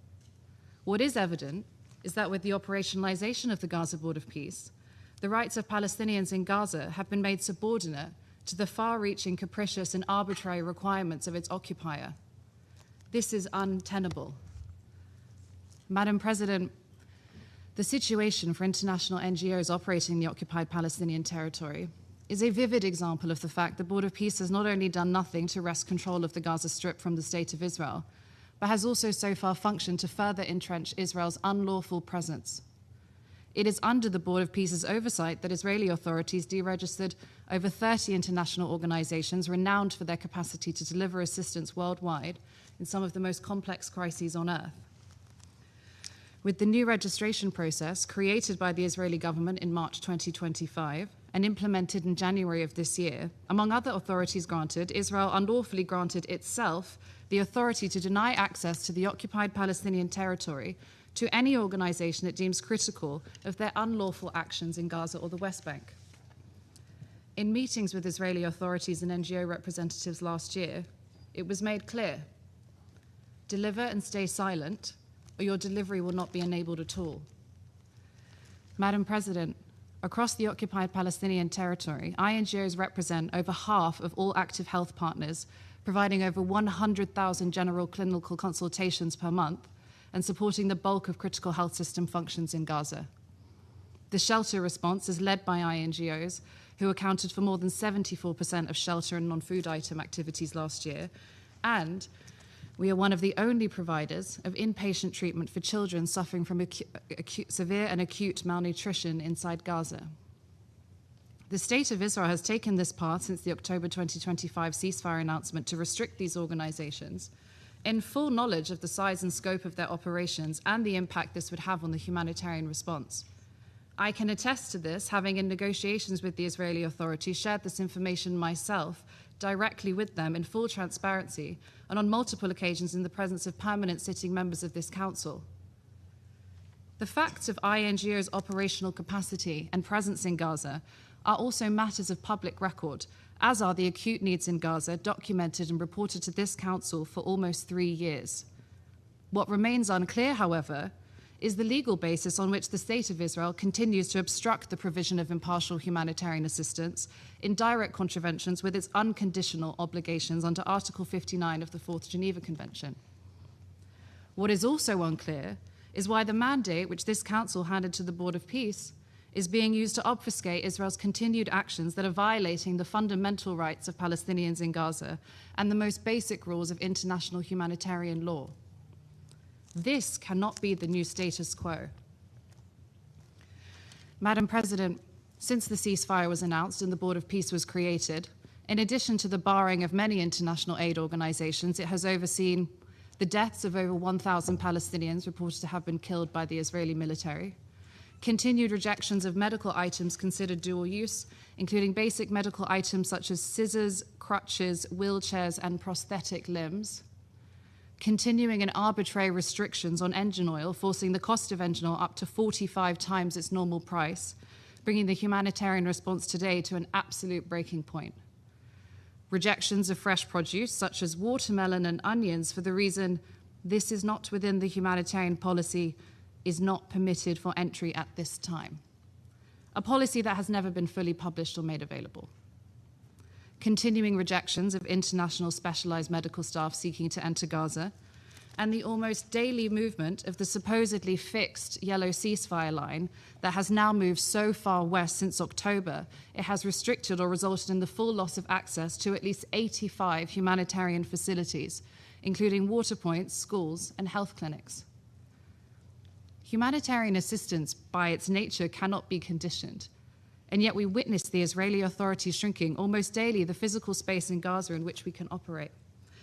What is evident is that with the operationalization of the Gaza Board of Peace, the rights of Palestinians in Gaza have been made subordinate to the far-reaching, capricious, and arbitrary requirements of its occupier. This is untenable. Madam President, the situation for international NGOs operating in the occupied Palestinian territory is a vivid example of the fact the Board of Peace has not only done nothing to wrest control of the Gaza Strip from the State of Israel, but has also so far functioned to further entrench Israel's unlawful presence. It is under the Board of Peace's oversight that Israeli authorities deregistered over 30 international organizations renowned for their capacity to deliver assistance worldwide in some of the most complex crises on earth. With the new registration process created by the Israeli government in March 2025 and implemented in January of this year, among other authorities granted, Israel unlawfully granted itself the authority to deny access to the occupied Palestinian territory to any organization it deems critical of their unlawful actions in Gaza or the West Bank. In meetings with Israeli authorities and NGO representatives last year, it was made clear: deliver and stay silent, or your delivery will not be enabled at all. Madam President, across the occupied Palestinian territory, INGOs represent over half of all active health partners, providing over 100,000 general clinical consultations per month and supporting the bulk of critical health system functions in Gaza. The shelter response is led by INGOs, who accounted for more than 74% of shelter and non-food item activities last year, and we are one of the only providers of inpatient treatment for children suffering from severe and acute malnutrition inside Gaza. The State of Israel has taken this path since the October 2025 ceasefire announcement to restrict these organizations, in full knowledge of the size and scope of their operations and the impact this would have on the humanitarian response. I can attest to this, having in negotiations with the Israeli authorities shared this information myself directly with them in full transparency and on multiple occasions in the presence of permanent sitting members of this council. The facts of INGO's operational capacity and presence in Gaza are also matters of public record, as are the acute needs in Gaza documented and reported to this council for almost 3 years. What remains unclear, however, is the legal basis on which the State of Israel continues to obstruct the provision of impartial humanitarian assistance in direct contraventions with its unconditional obligations under Article 59 of the Fourth Geneva Convention. What is also unclear is why the mandate which this Council handed to the Board of Peace is being used to obfuscate Israel's continued actions that are violating the fundamental rights of Palestinians in Gaza and the most basic rules of international humanitarian law. This cannot be the new status quo. Madam President, Since the ceasefire was announced and the Board of Peace was created, in addition to the barring of many international aid organizations, it has overseen the deaths of over 1,000 Palestinians reported to have been killed by the Israeli military, continued rejections of medical items considered dual use, including basic medical items such as scissors, crutches, wheelchairs, and prosthetic limbs, continuing and arbitrary restrictions on engine oil, forcing the cost of engine oil up to 45 times its normal price, bringing the humanitarian response today to an absolute breaking point. Rejections of fresh produce, such as watermelon and onions, for the reason this is not within the humanitarian policy, is not permitted for entry at this time. A policy that has never been fully published or made available. Continuing rejections of international specialized medical staff seeking to enter Gaza, and the almost daily movement of the supposedly fixed yellow ceasefire line that has now moved so far west since October, it has restricted or resulted in the full loss of access to at least 85 humanitarian facilities, including water points, schools, and health clinics. Humanitarian assistance, by its nature, cannot be conditioned, and yet we witness the Israeli authorities shrinking almost daily the physical space in Gaza in which we can operate,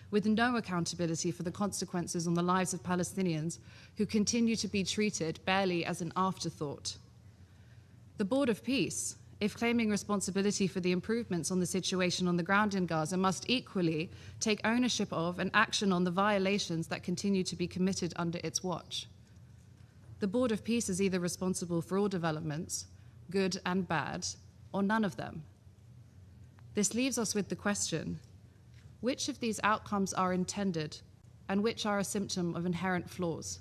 with no accountability for the consequences on the lives of Palestinians who continue to be treated barely as an afterthought. The Board of Peace, if claiming responsibility for the improvements on the situation on the ground in Gaza, must equally take ownership of and action on the violations that continue to be committed under its watch. The Board of Peace is either responsible for all developments, good and bad, or none of them. This leaves us with the question: which of these outcomes are intended and which are a symptom of inherent flaws?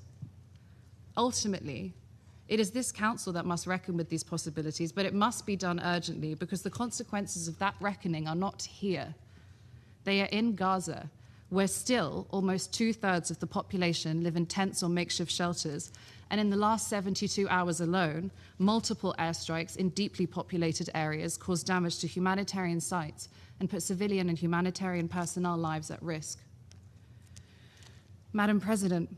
Ultimately, it is this council that must reckon with these possibilities, but it must be done urgently because the consequences of that reckoning are not here. They are in Gaza, where still almost 2/3 of the population live in tents or makeshift shelters, and in the last 72 hours alone, multiple airstrikes in deeply populated areas caused damage to humanitarian sites and put civilian and humanitarian personnel lives at risk. Madam President,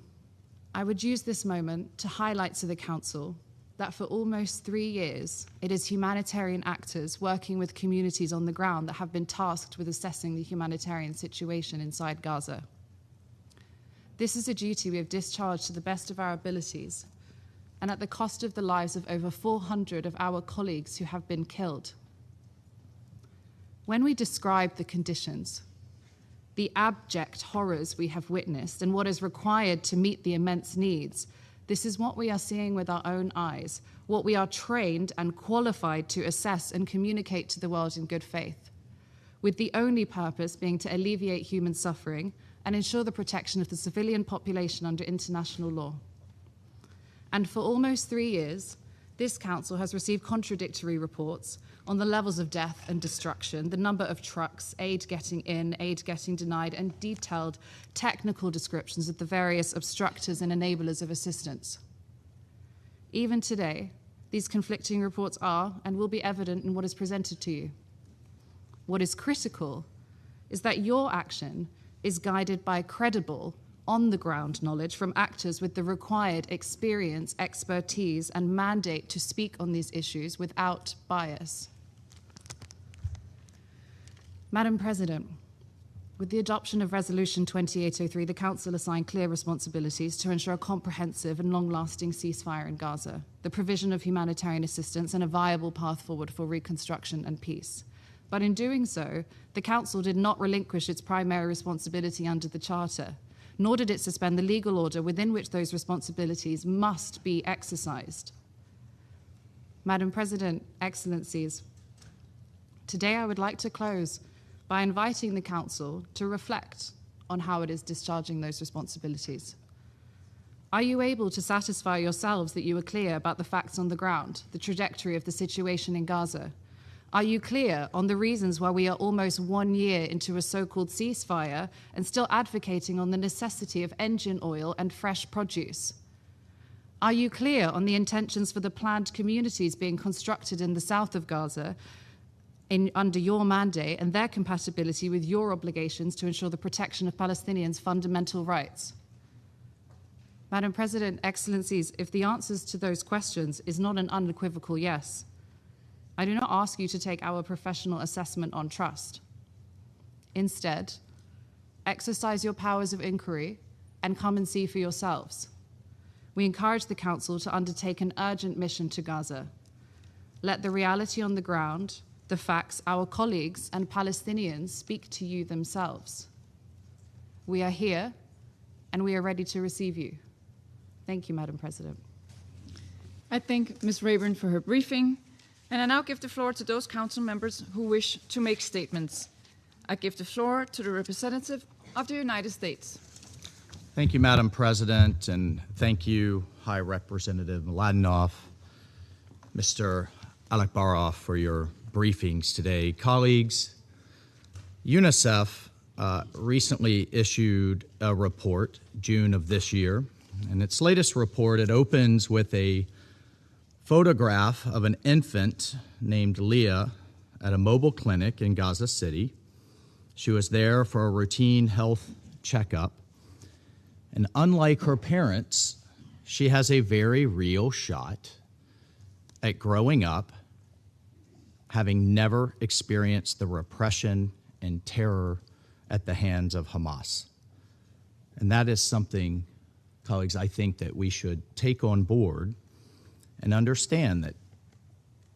I would use this moment to highlight to the Council that for almost 3 years, it is humanitarian actors working with communities on the ground that have been tasked with assessing the humanitarian situation inside Gaza. This is a duty we have discharged to the best of our abilities and at the cost of the lives of over 400 of our colleagues who have been killed. When we describe the conditions, the abject horrors we have witnessed, and what is required to meet the immense needs, this is what we are seeing with our own eyes, what we are trained and qualified to assess and communicate to the world in good faith, with the only purpose being to alleviate human suffering and ensure the protection of the civilian population under international law. And for almost 3 years, this Council has received contradictory reports on the levels of death and destruction, the number of trucks, aid getting in, aid getting denied, and detailed technical descriptions of the various obstructors and enablers of assistance. Even today, these conflicting reports are and will be evident in what is presented to you. What is critical is that your action is guided by credible, on-the-ground knowledge from actors with the required experience, expertise, and mandate to speak on these issues without bias. Madam President, with the adoption of Resolution 2803, the Council assigned clear responsibilities to ensure a comprehensive and long-lasting ceasefire in Gaza, the provision of humanitarian assistance, and a viable path forward for reconstruction and peace. But in doing so, the Council did not relinquish its primary responsibility under the Charter, nor did it suspend the legal order within which those responsibilities must be exercised. Madam President, Excellencies, today I would like to close by inviting the Council to reflect on how it is discharging those responsibilities. Are you able to satisfy yourselves that you are clear about the facts on the ground, the trajectory of the situation in Gaza? Are you clear on the reasons why we are almost 1 year into a so-called ceasefire and still advocating on the necessity of engine oil and fresh produce? Are you clear on the intentions for the planned communities being constructed in the south of Gaza under your mandate and their compatibility with your obligations to ensure the protection of Palestinians' fundamental rights? Madam President, Excellencies, if the answers to those questions is not an unequivocal yes, I do not ask you to take our professional assessment on trust. Instead, exercise your powers of inquiry and come and see for yourselves. We encourage the Council to undertake an urgent mission to Gaza. Let the reality on the ground, the facts, our colleagues and Palestinians speak to you themselves. We are here and we are ready to receive you. Thank you, Madam President. I thank Ms. Rayburn for her briefing, and I now give the floor to those council members who wish to make statements. I give the floor to the representative of the United States. Thank you, Madam President, and thank you, High Representative Mladenov, Mr. Alakbarov, for your briefings today. Colleagues, UNICEF recently issued a report, June of this year, and its latest report, it opens with a photograph of an infant named Leah at a mobile clinic in Gaza City. She was there for a routine health checkup, and unlike her parents, she has a very real shot at growing up having never experienced the repression and terror at the hands of Hamas. And that is something, colleagues, I think that we should take on board and understand that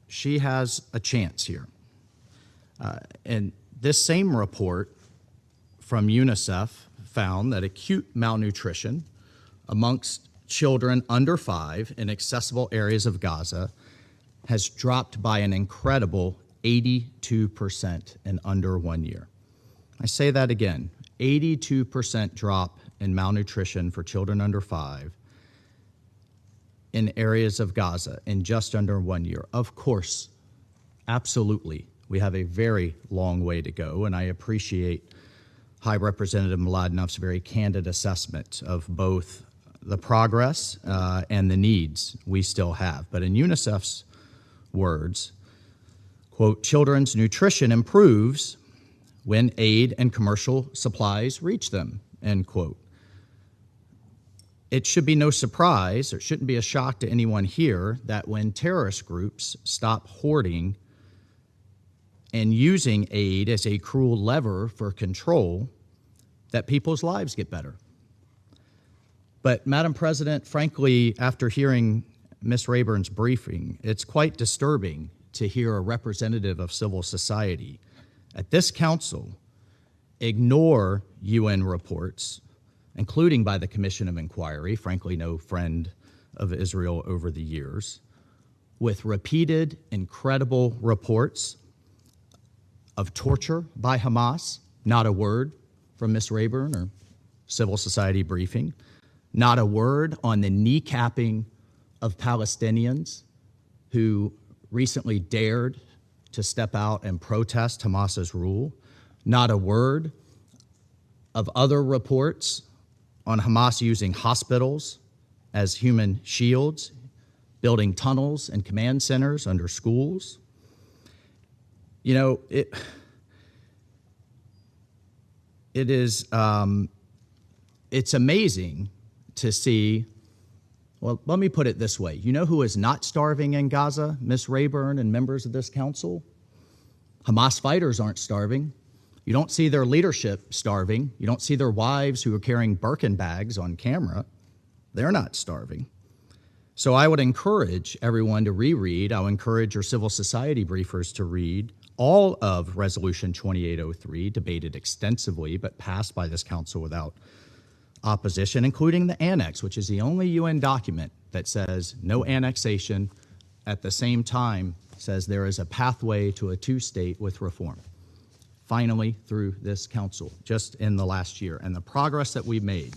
she has a chance here. And this same report from UNICEF found that acute malnutrition amongst children under 5 in accessible areas of Gaza has dropped by an incredible 82% in under 1 year. I say that again, 82% drop in malnutrition for children under 5 in areas of Gaza in just under 1 year. Of course, absolutely, we have a very long way to go, and I appreciate High Representative Mladenov's very candid assessment of both the progress and the needs we still have. But in UNICEF's words, quote, children's nutrition improves when aid and commercial supplies reach them, end quote. It should be no surprise, or it shouldn't be a shock to anyone here, that when terrorist groups stop hoarding and using aid as a cruel lever for control, that people's lives get better. But, Madam President, frankly, after hearing Ms. Rayburn's briefing, it's quite disturbing to hear a representative of civil society at this council ignore UN reports, including by the Commission of Inquiry, frankly no friend of Israel over the years, with repeated incredible reports of torture by Hamas, not a word from Ms. Rayburn or civil society briefing, not a word on the kneecapping of Palestinians who recently dared to step out and protest Hamas's rule, not a word of other reports on Hamas using hospitals as human shields, building tunnels and command centers under schools. You know, it's amazing to see. Well, let me put it this way. You know who is not starving in Gaza, Ms. Rayburn and members of this council? Hamas fighters aren't starving. You don't see their leadership starving. You don't see their wives who are carrying Birkin bags on camera. They're not starving. So I would encourage everyone to reread. I'll encourage your civil society briefers to read all of Resolution 2803, debated extensively, but passed by this council without opposition, including the annex, which is the only UN document that says no annexation, at the same time says there is a pathway to a two-state with reform. Finally, through this council, just in the last year. And the progress that we've made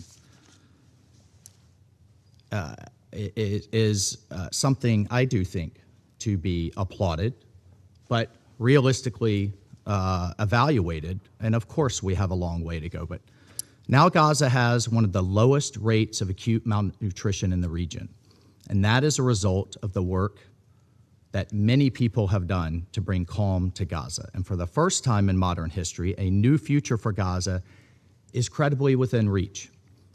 is something I do think to be applauded, but realistically evaluated. And of course, we have a long way to go. But now Gaza has one of the lowest rates of acute malnutrition in the region. And that is a result of the work that many people have done to bring calm to Gaza. And for the first time in modern history, a new future for Gaza is credibly within reach.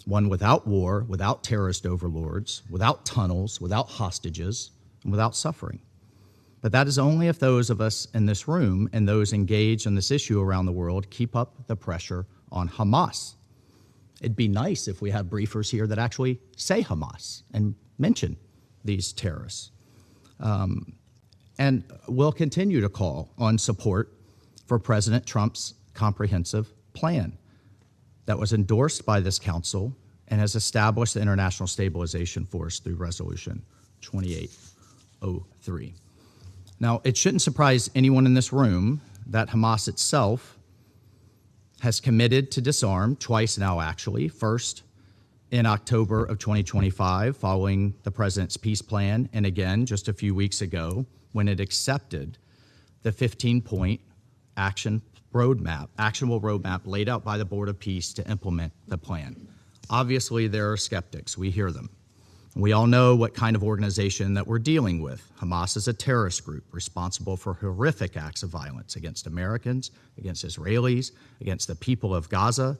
One without war, without terrorist overlords, without tunnels, without hostages, and without suffering. But that is only if those of us in this room and those engaged in this issue around the world keep up the pressure on Hamas. It'd be nice if we have briefers here that actually say Hamas and mention these terrorists. And we'll continue to call on support for President Trump's comprehensive plan that was endorsed by this council and has established the International Stabilization Force through Resolution 2803. Now, it shouldn't surprise anyone in this room that Hamas itself has committed to disarm twice now, actually. First, in October of 2025, following the president's peace plan, and again, just a few weeks ago, when it accepted the 15-point actionable roadmap laid out by the Board of Peace to implement the plan. Obviously, there are skeptics. We hear them. We all know what kind of organization that we're dealing with. Hamas is a terrorist group responsible for horrific acts of violence against Americans, against Israelis, against the people of Gaza,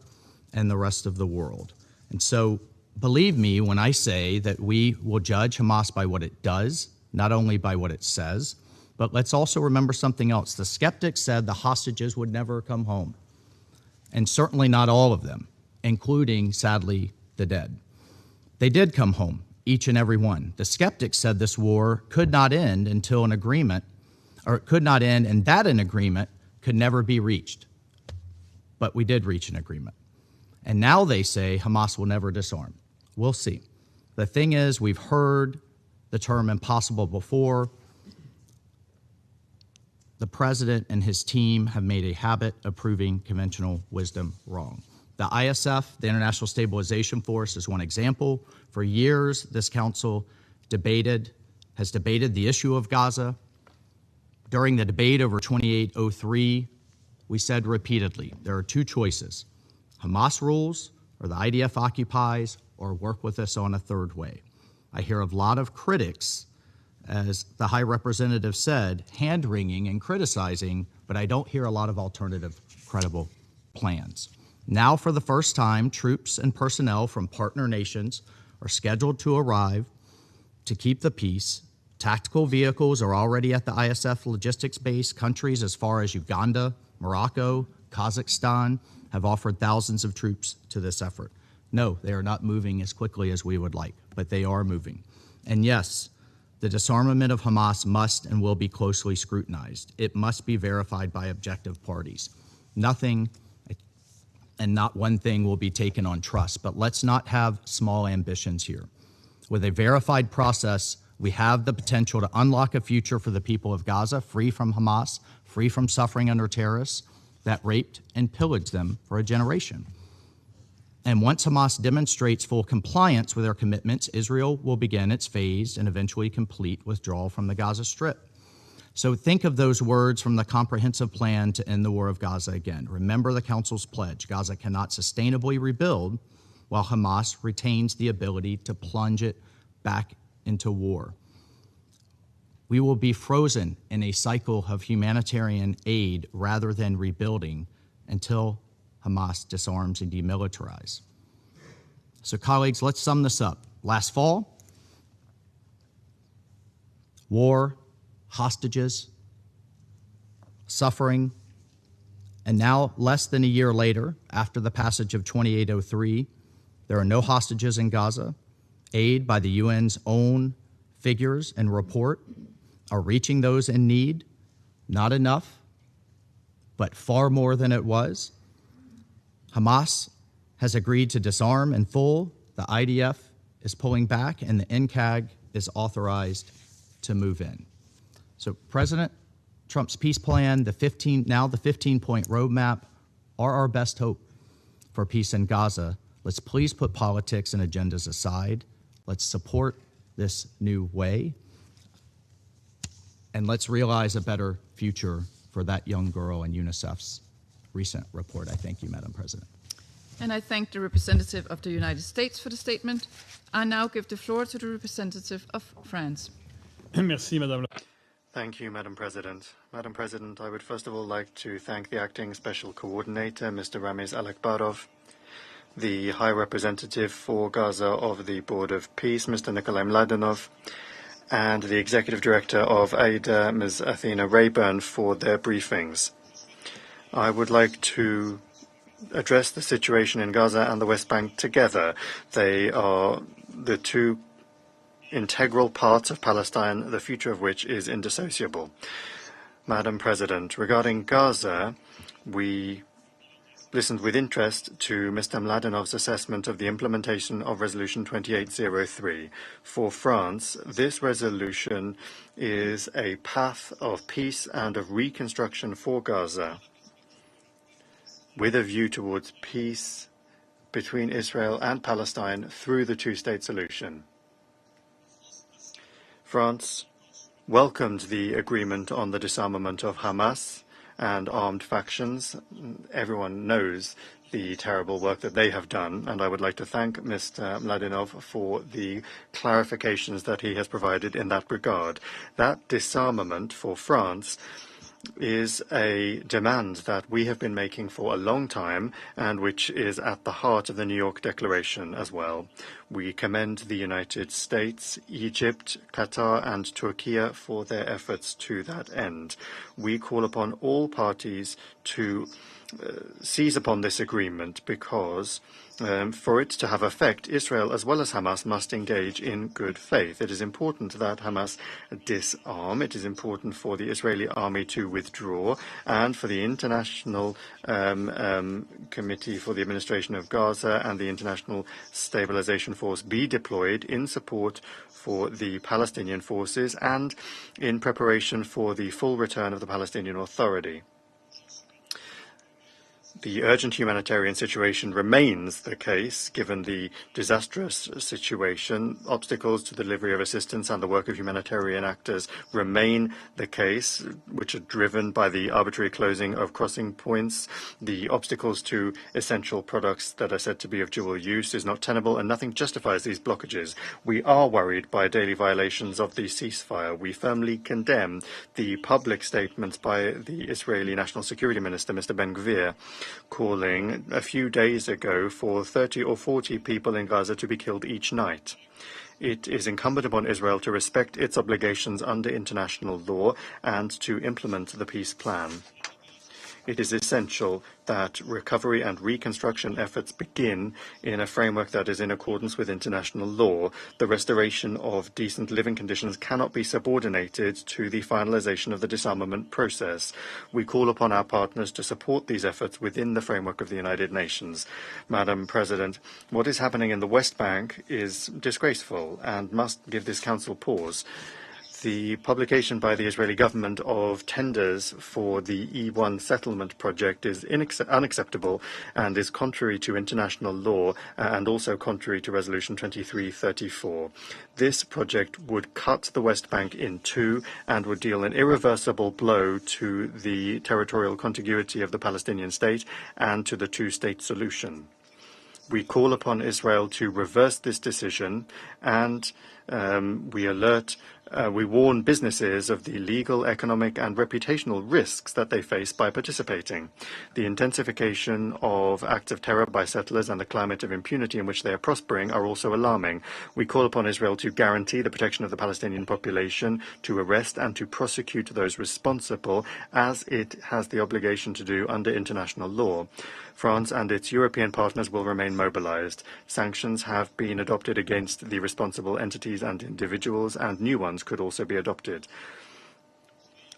and the rest of the world. And so, believe me when I say that we will judge Hamas by what it does, not only by what it says, but let's also remember something else. The skeptics said the hostages would never come home, and certainly not all of them, including, sadly, the dead. They did come home, each and every one. The skeptics said this war could not end until an agreement, or it could not end, and that an agreement could never be reached. But we did reach an agreement. And now they say Hamas will never disarm. We'll see. The thing is, we've heard the term impossible before. The president and his team have made a habit of proving conventional wisdom wrong. The ISF, the International Stabilization Force, is one example. For years, this council has debated the issue of Gaza. During the debate over 2803, we said repeatedly, there are two choices. Hamas rules, or the IDF occupies, or work with us on a third way. I hear a lot of critics, as the High Representative said, hand-wringing and criticizing, but I don't hear a lot of alternative, credible plans. Now, for the first time, troops and personnel from partner nations are scheduled to arrive to keep the peace. Tactical vehicles are already at the ISF logistics base. Countries as far as Uganda, Morocco, Kazakhstan have offered thousands of troops to this effort. No, they are not moving as quickly as we would like, but they are moving. And yes, the disarmament of Hamas must and will be closely scrutinized. It must be verified by objective parties. Nothing and not one thing will be taken on trust, but let's not have small ambitions here. With a verified process, we have the potential to unlock a future for the people of Gaza, free from Hamas, free from suffering under terrorists that raped and pillaged them for a generation. And once Hamas demonstrates full compliance with their commitments, Israel will begin its phased and eventually complete withdrawal from the Gaza Strip. So think of those words from the comprehensive plan to end the war of Gaza again. Remember the Council's pledge. Gaza cannot sustainably rebuild while Hamas retains the ability to plunge it back into war. We will be frozen in a cycle of humanitarian aid rather than rebuilding until Hamas disarms and demilitarizes. So colleagues, let's sum this up. Last fall, war, hostages, suffering, and now less than a year later, after the passage of 2803, there are no hostages in Gaza. Aid by the UN's own figures and report are reaching those in need. Not enough, but far more than it was. Hamas has agreed to disarm in full. The IDF is pulling back, and the NCAG is authorized to move in. So President Trump's peace plan, the 15-point roadmap, are our best hope for peace in Gaza. Let's please put politics and agendas aside. Let's support this new way. And let's realize a better future for that young girl in UNICEF's recent report. I thank you, Madam President. And I thank the representative of the United States for the statement. I now give the floor to the representative of France. Merci, Madame. Thank you, Madam President. Madam President, I would first of all like to thank the Acting Special Coordinator, Mr. Ramiz Alakbarov, the High Representative for Gaza of the Board of Peace, Mr. Nikolai Mladenov, and the Executive Director of AIDA, Ms. Athena Rayburn, for their briefings. I would like to address the situation in Gaza and the West Bank together. They are the two integral parts of Palestine, the future of which is indissociable. Madam President, regarding Gaza, we listened with interest to Mr. Mladenov's assessment of the implementation of Resolution 2803. For France, this resolution is a path of peace and of reconstruction for Gaza, with a view towards peace between Israel and Palestine through the two-state solution. France welcomed the agreement on the disarmament of Hamas and armed factions. Everyone knows the terrible work that they have done, and I would like to thank Mr. Mladenov for the clarifications that he has provided in that regard. That disarmament for France is a demand that we have been making for a long time and which is at the heart of the New York Declaration as well. We commend the United States, Egypt, Qatar and Turkey for their efforts to that end. We call upon all parties to seize upon this agreement because for it to have effect, Israel as well as Hamas must engage in good faith. It is important that Hamas disarm. It is important for the Israeli army to withdraw and for the International Committee for the Administration of Gaza and the International Stabilization Force be deployed in support for the Palestinian forces and in preparation for the full return of the Palestinian Authority. The urgent humanitarian situation remains the case, given the disastrous situation. Obstacles to the delivery of assistance and the work of humanitarian actors remain the case, which are driven by the arbitrary closing of crossing points. The obstacles to essential products that are said to be of dual use is not tenable, and nothing justifies these blockages. We are worried by daily violations of the ceasefire. We firmly condemn the public statements by the Israeli National Security Minister, Mr. Ben-Gvir, calling a few days ago for 30 or 40 people in Gaza to be killed each night. It is incumbent upon Israel to respect its obligations under international law and to implement the peace plan. It is essential that recovery and reconstruction efforts begin in a framework that is in accordance with international law. The restoration of decent living conditions cannot be subordinated to the finalization of the disarmament process. We call upon our partners to support these efforts within the framework of the United Nations. Madam President, what is happening in the West Bank is disgraceful and must give this Council pause. The publication by the Israeli government of tenders for the E1 settlement project is unacceptable and is contrary to international law and also contrary to Resolution 2334. This project would cut the West Bank in two and would deal an irreversible blow to the territorial contiguity of the Palestinian state and to the two-state solution. We call upon Israel to reverse this decision and we warn businesses of the legal, economic and reputational risks that they face by participating. The intensification of acts of terror by settlers and the climate of impunity in which they are prospering are also alarming. We call upon Israel to guarantee the protection of the Palestinian population, to arrest and to prosecute those responsible, as it has the obligation to do under international law. France and its European partners will remain mobilized. Sanctions have been adopted against the responsible entities and individuals, and new ones could also be adopted.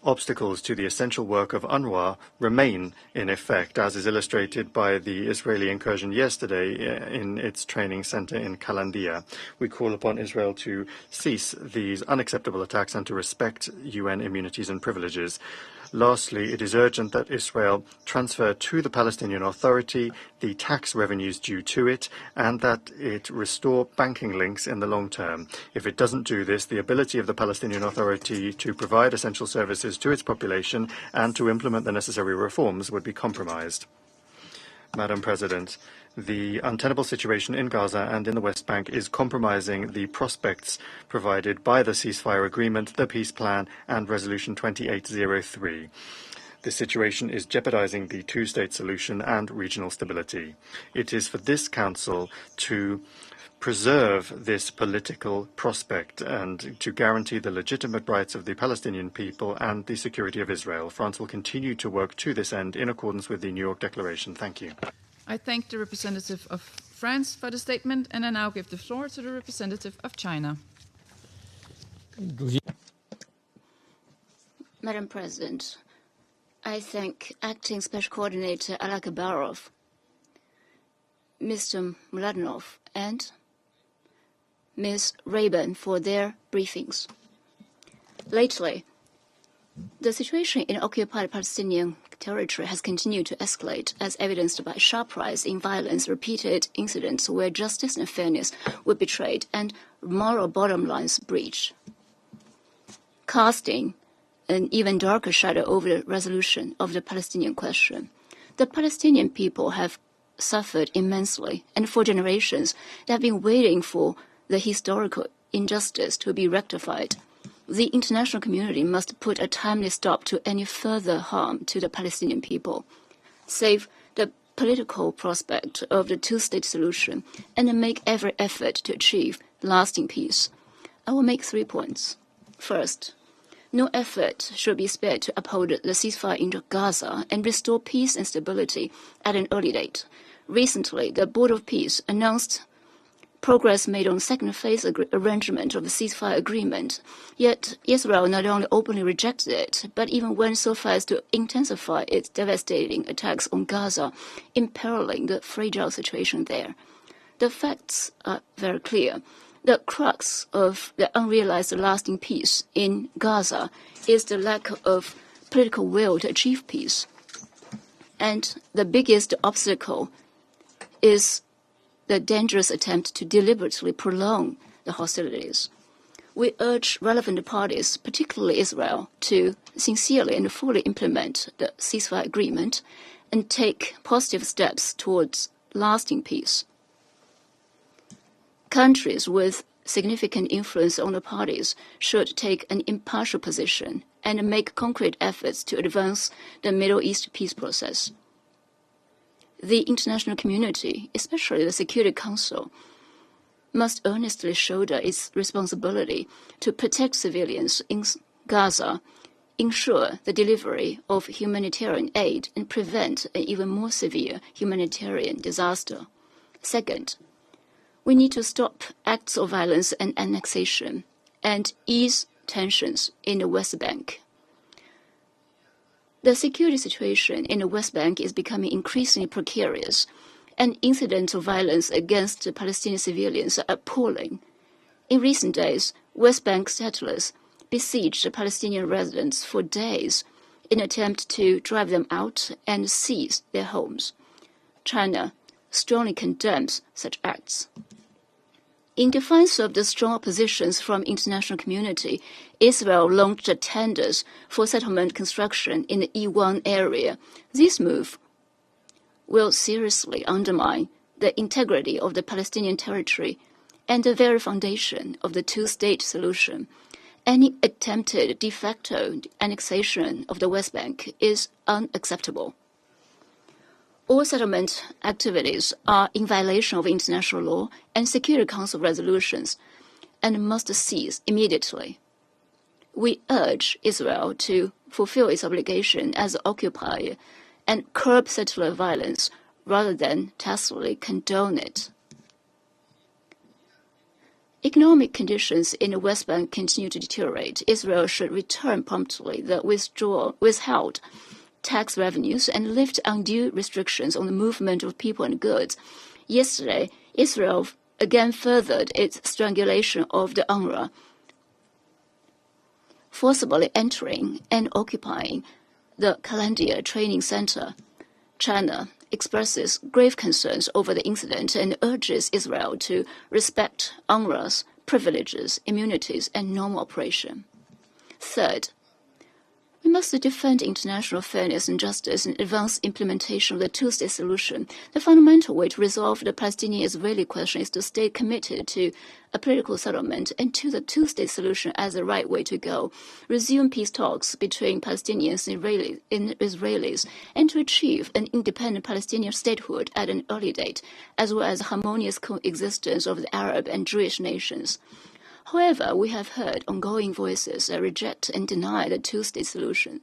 Obstacles to the essential work of UNRWA remain in effect, as is illustrated by the Israeli incursion yesterday in its training center in Kalandia. We call upon Israel to cease these unacceptable attacks and to respect UN immunities and privileges. Lastly, it is urgent that Israel transfer to the Palestinian Authority the tax revenues due to it and that it restore banking links in the long term. If it doesn't do this, the ability of the Palestinian Authority to provide essential services to its population and to implement the necessary reforms would be compromised. Madam President, the untenable situation in Gaza and in the West Bank is compromising the prospects provided by the ceasefire agreement, the peace plan, and Resolution 2803. This situation is jeopardizing the two-state solution and regional stability. It is for this Council to preserve this political prospect and to guarantee the legitimate rights of the Palestinian people and the security of Israel. France will continue to work to this end in accordance with the New York Declaration. Thank you. I thank the representative of France for the statement, and I now give the floor to the representative of China. Madam President, I thank Acting Special Coordinator Alak Barov, Mr. Mladenov, and Ms. Rabin for their briefings. Lately, the situation in occupied Palestinian territory has continued to escalate, as evidenced by a sharp rise in violence, repeated incidents where justice and fairness were betrayed, and moral bottom lines breached, casting an even darker shadow over the resolution of the Palestinian question. The Palestinian people have suffered immensely, and for generations they have been waiting for the historical injustice to be rectified. The international community must put a timely stop to any further harm to the Palestinian people, save the political prospect of the two-state solution, and make every effort to achieve lasting peace. I will make 3 points. First, no effort should be spared to uphold the ceasefire in Gaza and restore peace and stability at an early date. Recently, the Board of Peace announced progress made on second phase arrangement of the ceasefire agreement. Yet Israel not only openly rejected it, but even went so far as to intensify its devastating attacks on Gaza, imperiling the fragile situation there. The facts are very clear. The crux of the unrealized lasting peace in Gaza is the lack of political will to achieve peace. And the biggest obstacle is the dangerous attempt to deliberately prolong the hostilities. We urge relevant parties, particularly Israel, to sincerely and fully implement the ceasefire agreement and take positive steps towards lasting peace. Countries with significant influence on the parties should take an impartial position and make concrete efforts to advance the Middle East peace process. The international community, especially the Security Council, must earnestly shoulder its responsibility to protect civilians in Gaza, ensure the delivery of humanitarian aid, and prevent an even more severe humanitarian disaster. Second, we need to stop acts of violence and annexation and ease tensions in the West Bank. The security situation in the West Bank is becoming increasingly precarious, and incidents of violence against Palestinian civilians are appalling. In recent days, West Bank settlers besieged Palestinian residents for days in an attempt to drive them out and seize their homes. China strongly condemns such acts. In defiance of the strong oppositions from the international community, Israel launched tenders for settlement construction in the E1 area. This move will seriously undermine the integrity of the Palestinian territory and the very foundation of the two-state solution. Any attempted de facto annexation of the West Bank is unacceptable. All settlement activities are in violation of international law and Security Council resolutions and must cease immediately. We urge Israel to fulfill its obligation as occupier and curb settler violence rather than tacitly condone it. Economic conditions in the West Bank continue to deteriorate. Israel should return promptly the withheld tax revenues and lift undue restrictions on the movement of people and goods. Yesterday, Israel again furthered its strangulation of the UNRWA, forcibly entering and occupying the Kalandia Training Center. China expresses grave concerns over the incident and urges Israel to respect UNRWA's privileges, immunities, and normal operation. Third, We must defend international fairness and justice and advance implementation of the two-state solution. The fundamental way to resolve the Palestinian-Israeli question is to stay committed to a political settlement and to the two-state solution as the right way to go. Resume peace talks between Palestinians and Israelis, and to achieve an independent Palestinian statehood at an early date, as well as harmonious coexistence of the Arab and Jewish nations. However, we have heard ongoing voices that reject and deny the two-state solution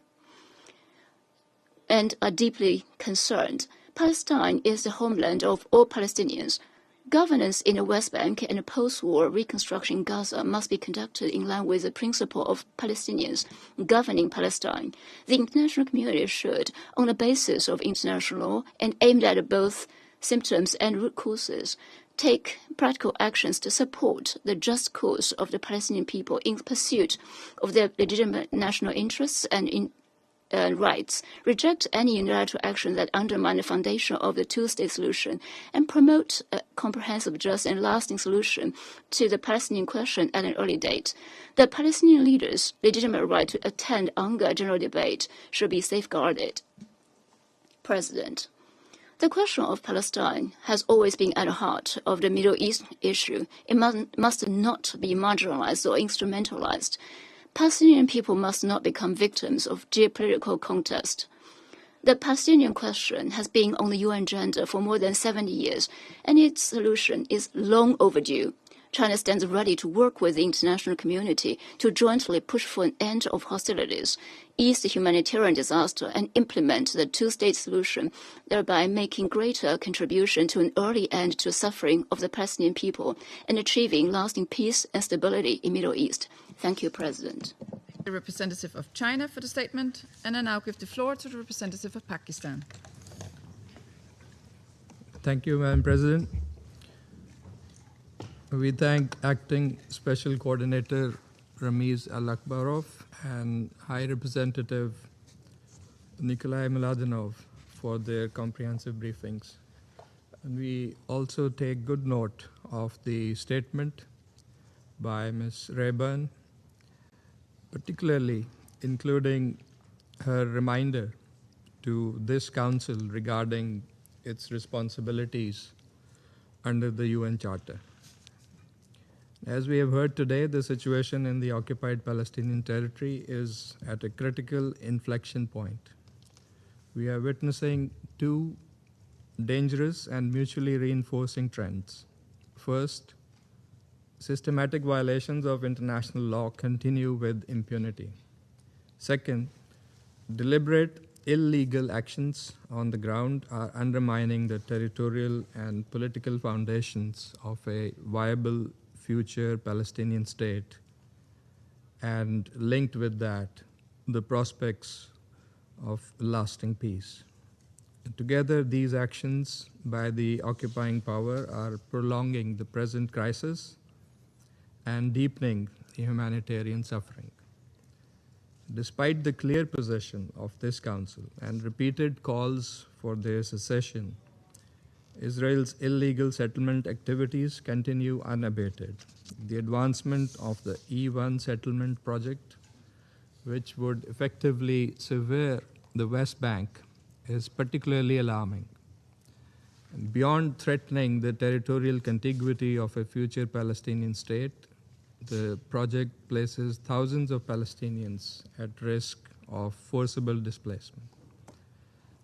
and are deeply concerned. Palestine is the homeland of all Palestinians. Governance in the West Bank and post-war reconstruction in Gaza must be conducted in line with the principle of Palestinians governing Palestine. The international community should, on the basis of international law and aimed at both symptoms and root causes, take practical actions to support the just cause of the Palestinian people in pursuit of their legitimate national interests and rights, reject any unilateral action that undermine the foundation of the two-state solution, and promote a comprehensive, just, and lasting solution to the Palestinian question at an early date. The Palestinian leaders' legitimate right to attend ongoing general debate should be safeguarded. President, the question of Palestine has always been at the heart of the Middle East issue. It must not be marginalized or instrumentalized. Palestinian people must not become victims of geopolitical contest. The Palestinian question has been on the UN agenda for more than 70 years, and its solution is long overdue. China stands ready to work with the international community to jointly push for an end of hostilities, ease the humanitarian disaster, and implement the two-state solution, thereby making greater contribution to an early end to suffering of the Palestinian people and achieving lasting peace and stability in the Middle East. Thank you, President. The representative of China for the statement, and I now give the floor to the representative of Pakistan. Thank you, Madam President. We thank Acting Special Coordinator Ramiz Al-Akbarov and High Representative Nikolai Mladenov for their comprehensive briefings. And we also take good note of the statement by Ms. Rayburn, particularly including her reminder to this Council regarding its responsibilities under the UN Charter. As we have heard today, the situation in the occupied Palestinian territory is at a critical inflection point. We are witnessing two dangerous and mutually reinforcing trends. First, systematic violations of international law continue with impunity. Second, deliberate illegal actions on the ground are undermining the territorial and political foundations of a viable future Palestinian state, and linked with that, the prospects of lasting peace. Together, these actions by the occupying power are prolonging the present crisis and deepening the humanitarian suffering. Despite the clear position of this Council and repeated calls for their cessation, Israel's illegal settlement activities continue unabated. The advancement of the E1 settlement project, which would effectively sever the West Bank, is particularly alarming. And beyond threatening the territorial contiguity of a future Palestinian state, the project places thousands of Palestinians at risk of forcible displacement.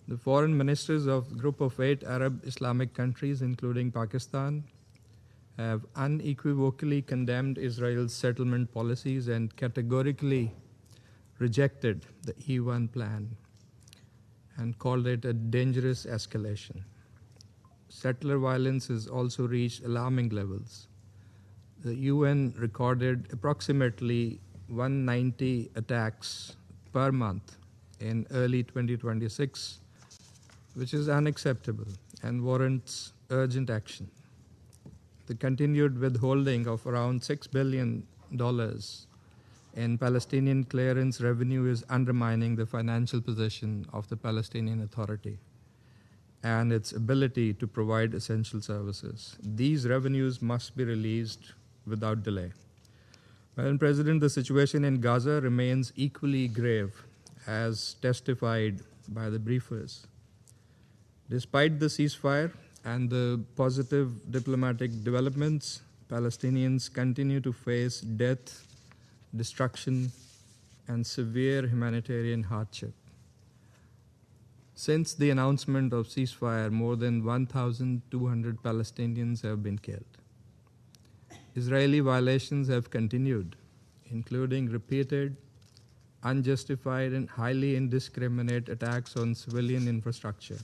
The foreign ministers of the Group of 8 Arab Islamic countries, including Pakistan, have unequivocally condemned Israel's settlement policies and categorically rejected the E1 plan and called it a dangerous escalation. Settler violence has also reached alarming levels. The UN recorded approximately 190 attacks per month in early 2026, which is unacceptable and warrants urgent action. The continued withholding of around $6 billion in Palestinian clearance revenue is undermining the financial position of the Palestinian Authority and its ability to provide essential services. These revenues must be released without delay. Madam President, the situation in Gaza remains equally grave as testified by the briefers. Despite the ceasefire and the positive diplomatic developments, Palestinians continue to face death, destruction, and severe humanitarian hardship. Since the announcement of ceasefire, more than 1,200 Palestinians have been killed. Israeli violations have continued, including repeated, unjustified, and highly indiscriminate attacks on civilian infrastructure,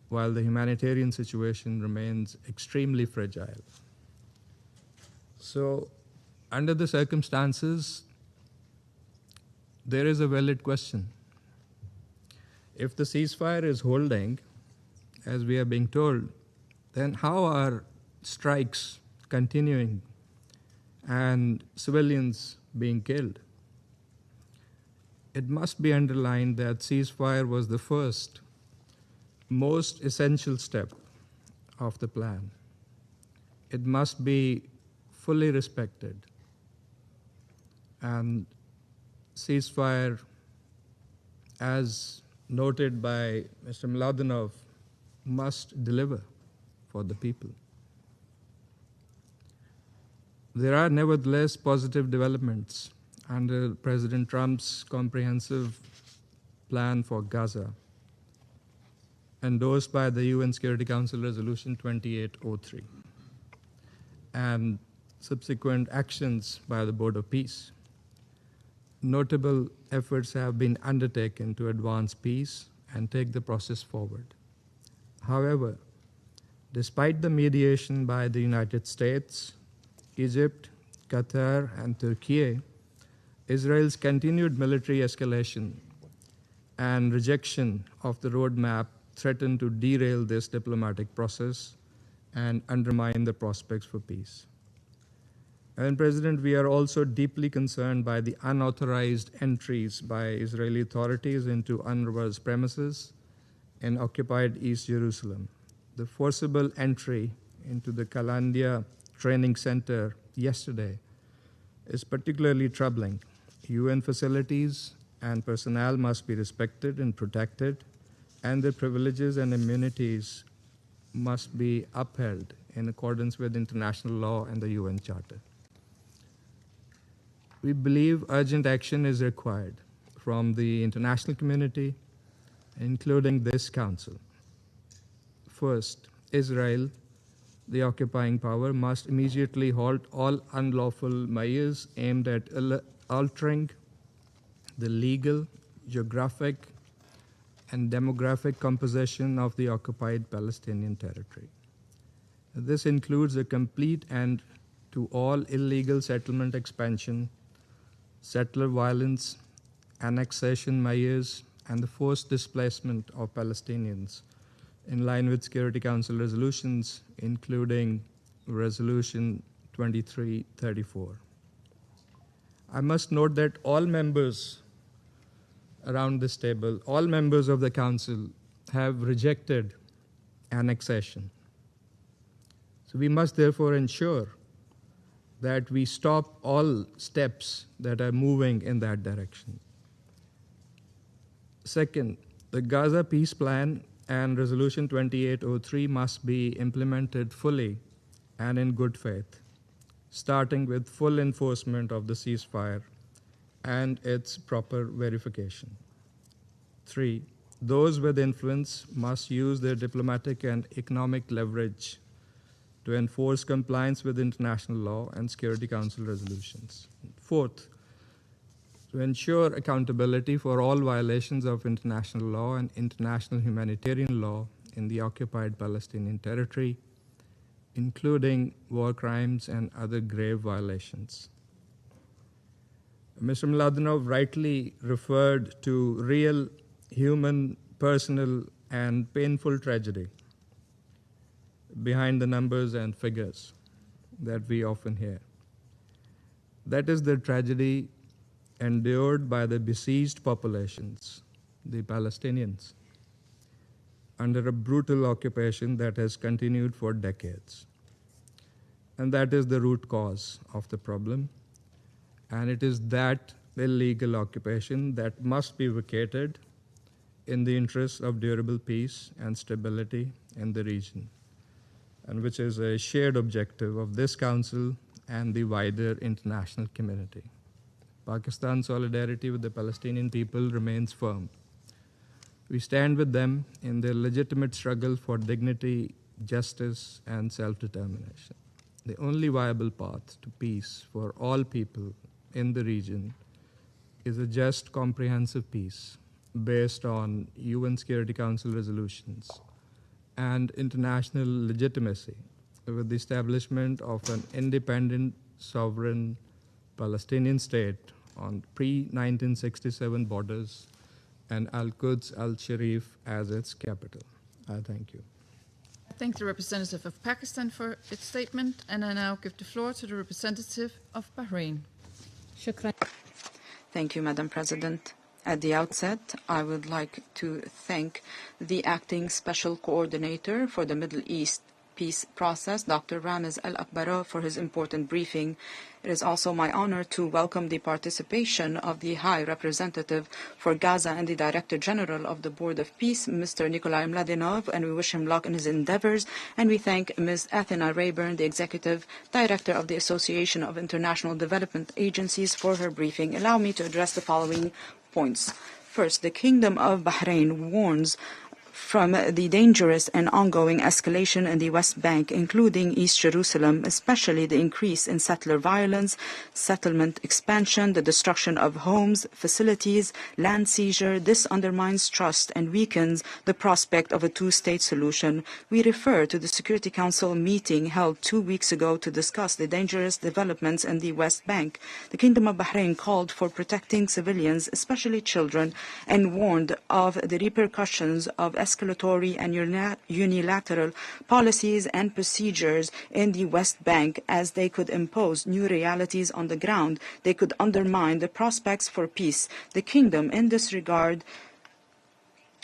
while the humanitarian situation remains extremely fragile. So, under the circumstances, there is a valid question. If the ceasefire is holding, as we are being told, then how are strikes continuing and civilians being killed? It must be underlined that ceasefire was the first, most essential step of the plan. It must be fully respected, and ceasefire, as noted by Mr. Mladenov, must deliver for the people. There are nevertheless positive developments under President Trump's comprehensive plan for Gaza, endorsed by the UN Security Council Resolution 2803, and subsequent actions by the Board of Peace. Notable efforts have been undertaken to advance peace and take the process forward. However, despite the mediation by the United States, Egypt, Qatar, and Turkey, Israel's continued military escalation and rejection of the roadmap threaten to derail this diplomatic process and undermine the prospects for peace. And President, we are also deeply concerned by the unauthorized entries by Israeli authorities into UNRWA's premises in occupied East Jerusalem. The forcible entry into the Kalandia Training Center yesterday is particularly troubling. UN facilities and personnel must be respected and protected, and their privileges and immunities must be upheld in accordance with international law and the UN Charter. We believe urgent action is required from the international community, including this Council. First, Israel, the occupying power, must immediately halt all unlawful measures aimed at altering the legal, geographic, and demographic composition of the occupied Palestinian territory. This includes a complete end to all illegal settlement expansion, settler violence, annexation measures, and the forced displacement of Palestinians in line with Security Council resolutions, including Resolution 2334. I must note that all members around this table, all members of the Council have rejected annexation. So we must therefore ensure that we stop all steps that are moving in that direction. Second, the Gaza Peace Plan and Resolution 2803 must be implemented fully and in good faith, starting with full enforcement of the ceasefire and its proper verification. 3, those with influence must use their diplomatic and economic leverage to enforce compliance with international law and Security Council resolutions. 4th, to ensure accountability for all violations of international law and international humanitarian law in the occupied Palestinian territory, including war crimes and other grave violations. Mr. Mladenov rightly referred to real human, personal, and painful tragedy behind the numbers and figures that we often hear. That is the tragedy endured by the besieged populations, the Palestinians, under a brutal occupation that has continued for decades. And that is the root cause of the problem. And it is that the illegal occupation that must be vacated in the interest of durable peace and stability in the region, and which is a shared objective of this Council and the wider international community. Pakistan's solidarity with the Palestinian people remains firm. We stand with them in their legitimate struggle for dignity, justice, and self-determination. The only viable path to peace for all people in the region is a just, comprehensive peace based on UN Security Council resolutions and international legitimacy, with the establishment of an independent, sovereign Palestinian state on pre-1967 borders and Al-Quds Al-Sharif as its capital. I thank you. I thank the representative of Pakistan for its statement, and I now give the floor to the representative of Bahrain. Shukran. Thank you, Madam President. At the outset, I would like to thank the Acting Special Coordinator for the Middle East Peace Process, Dr. Ramiz Al-Akbara, for his important briefing. It is also my honor to welcome the participation of the High Representative for Gaza and the Director General of the Board of Peace, Mr. Nikolai Mladenov, and we wish him luck in his endeavors. And we thank Ms. Athena Rayburn, the Executive Director of the Association of International Development Agencies, for her briefing. Allow me to address the following points. First, the Kingdom of Bahrain warns from the dangerous and ongoing escalation in the West Bank, including East Jerusalem, especially the increase in settler violence, settlement expansion, the destruction of homes, facilities, land seizure. This undermines trust and weakens the prospect of a two-state solution. We refer to the Security Council meeting held 2 weeks ago to discuss the dangerous developments in the West Bank. The Kingdom of Bahrain called for protecting civilians, especially children, and warned of the repercussions of escalatory and unilateral policies and procedures in the West Bank, as they could impose new realities on the ground. They could undermine the prospects for peace. The Kingdom, in this regard,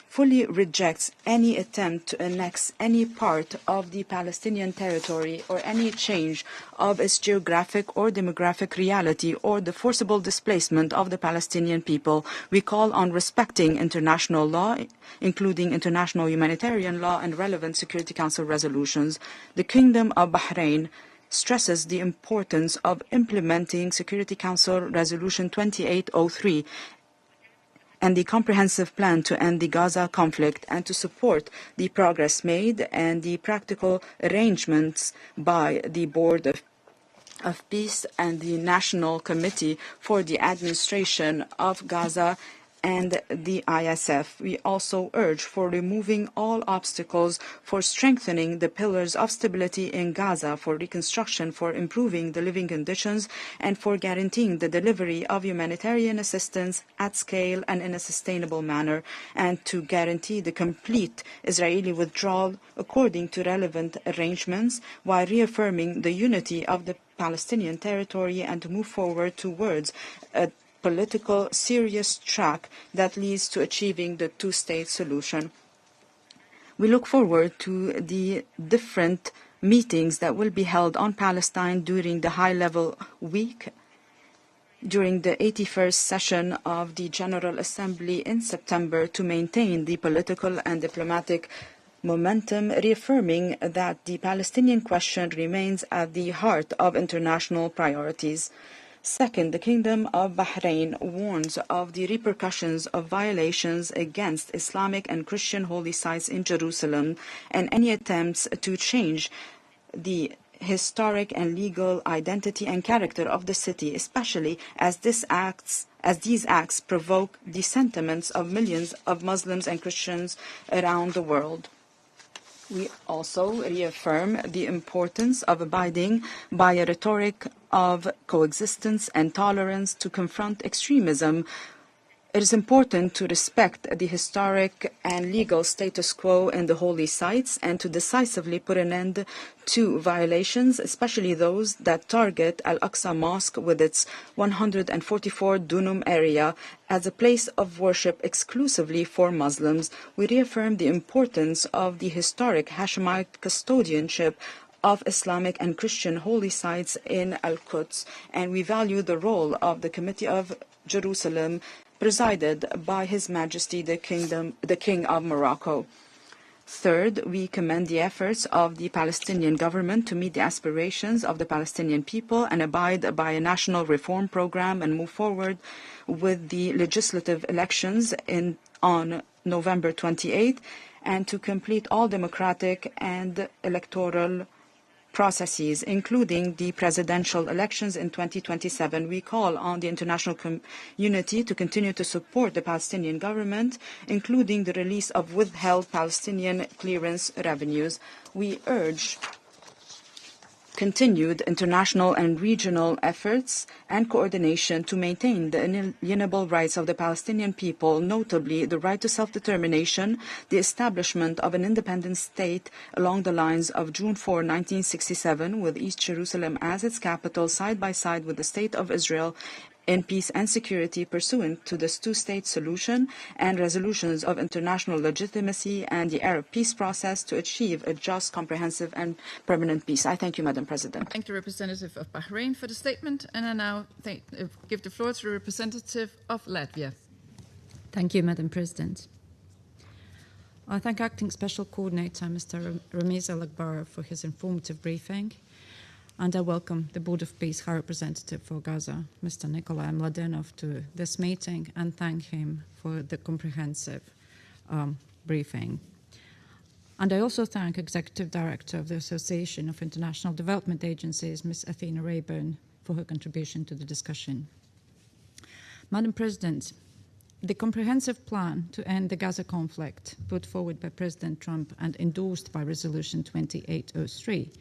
fully rejects any attempt to annex any part of the Palestinian territory or any change of its geographic or demographic reality or the forcible displacement of the Palestinian people. We call on respecting international law, including international humanitarian law and relevant Security Council resolutions. The Kingdom of Bahrain stresses the importance of implementing Security Council Resolution 2803 and the comprehensive plan to end the Gaza conflict, and to support the progress made and the practical arrangements by the Board of Peace and the National Committee for the Administration of Gaza and the ISF. We also urge for removing all obstacles for strengthening the pillars of stability in Gaza, for reconstruction, for improving the living conditions, and for guaranteeing the delivery of humanitarian assistance at scale and in a sustainable manner, and to guarantee the complete Israeli withdrawal according to relevant arrangements, while reaffirming the unity of the Palestinian territory, and to move forward towards a political serious track that leads to achieving the two-state solution. We look forward to the different meetings that will be held on Palestine during the high-level week, during the 81st session of the General Assembly in September, to maintain the political and diplomatic momentum, reaffirming that the Palestinian question remains at the heart of international priorities. Second, the Kingdom of Bahrain warns of the repercussions of violations against Islamic and Christian holy sites in Jerusalem and any attempts to change the historic and legal identity and character of the city, especially as these acts provoke the sentiments of millions of Muslims and Christians around the world. We also reaffirm the importance of abiding by a rhetoric of coexistence and tolerance to confront extremism. It is important to respect the historic and legal status quo in the holy sites and to decisively put an end to violations, especially those that target Al-Aqsa Mosque with its 144 dunum area as a place of worship exclusively for Muslims. We reaffirm the importance of the historic Hashemite custodianship of Islamic and Christian holy sites in Al-Quds, and we value the role of the Committee of Jerusalem, presided by His Majesty the King of Morocco. Third, we commend the efforts of the Palestinian government to meet the aspirations of the Palestinian people and abide by a national reform program and move forward with the legislative elections on November 28th, and to complete all democratic and electoral processes, including the presidential elections in 2027. We call on the international community to continue to support the Palestinian government, including the release of withheld Palestinian clearance revenues. We urge continued international and regional efforts and coordination to maintain the inalienable rights of the Palestinian people, notably the right to self-determination, the establishment of an independent state along the lines of June 4, 1967, with East Jerusalem as its capital, side by side with the State of Israel, in peace and security pursuant to this two-state solution and resolutions of international legitimacy and the Arab peace process to achieve a just, comprehensive and permanent peace. I thank you, Madam President. Thank the representative of Bahrain for the statement, and I now give the floor to the representative of Latvia. Thank you, Madam President. I thank Acting Special Coordinator Mr. Ramiz Alakbarov for his informative briefing, and I welcome the Board of Peace High Representative for Gaza, Mr. Nikolai Mladenov, to this meeting and thank him for the comprehensive briefing. And I also thank Executive Director of the Association of International Development Agencies, Ms. Athena Rayburn, for her contribution to the discussion. Madam President, the comprehensive plan to end the Gaza conflict put forward by President Trump and endorsed by Resolution 2803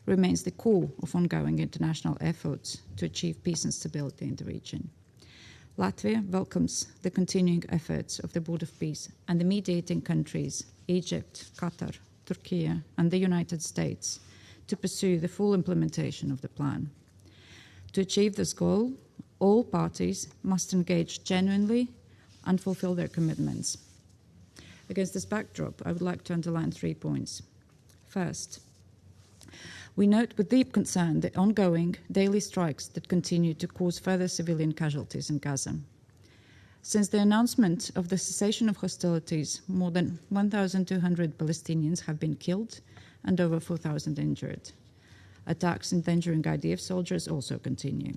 remains the core of ongoing international efforts to achieve peace and stability in the region. Latvia welcomes the continuing efforts of the Board of Peace and the mediating countries, Egypt, Qatar, Turkey, and the United States, to pursue the full implementation of the plan. To achieve this goal, all parties must engage genuinely and fulfill their commitments. Against this backdrop, I would like to underline 3 points. First, we note with deep concern the ongoing daily strikes that continue to cause further civilian casualties in Gaza. Since the announcement of the cessation of hostilities, more than 1,200 Palestinians have been killed and over 4,000 injured. Attacks endangering IDF soldiers also continue.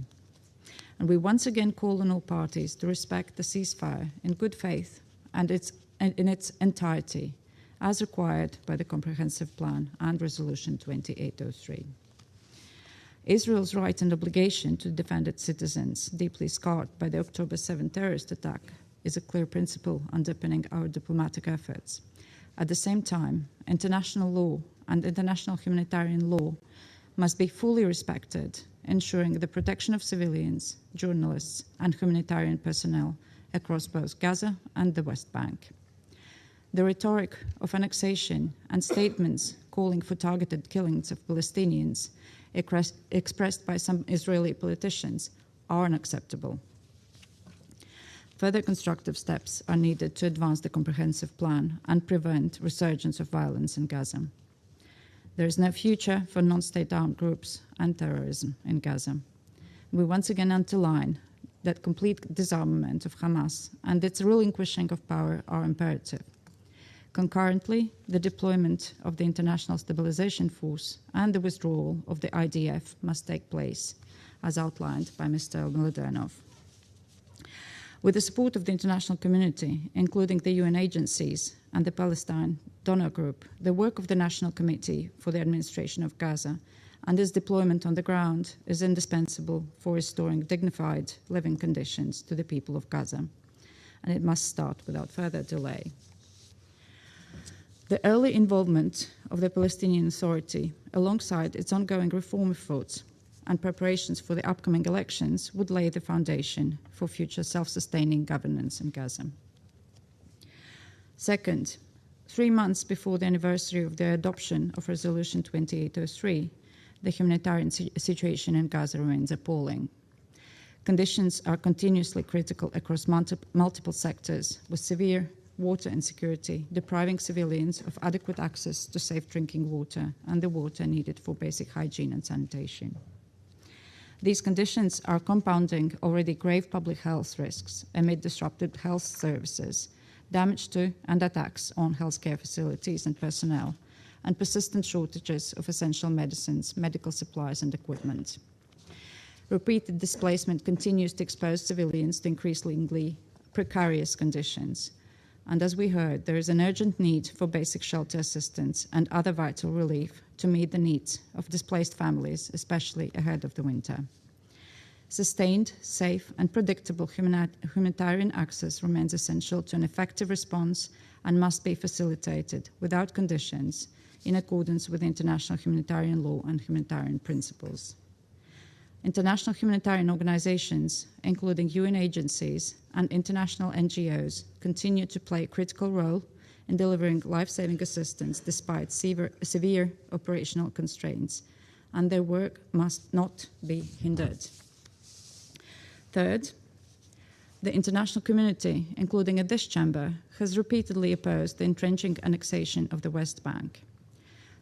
And we once again call on all parties to respect the ceasefire in good faith and in its entirety, as required by the Comprehensive Plan and Resolution 2803. Israel's right and obligation to defend its citizens, deeply scarred by the October 7 terrorist attack, is a clear principle underpinning our diplomatic efforts. At the same time, international law and international humanitarian law must be fully respected, ensuring the protection of civilians, journalists, and humanitarian personnel across both Gaza and the West Bank. The rhetoric of annexation and statements calling for targeted killings of Palestinians expressed by some Israeli politicians are unacceptable. Further constructive steps are needed to advance the comprehensive plan and prevent resurgence of violence in Gaza. There is no future for non-state armed groups and terrorism in Gaza. We once again underline that complete disarmament of Hamas and its relinquishing of power are imperative. Concurrently, the deployment of the International Stabilization Force and the withdrawal of the IDF must take place, as outlined by Mr. Mladenov. With the support of the international community, including the UN agencies and the Palestine Donor Group, the work of the National Committee for the Administration of Gaza and its deployment on the ground is indispensable for restoring dignified living conditions to the people of Gaza, and it must start without further delay. The early involvement of the Palestinian Authority, alongside its ongoing reform efforts and preparations for the upcoming elections, would lay the foundation for future self-sustaining governance in Gaza. Second, 3 months before the anniversary of the adoption of Resolution 2803, the humanitarian situation in Gaza remains appalling. Conditions are continuously critical across multiple sectors, with severe water insecurity, depriving civilians of adequate access to safe drinking water and the water needed for basic hygiene and sanitation. These conditions are compounding already grave public health risks amid disrupted health services, damage to and attacks on healthcare facilities and personnel, and persistent shortages of essential medicines, medical supplies, and equipment. Repeated displacement continues to expose civilians to increasingly precarious conditions. And as we heard, there is an urgent need for basic shelter assistance and other vital relief to meet the needs of displaced families, especially ahead of the winter. Sustained, safe, and predictable humanitarian access remains essential to an effective response and must be facilitated without conditions in accordance with international humanitarian law and humanitarian principles. International humanitarian organizations, including UN agencies and international NGOs, continue to play a critical role in delivering life-saving assistance despite severe operational constraints, and their work must not be hindered. Third, the international community, including in this chamber, has repeatedly opposed the entrenching annexation of the West Bank.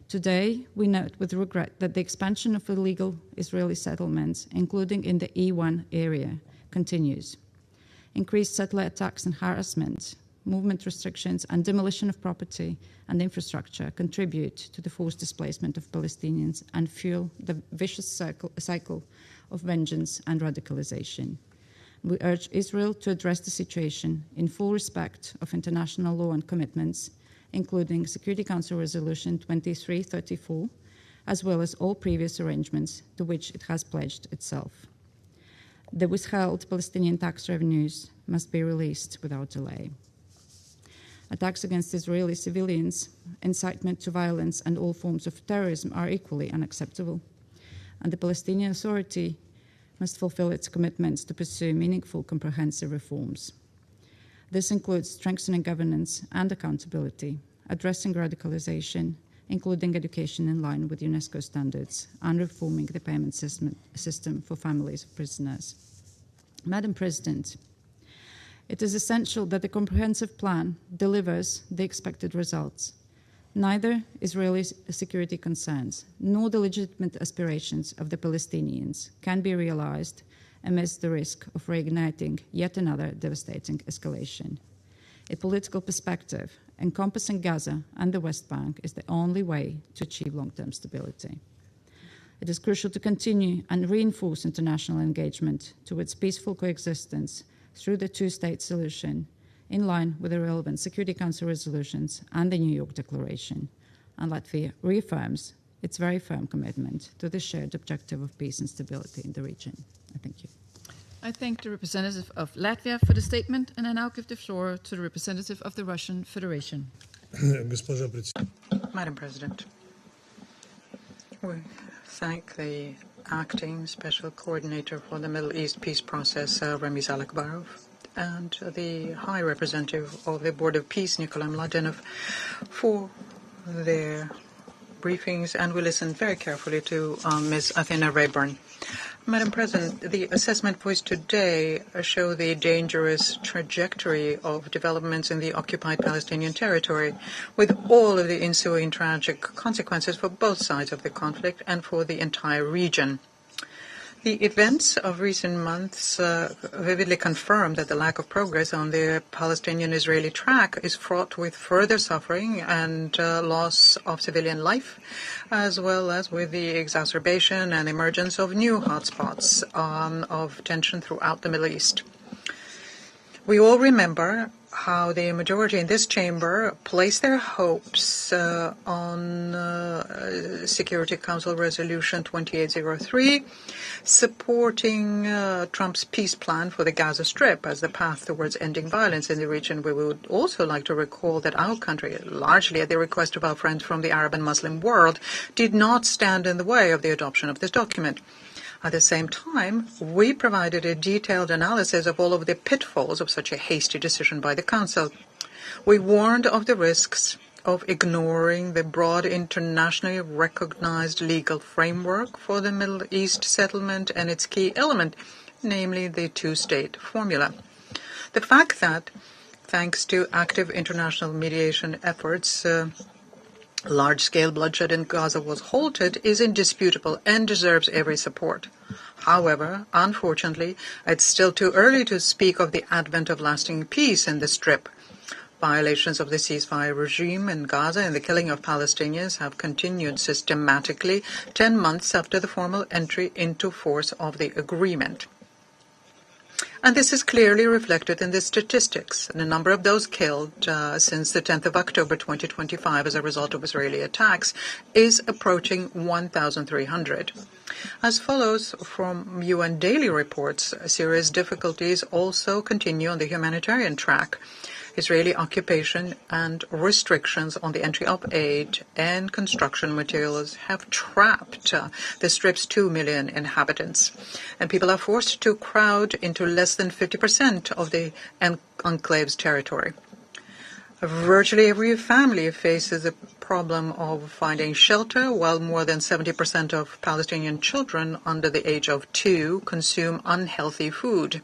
Today, we note with regret that the expansion of illegal Israeli settlements, including in the E1 area, continues. Increased settler attacks and harassment, movement restrictions, and demolition of property and infrastructure contribute to the forced displacement of Palestinians and fuel the vicious cycle of vengeance and radicalization. We urge Israel to address the situation in full respect of international law and commitments, including Security Council Resolution 2334, as well as all previous arrangements to which it has pledged itself. The withheld Palestinian tax revenues must be released without delay. Attacks against Israeli civilians, incitement to violence, and all forms of terrorism are equally unacceptable, and the Palestinian Authority must fulfill its commitments to pursue meaningful, comprehensive reforms. This includes strengthening governance and accountability, addressing radicalization, including education in line with UNESCO standards, and reforming the payment system for families of prisoners. Madam President, it is essential that the comprehensive plan delivers the expected results. Neither Israeli security concerns nor the legitimate aspirations of the Palestinians can be realized amidst the risk of reigniting yet another devastating escalation. A political perspective encompassing Gaza and the West Bank is the only way to achieve long-term stability. It is crucial to continue and reinforce international engagement towards peaceful coexistence through the two-state solution, in line with the relevant Security Council resolutions and the New York Declaration. And Latvia reaffirms its very firm commitment to the shared objective of peace and stability in the region. I thank you. I thank the representative of Latvia for the statement, and I now give the floor to the representative of the Russian Federation. Madam President, we thank the acting special coordinator for the Middle East peace process, Ramiz Alakbarov, and the High Representative of the Board of Peace, Nikolai Mladenov, for their briefings, and we listened very carefully to Ms. Athena Rayburn. Madam President, the assessment voiced today show the dangerous trajectory of developments in the occupied Palestinian territory, with all of the ensuing tragic consequences for both sides of the conflict and for the entire region. The events of recent months vividly confirm that the lack of progress on the Palestinian-Israeli track is fraught with further suffering and loss of civilian life, as well as with the exacerbation and emergence of new hotspots of tension throughout the Middle East. We all remember how the majority in this chamber placed their hopes on Security Council Resolution 2803, supporting Trump's peace plan for the Gaza Strip as the path towards ending violence in the region. We would also like to recall that our country, largely at the request of our friends from the Arab and Muslim world, did not stand in the way of the adoption of this document. At the same time, we provided a detailed analysis of all of the pitfalls of such a hasty decision by the Council. We warned of the risks of ignoring the broad internationally recognized legal framework for the Middle East settlement and its key element, namely the two-state formula. The fact that Thanks to active international mediation efforts, large-scale bloodshed in Gaza was halted is indisputable and deserves every support. However, unfortunately, it's still too early to speak of the advent of lasting peace in the Strip. Violations of the ceasefire regime in Gaza and the killing of Palestinians have continued systematically 10 months after the formal entry into force of the agreement. And this is clearly reflected in the statistics. The number of those killed since the 10th of October 2025 as a result of Israeli attacks is approaching 1,300. As follows from UN daily reports, serious difficulties also continue on the humanitarian track. Israeli occupation and restrictions on the entry of aid and construction materials have trapped the Strip's 2 million inhabitants. And people are forced to crowd into less than 50% of the enclave's territory. Virtually every family faces the problem of finding shelter, while more than 70% of Palestinian children under the age of 2 consume unhealthy food.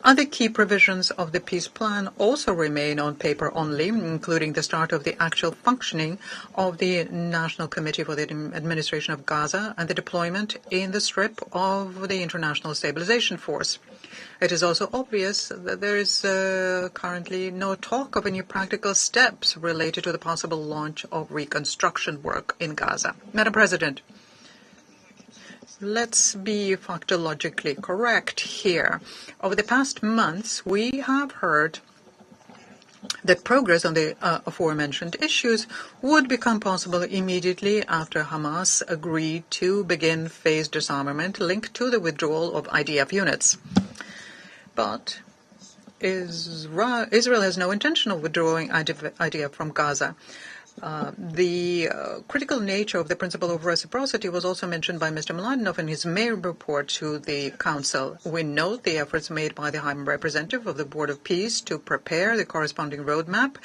Other key provisions of the peace plan also remain on paper only, including the start of the actual functioning of the National Committee for the Administration of Gaza and the deployment in the Strip of the International Stabilization Force. It is also obvious that there is currently no talk of any practical steps related to the possible launch of reconstruction work in Gaza. Madam President, let's be factologically correct here. Over the past months, we have heard that progress on the aforementioned issues would become possible immediately after Hamas agreed to begin phased disarmament linked to the withdrawal of IDF units. But Israel has no intention of withdrawing IDF from Gaza. The critical nature of the principle of reciprocity was also mentioned by Mr. Mladenov in his May report to the Council. We note the efforts made by the High Representative of the Board of Peace to prepare the corresponding roadmap,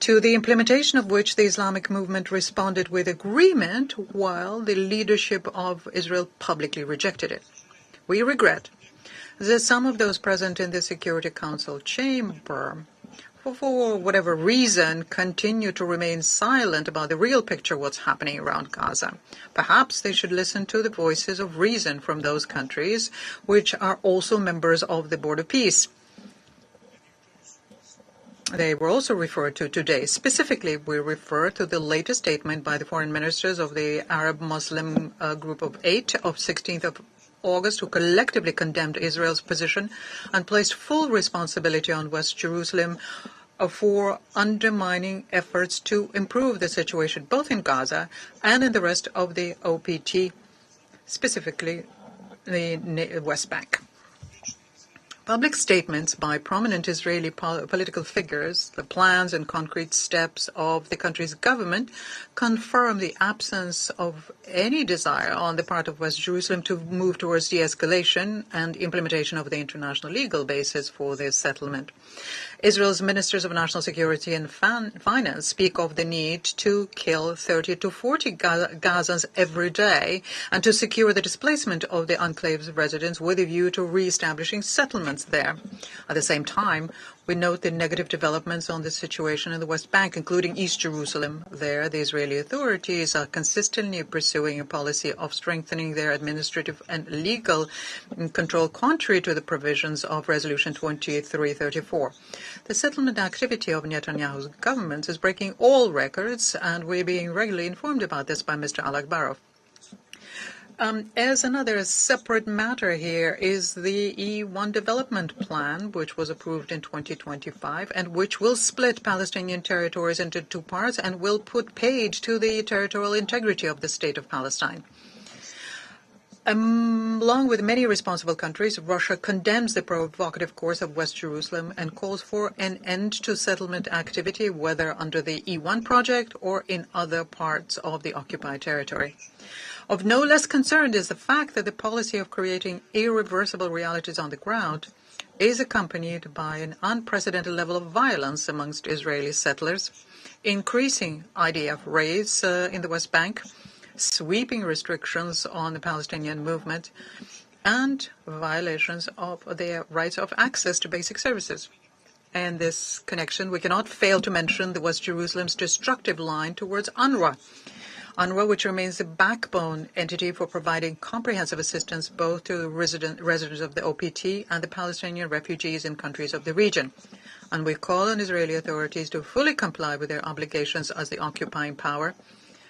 to the implementation of which the Islamic movement responded with agreement, while the leadership of Israel publicly rejected it. We regret that some of those present in the Security Council chamber, for whatever reason, continue to remain silent about the real picture of what's happening around Gaza. Perhaps they should listen to the voices of reason from those countries, which are also members of the Board of Peace. They were also referred to today. Specifically, we refer to the latest statement by the foreign ministers of the Arab Muslim Group of 8 of 16th of August, who collectively condemned Israel's position and placed full responsibility on West Jerusalem for undermining efforts to improve the situation both in Gaza and in the rest of the OPT, specifically the West Bank. Public statements by prominent Israeli political figures, the plans and concrete steps of the country's government confirm the absence of any desire on the part of West Jerusalem to move towards de-escalation and implementation of the international legal basis for this settlement. Israel's ministers of national security and finance speak of the need to kill 30 to 40 Gazans every day and to secure the displacement of the enclave's residents with a view to re-establishing settlements there. At the same time, we note the negative developments on the situation in the West Bank, including East Jerusalem. There, the Israeli authorities are consistently pursuing a policy of strengthening their administrative and legal control contrary to the provisions of Resolution 2334. The settlement activity of Netanyahu's government is breaking all records, and we're being regularly informed about this by Mr. Alakbarov. As another separate matter here is the E1 development plan, which was approved in 2025 and which will split Palestinian territories into two parts and will put paid to the territorial integrity of the state of Palestine. Along with many responsible countries, Russia condemns the provocative course of West Jerusalem and calls for an end to settlement activity, whether under the E1 project or in other parts of the occupied territory. Of no less concern is the fact that the policy of creating irreversible realities on the ground is accompanied by an unprecedented level of violence amongst Israeli settlers, increasing IDF raids in the West Bank, sweeping restrictions on the Palestinian movement, and violations of their rights of access to basic services. In this connection, we cannot fail to mention the West Jerusalem's destructive line towards UNRWA. UNRWA, which remains the backbone entity for providing comprehensive assistance both to residents of the OPT and the Palestinian refugees in countries of the region. And we call on Israeli authorities to fully comply with their obligations as the occupying power,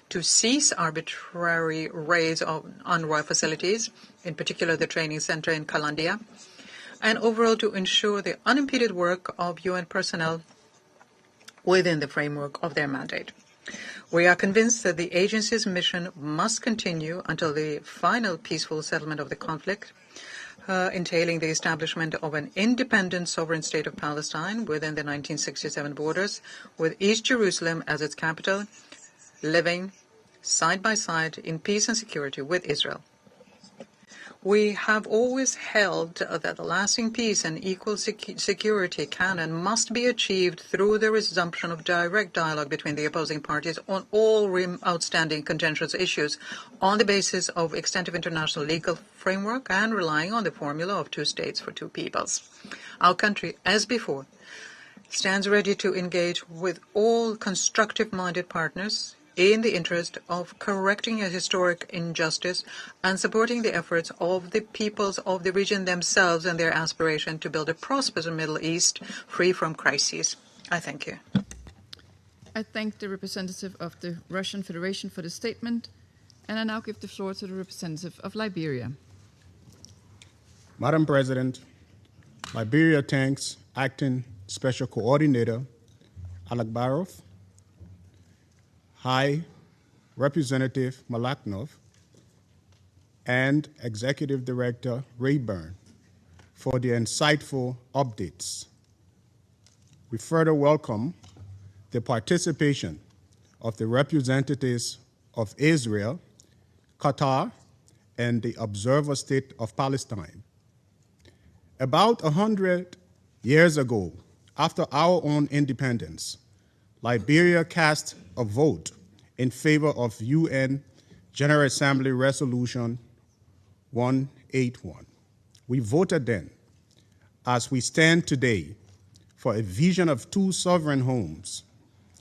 to cease arbitrary raids on UNRWA facilities, in particular the training center in Kalandia, and overall to ensure the unimpeded work of UN personnel within the framework of their mandate. We are convinced that the agency's mission must continue until the final peaceful settlement of the conflict, entailing the establishment of an independent sovereign state of Palestine within the 1967 borders, with East Jerusalem as its capital, living side by side in peace and security with Israel. We have always held that lasting peace and equal security can and must be achieved through the resumption of direct dialogue between the opposing parties on all outstanding contentious issues on the basis of extensive international legal framework and relying on the formula of 2 states for 2 peoples. Our country, as before, stands ready to engage with all constructive-minded partners in the interest of correcting a historic injustice and supporting the efforts of the peoples of the region themselves and their aspiration to build a prosperous Middle East free from crises. I thank you. I thank the representative of the Russian Federation for the statement, and I now give the floor to the representative of Liberia. Madam President, Liberia thanks Acting Special Coordinator Alec Barov, High Representative Malaknov, and Executive Director Rayburn for the insightful updates. We further welcome the participation of the representatives of Israel, Qatar, and the Observer State of Palestine. About 100 years ago, after our own independence, Liberia cast a vote in favor of UN General Assembly Resolution 181. We voted then, as we stand today, for a vision of 2 sovereign homes,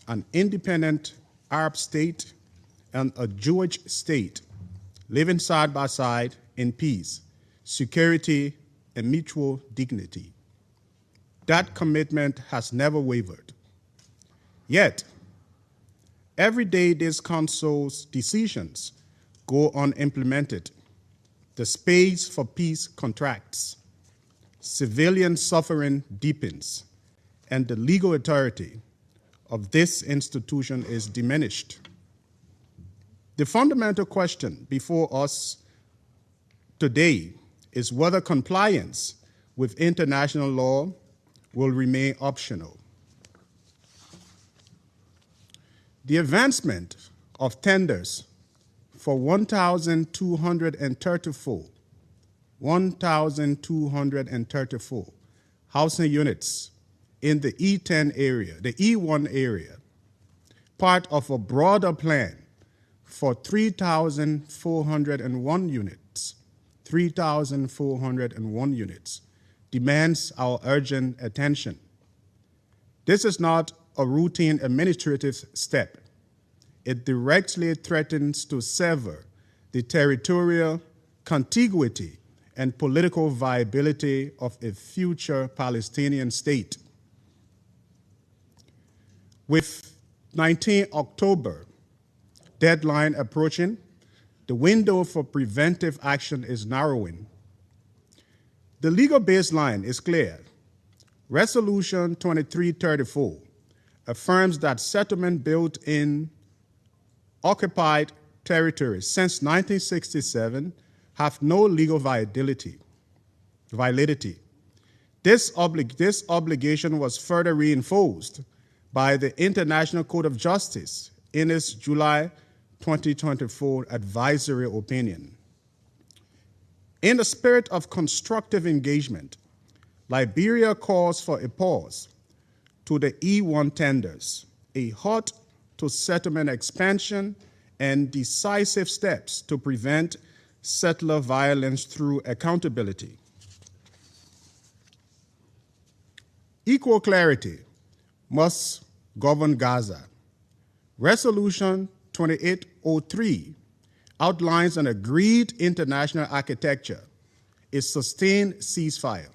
an independent Arab state and a Jewish state, living side by side in peace, security, and mutual dignity. That commitment has never wavered. Yet, every day this Council's decisions go unimplemented. The space for peace contracts, civilian suffering deepens, and the legal authority of this institution is diminished. The fundamental question before us today is whether compliance with international law will remain optional. The advancement of tenders for 1,234 housing units in the E10 area, the E1 area, part of a broader plan for 3,401 units, 3,401 units, demands our urgent attention. This is not a routine administrative step. It directly threatens to sever the territorial contiguity and political viability of a future Palestinian state. With 19 October deadline approaching, the window for preventive action is narrowing. The legal baseline is clear. Resolution 2334 affirms that settlement built in occupied territories since 1967 have no legal validity. This obligation was further reinforced by the International Court of Justice in its July 2024 advisory opinion. In the spirit of constructive engagement, Liberia calls for a pause to the E1 tenders, a halt to settlement expansion, and decisive steps to prevent settler violence through accountability. Equal clarity must govern Gaza. Resolution 2803 outlines an agreed international architecture, a sustained ceasefire,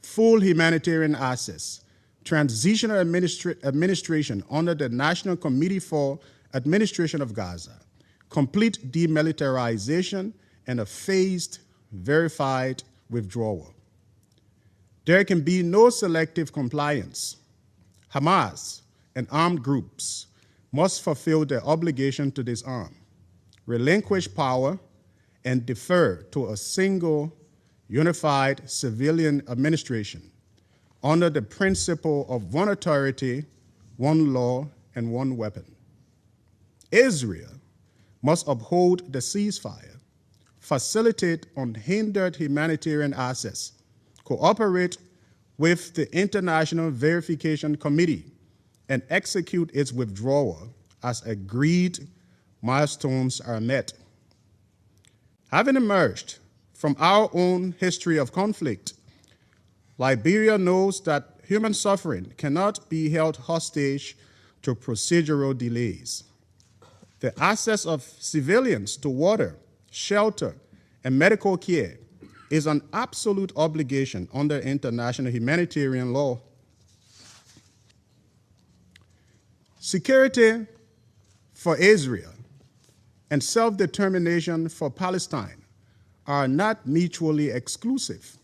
full humanitarian access, transitional administration under the National Committee for Administration of Gaza, complete demilitarization, and a phased, verified withdrawal. There can be no selective compliance. Hamas and armed groups must fulfill their obligation to disarm, relinquish power, and defer to a single, unified civilian administration under the principle of one authority, one law, and one weapon. Israel must uphold the ceasefire, facilitate unhindered humanitarian access, cooperate with the International Verification Committee, and execute its withdrawal as agreed milestones are met. Having emerged from our own history of conflict, Liberia knows that human suffering cannot be held hostage to procedural delays. The access of civilians to water, shelter, and medical care is an absolute obligation under international humanitarian law. Security for Israel and self-determination for Palestine are not mutually exclusive.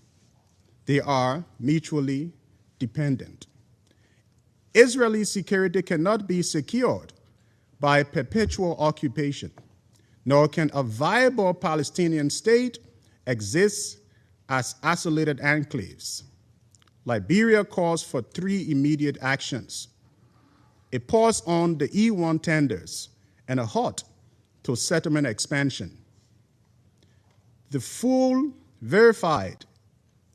They are mutually dependent. Israeli security cannot be secured by perpetual occupation, nor can a viable Palestinian state exist as isolated enclaves. Liberia calls for 3 immediate actions: a pause on the E1 tenders and a halt to settlement expansion. The full, verified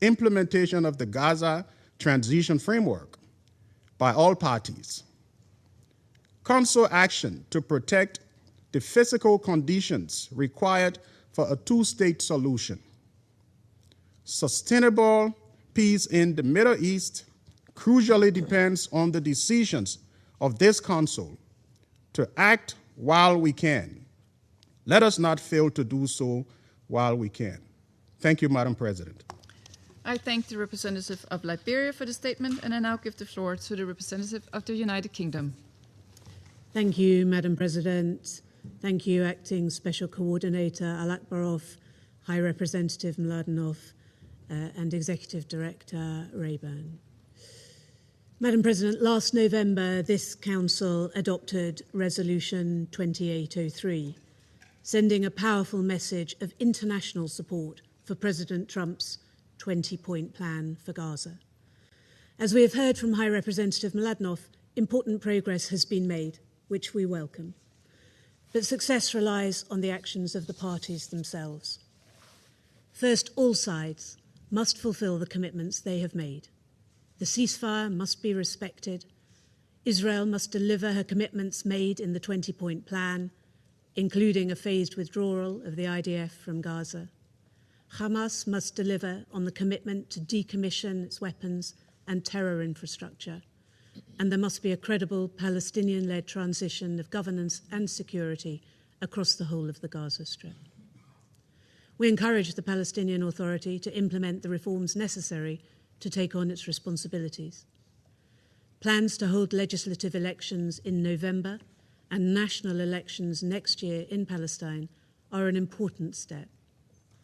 implementation of the Gaza transition framework by all parties. Council action to protect the physical conditions required for a 2-state solution. Sustainable peace in the Middle East crucially depends on the decisions of this Council to act while we can. Let us not fail to do so while we can. Thank you, Madam President. I thank the representative of Liberia for the statement, and I now give the floor to the representative of the United Kingdom. Thank you, Madam President. Thank you, Acting Special Coordinator Alakbarov, High Representative Mladenov, and Executive Director Rayburn. Madam President, last November, this Council adopted Resolution 2803, sending a powerful message of international support for President Trump's 20-point plan for Gaza. As we have heard from High Representative Mladenov, important progress has been made, which we welcome. But success relies on the actions of the parties themselves. First, all sides must fulfill the commitments they have made. The ceasefire must be respected. Israel must deliver her commitments made in the 20-point plan, including a phased withdrawal of the IDF from Gaza. Hamas must deliver on the commitment to decommission its weapons and terror infrastructure, and there must be a credible Palestinian-led transition of governance and security across the whole of the Gaza Strip. We encourage the Palestinian Authority to implement the reforms necessary to take on its responsibilities. Plans to hold legislative elections in November and national elections next year in Palestine are an important step,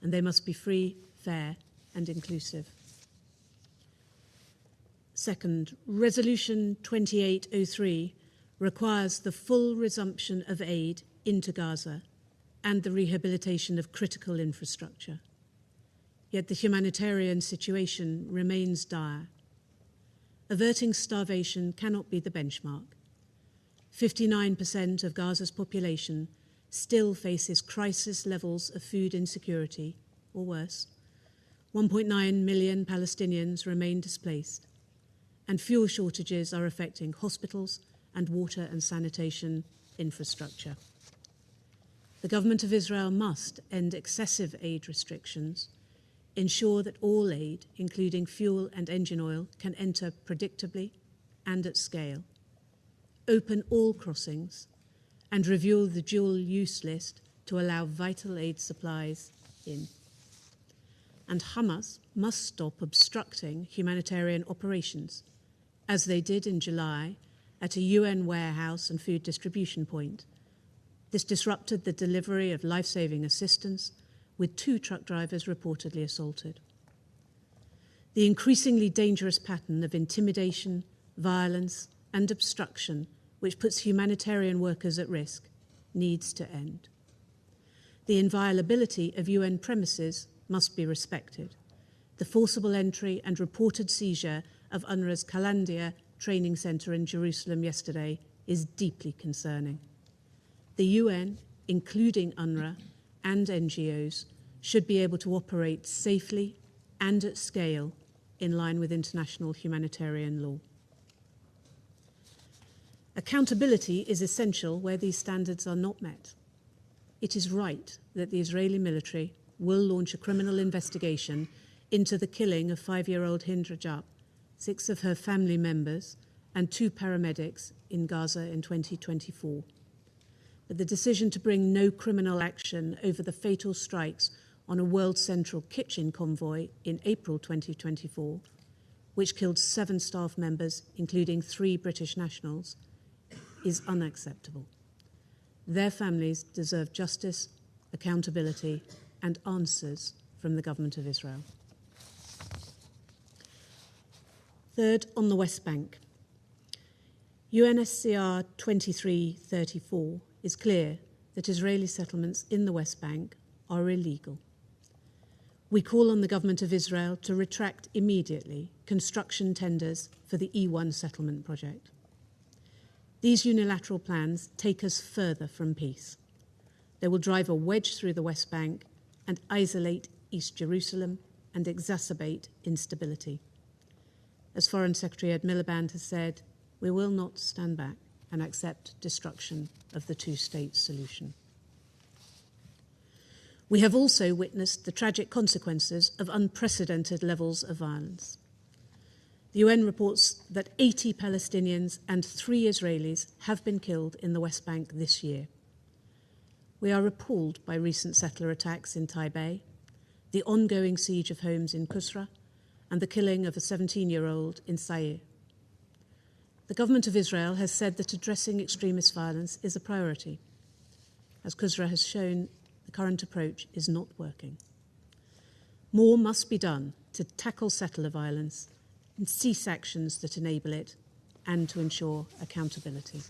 and they must be free, fair, and inclusive. Second, Resolution 2803 requires the full resumption of aid into Gaza and the rehabilitation of critical infrastructure. Yet the humanitarian situation remains dire. Averting starvation cannot be the benchmark. 59% of Gaza's population still faces crisis levels of food insecurity, or worse. 1.9 million Palestinians remain displaced, and fuel shortages are affecting hospitals and water and sanitation infrastructure. The government of Israel must end excessive aid restrictions, ensure that all aid, including fuel and engine oil, can enter predictably and at scale, open all crossings, and review the dual-use list to allow vital aid supplies in. And Hamas must stop obstructing humanitarian operations, as they did in July at a UN warehouse and food distribution point. This disrupted the delivery of life-saving assistance, with 2 truck drivers reportedly assaulted. The increasingly dangerous pattern of intimidation, violence, and obstruction, which puts humanitarian workers at risk, needs to end. The inviolability of UN premises must be respected. The forcible entry and reported seizure of UNRWA's Kalandia training centre in Jerusalem yesterday is deeply concerning. The UN, including UNRWA and NGOs, should be able to operate safely and at scale in line with international humanitarian law. Accountability is essential where these standards are not met. It is right that the Israeli military will launch a criminal investigation into the killing of 5-year-old Hind Rajab, 6 of her family members, and 2 paramedics in Gaza in 2024. But the decision to bring no criminal action over the fatal strikes on a World Central Kitchen convoy in April 2024, which killed 7 staff members, including 3 British nationals, is unacceptable. Their families deserve justice, accountability, and answers from the government of Israel. Third, on the West Bank. UNSCR 2334 is clear that Israeli settlements in the West Bank are illegal. We call on the government of Israel to retract immediately construction tenders for the E1 settlement project. These unilateral plans take us further from peace. They will drive a wedge through the West Bank and isolate East Jerusalem and exacerbate instability. As Foreign Secretary Ed Miliband has said, we will not stand back and accept destruction of the two-state solution. We have also witnessed the tragic consequences of unprecedented levels of violence. The UN reports that 80 Palestinians and 3 Israelis have been killed in the West Bank this year. We are appalled by recent settler attacks in Taibeh, the ongoing siege of homes in Kusra, and the killing of a 17-year-old in Sair. The government of Israel has said that addressing extremist violence is a priority. As Kusra has shown, the current approach is not working. More must be done to tackle settler violence and cease actions that enable it, and to ensure accountability.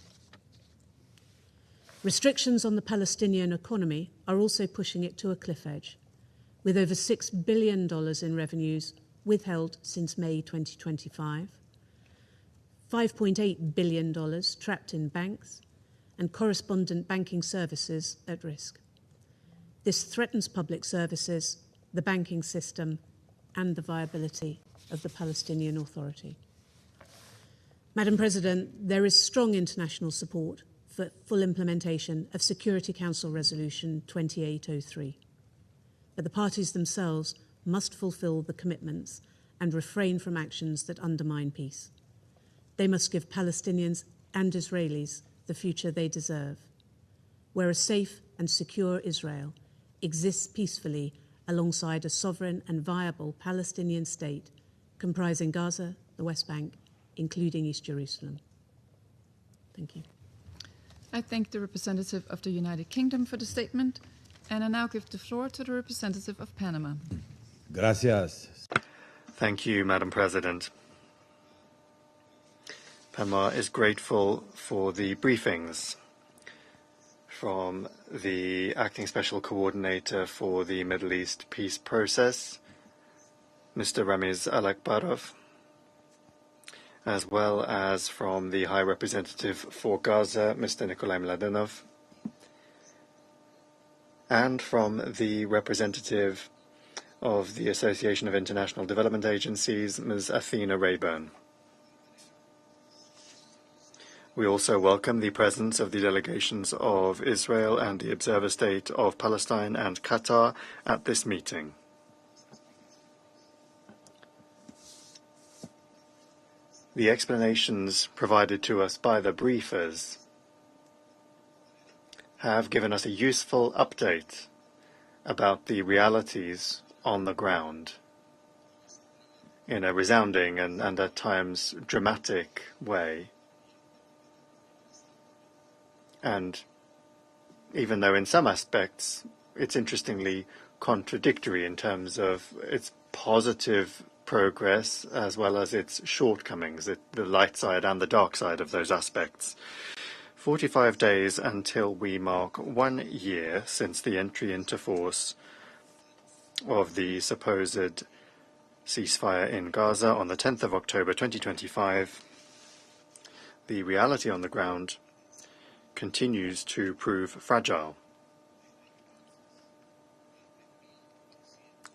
Restrictions on the Palestinian economy are also pushing it to a cliff edge, with over $6 billion in revenues withheld since May 2025, $5.8 billion trapped in banks, and correspondent banking services at risk. This threatens public services, the banking system, and the viability of the Palestinian Authority. Madam President, there is strong international support for full implementation of Security Council Resolution 2803. But the parties themselves must fulfill the commitments and refrain from actions that undermine peace. They must give Palestinians and Israelis the future they deserve, where a safe and secure Israel exists peacefully alongside a sovereign and viable Palestinian state comprising Gaza, the West Bank, including East Jerusalem. Thank you. I thank the representative of the United Kingdom for the statement, and I now give the floor to the representative of Panama. Gracias. Thank you, Madam President. Panama is grateful for the briefings from the Acting Special Coordinator for the Middle East Peace Process, Mr. Ramiz Alakbarov, as well as from the High Representative for Gaza, Mr. Nikolai Mladenov, and from the representative of the Association of International Development Agencies, Ms. Athena Rayburn. We also welcome the presence of the delegations of Israel and the Observer State of Palestine and Qatar at this meeting. The explanations provided to us by the briefers have given us a useful update about the realities on the ground in a resounding and at times dramatic way. And even though in some aspects it's interestingly contradictory in terms of its positive progress as well as its shortcomings, the light side and the dark side of those aspects. 45 days until we mark 1 year since the entry into force of the supposed ceasefire in Gaza on the 10th of October 2025, the reality on the ground continues to prove fragile.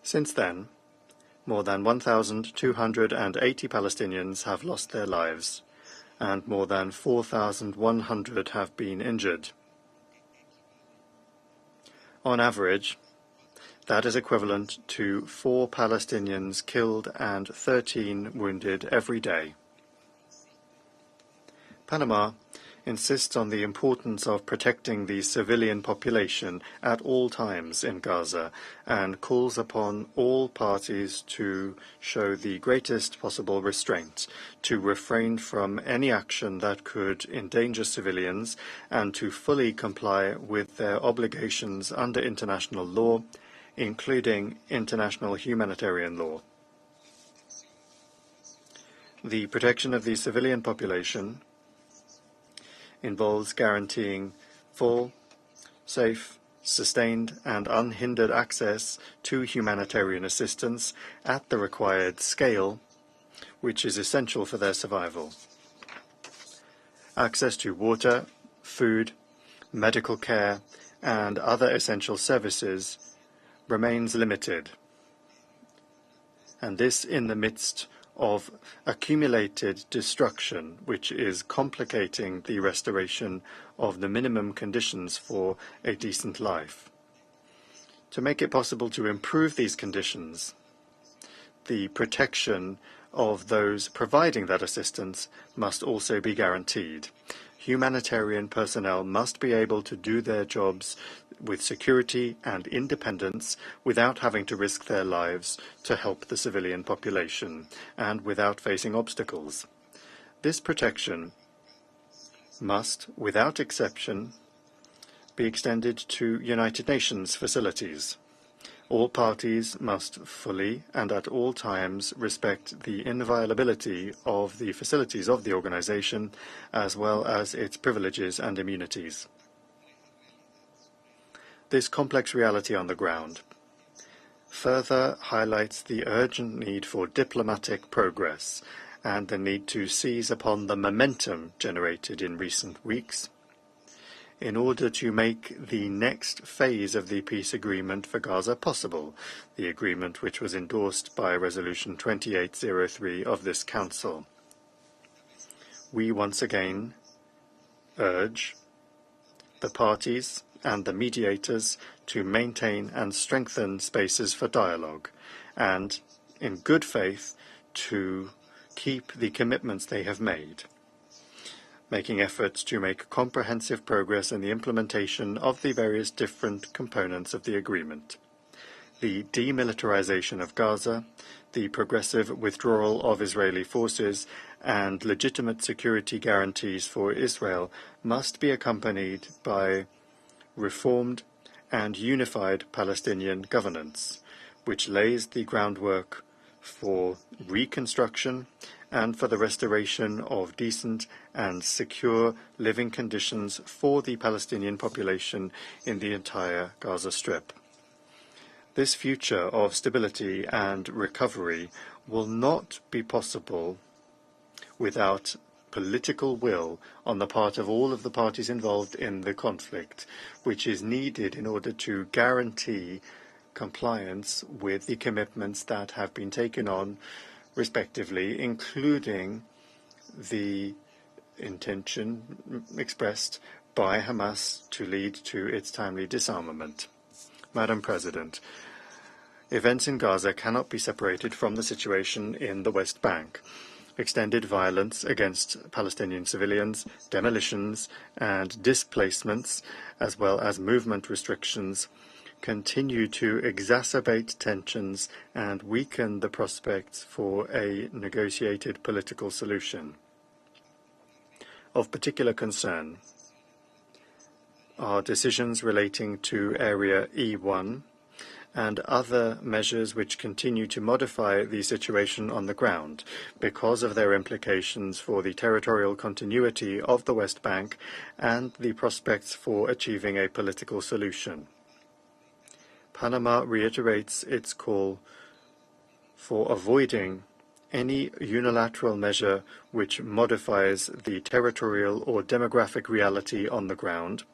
Since then, more than 1,280 Palestinians have lost their lives, and more than 4,100 have been injured. On average, that is equivalent to 4 Palestinians killed and 13 wounded every day. Panama insists on the importance of protecting the civilian population at all times in Gaza and calls upon all parties to show the greatest possible restraint, to refrain from any action that could endanger civilians, and to fully comply with their obligations under international law, including international humanitarian law. The protection of the civilian population involves guaranteeing full, safe, sustained and unhindered access to humanitarian assistance at the required scale, which is essential for their survival. Access to water, food, medical care and other essential services remains limited, and this in the midst of accumulated destruction, which is complicating the restoration of the minimum conditions for a decent life. To make it possible to improve these conditions, the protection of those providing that assistance must also be guaranteed. Humanitarian personnel must be able to do their jobs with security and independence without having to risk their lives to help the civilian population and without facing obstacles. This protection must, without exception, be extended to United Nations facilities. All parties must fully and at all times respect the inviolability of the facilities of the organization, as well as its privileges and immunities. This complex reality on the ground further highlights the urgent need for diplomatic progress and the need to seize upon the momentum generated in recent weeks in order to make the next phase of the peace agreement for Gaza possible, the agreement which was endorsed by Resolution 2803 of this Council. We once again urge the parties and the mediators to maintain and strengthen spaces for dialogue and, in good faith, to keep the commitments they have made, making efforts to make comprehensive progress in the implementation of the various different components of the agreement. The demilitarization of Gaza, the progressive withdrawal of Israeli forces, and legitimate security guarantees for Israel must be accompanied by reformed and unified Palestinian governance, which lays the groundwork for reconstruction and for the restoration of decent and secure living conditions for the Palestinian population in the entire Gaza Strip. This future of stability and recovery will not be possible without political will on the part of all of the parties involved in the conflict, which is needed in order to guarantee compliance with the commitments that have been taken on, respectively, including the intention expressed by Hamas to lead to its timely disarmament. Madam President, events in Gaza cannot be separated from the situation in the West Bank. extended violence against Palestinian civilians, demolitions and displacements, as well as movement restrictions, continue to exacerbate tensions and weaken the prospects for a negotiated political solution. Of particular concern are decisions relating to Area E1 and other measures which continue to modify the situation on the ground because of their implications for the territorial continuity of the West Bank and the prospects for achieving a political solution. Panama reiterates its call for avoiding any unilateral measure which modifies the territorial or demographic reality on the ground,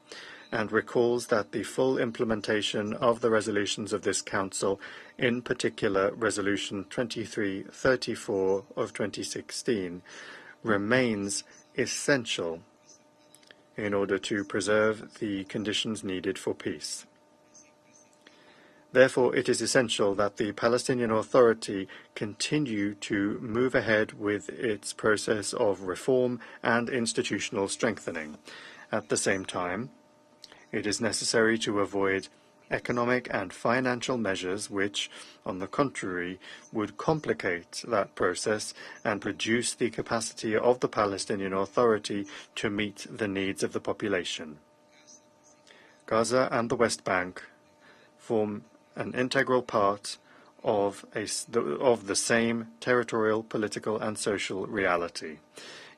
and recalls that the full implementation of the resolutions of this Council, in particular Resolution 2334 of 2016, remains essential in order to preserve the conditions needed for peace. Therefore, it is essential that the Palestinian Authority continue to move ahead with its process of reform and institutional strengthening. At the same time, it is necessary to avoid economic and financial measures which, on the contrary, would complicate that process and reduce the capacity of the Palestinian Authority to meet the needs of the population. Gaza and the West Bank form an integral part of the same territorial, political, and social reality.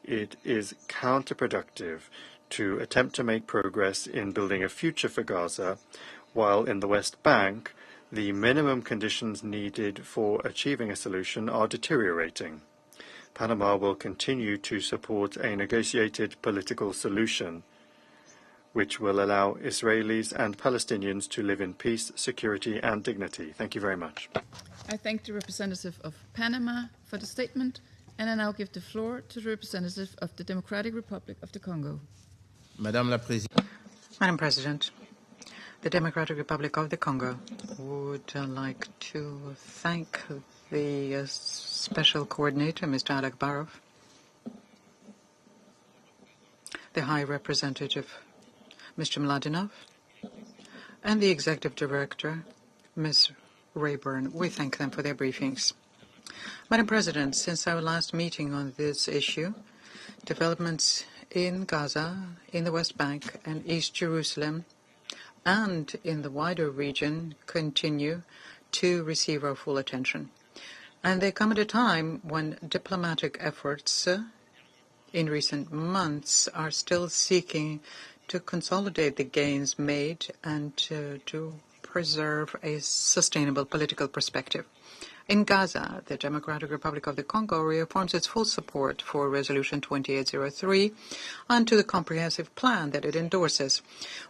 It is counterproductive to attempt to make progress in building a future for Gaza, while in the West Bank, the minimum conditions needed for achieving a solution are deteriorating. Panama will continue to support a negotiated political solution, which will allow Israelis and Palestinians to live in peace, security, and dignity. Thank you very much. I thank the representative of Panama for the statement, and I now give the floor to the representative of the Democratic Republic of the Congo. Madam President, the Democratic Republic of the Congo would like to thank the Special Coordinator, Mr. Alec Barov, the High Representative, Mr. Mladenov, and the Executive Director, Ms. Rayburn. We thank them for their briefings. Madam President, since our last meeting on this issue, developments in Gaza, in the West Bank and East Jerusalem, and in the wider region continue to receive our full attention. And they come at a time when diplomatic efforts in recent months are still seeking to consolidate the gains made and to preserve a sustainable political perspective. In Gaza, the Democratic Republic of the Congo reaffirms its full support for Resolution 2803 and to the comprehensive plan that it endorses.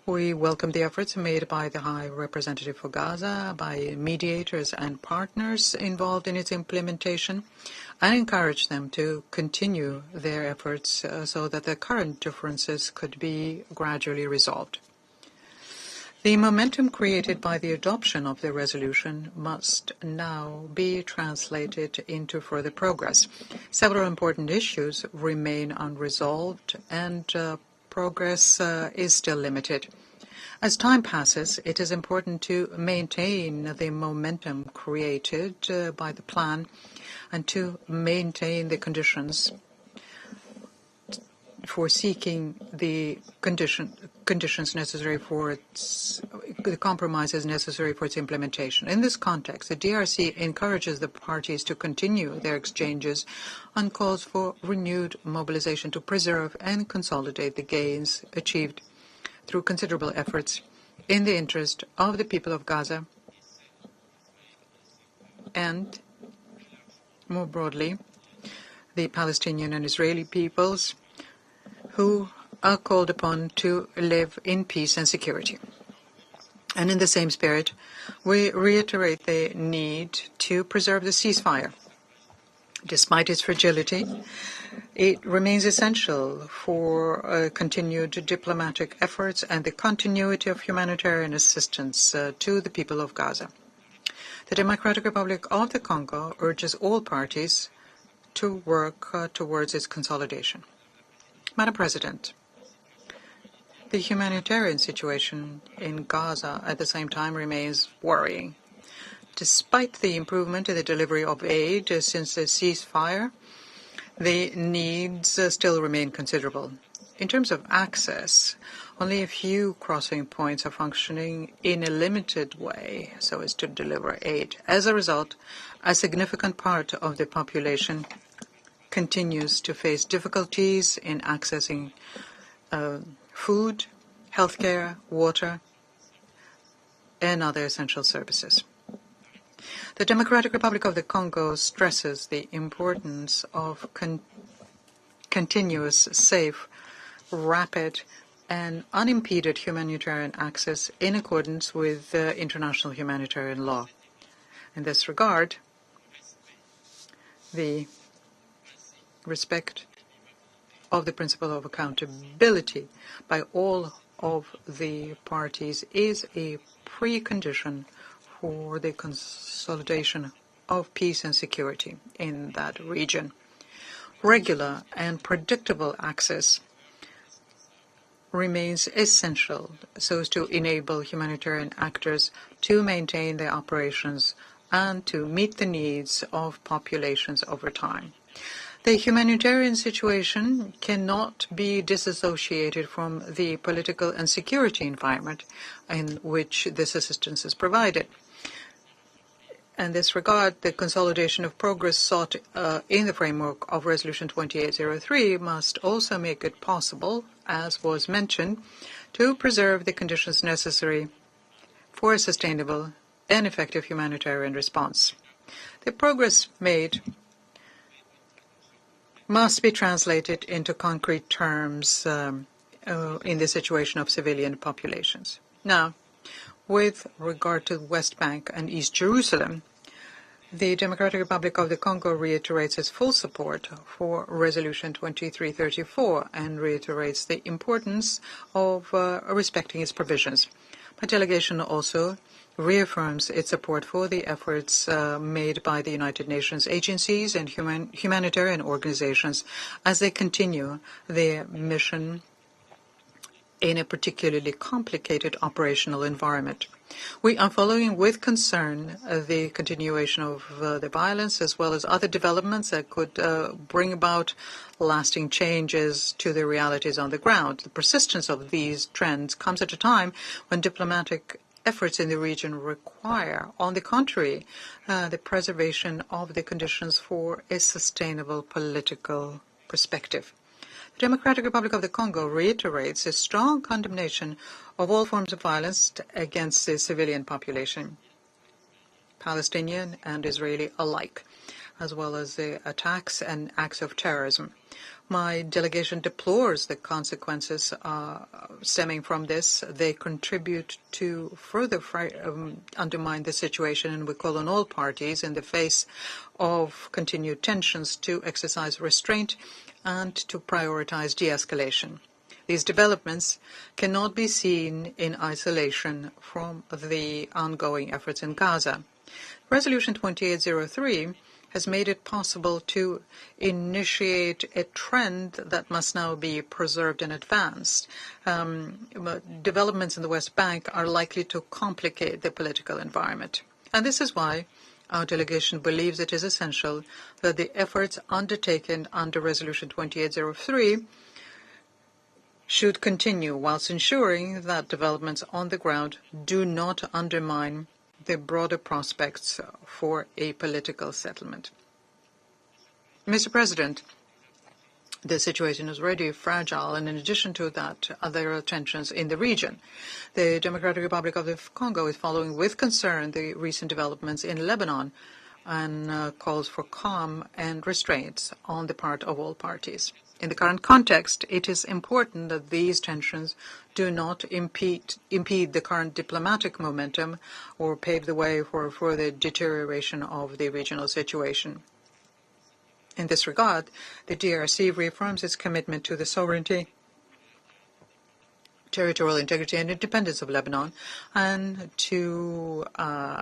We welcome the efforts made by the High Representative for Gaza, by mediators and partners involved in its implementation, and encourage them to continue their efforts so that the current differences could be gradually resolved. The momentum created by the adoption of the resolution must now be translated into further progress. Several important issues remain unresolved, and progress is still limited. As time passes, it is important to maintain the momentum created by the plan and to maintain the conditions for seeking the conditions necessary for the compromises necessary for its implementation. In this context, the DRC encourages the parties to continue their exchanges and calls for renewed mobilization to preserve and consolidate the gains achieved through considerable efforts in the interest of the people of Gaza and, more broadly, the Palestinian and Israeli peoples who are called upon to live in peace and security. And in the same spirit, we reiterate the need to preserve the ceasefire. Despite its fragility, it remains essential for continued diplomatic efforts and the continuity of humanitarian assistance to the people of Gaza. The Democratic Republic of the Congo urges all parties to work towards its consolidation. Madam President, the humanitarian situation in Gaza at the same time remains worrying. Despite the improvement in the delivery of aid since the ceasefire, the needs still remain considerable. In terms of access, only a few crossing points are functioning in a limited way so as to deliver aid. As a result, a significant part of the population continues to face difficulties in accessing food, healthcare, water, and other essential services. The Democratic Republic of the Congo stresses the importance of continuous, safe, rapid, and unimpeded humanitarian access in accordance with international humanitarian law. In this regard, the respect of the principle of accountability by all of the parties is a precondition for the consolidation of peace and security in that region. Regular and predictable access remains essential so as to enable humanitarian actors to maintain their operations and to meet the needs of populations over time. The humanitarian situation cannot be disassociated from the political and security environment in which this assistance is provided. In this regard, the consolidation of progress sought in the framework of Resolution 2803 must also make it possible, as was mentioned, to preserve the conditions necessary for a sustainable and effective humanitarian response. The progress made must be translated into concrete terms in the situation of civilian populations. Now, with regard to the West Bank and East Jerusalem, the Democratic Republic of the Congo reiterates its full support for Resolution 2334 and reiterates the importance of respecting its provisions. My delegation also reaffirms its support for the efforts made by the United Nations agencies and humanitarian organizations as they continue their mission in a particularly complicated operational environment. We are following with concern the continuation of the violence as well as other developments that could bring about lasting changes to the realities on the ground. The persistence of these trends comes at a time when diplomatic efforts in the region require, on the contrary, the preservation of the conditions for a sustainable political perspective. The Democratic Republic of the Congo reiterates a strong condemnation of all forms of violence against the civilian population, Palestinian and Israeli alike, as well as the attacks and acts of terrorism. My delegation deplores the consequences stemming from this. They contribute to further undermine the situation, and we call on all parties in the face of continued tensions to exercise restraint and to prioritize de-escalation. These developments cannot be seen in isolation from the ongoing efforts in Gaza. Resolution 2803 has made it possible to initiate a trend that must now be preserved and advanced. Developments in the West Bank are likely to complicate the political environment. And this is why our delegation believes it is essential that the efforts undertaken under Resolution 2803 should continue whilst ensuring that developments on the ground do not undermine the broader prospects for a political settlement. Mr. President, the situation is already fragile, and in addition to that, there are tensions in the region. The Democratic Republic of the Congo is following with concern the recent developments in Lebanon and calls for calm and restraints on the part of all parties. In the current context, it is important that these tensions do not impede the current diplomatic momentum or pave the way for further deterioration of the regional situation. In this regard, the DRC reaffirms its commitment to the sovereignty, territorial integrity and independence of Lebanon and to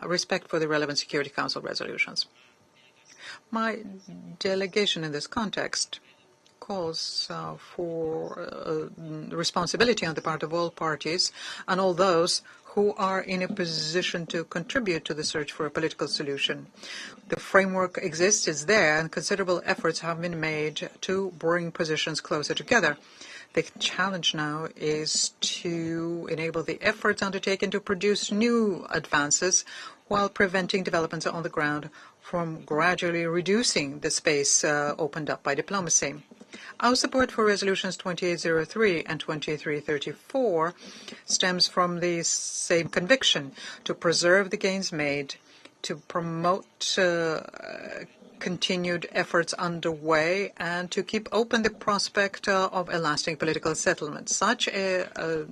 respect for the relevant Security Council resolutions. My delegation in this context calls for responsibility on the part of all parties and all those who are in a position to contribute to the search for a political solution. The framework exists, is there, and considerable efforts have been made to bring positions closer together. The challenge now is to enable the efforts undertaken to produce new advances while preventing developments on the ground from gradually reducing the space opened up by diplomacy. Our support for resolutions 2803 and 2334 stems from the same conviction to preserve the gains made, to promote continued efforts underway, and to keep open the prospect of a lasting political settlement. Such a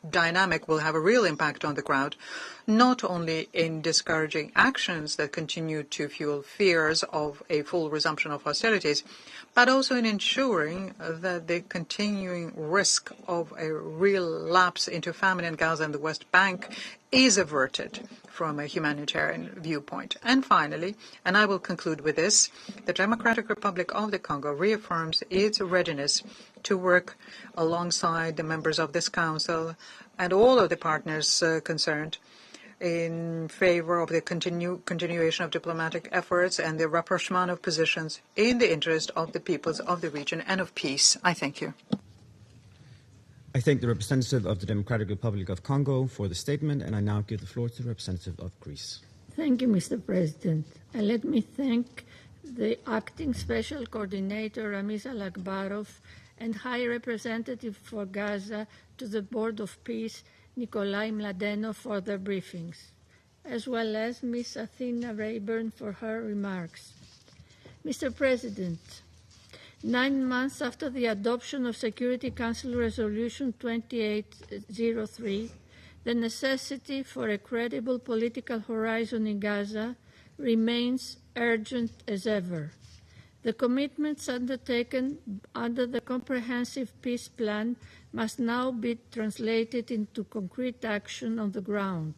dynamic will have a real impact on the ground, not only in discouraging actions that continue to fuel fears of a full resumption of hostilities, but also in ensuring that the continuing risk of a real lapse into famine in Gaza and the West Bank is averted from a humanitarian viewpoint. And finally, and I will conclude with this, the Democratic Republic of the Congo reaffirms its readiness to work alongside the members of this Council and all of the partners concerned in favor of the continuation of diplomatic efforts and the rapprochement of positions in the interest of the peoples of the region and of peace. I thank you. I thank the representative of the Democratic Republic of Congo for the statement, and I now give the floor to the representative of Greece. Thank you, Mr. President. And let me thank the Acting Special Coordinator, Ramiz Alakbarov, and High Representative for Gaza to the Board of Peace, Nikolai Mladenov, for their briefings, as well as Ms. Athena Rayburn for her remarks. Mr. President, 9 months after the adoption of Security Council Resolution 2803, the necessity for a credible political horizon in Gaza remains urgent as ever. The commitments undertaken under the Comprehensive Peace Plan must now be translated into concrete action on the ground.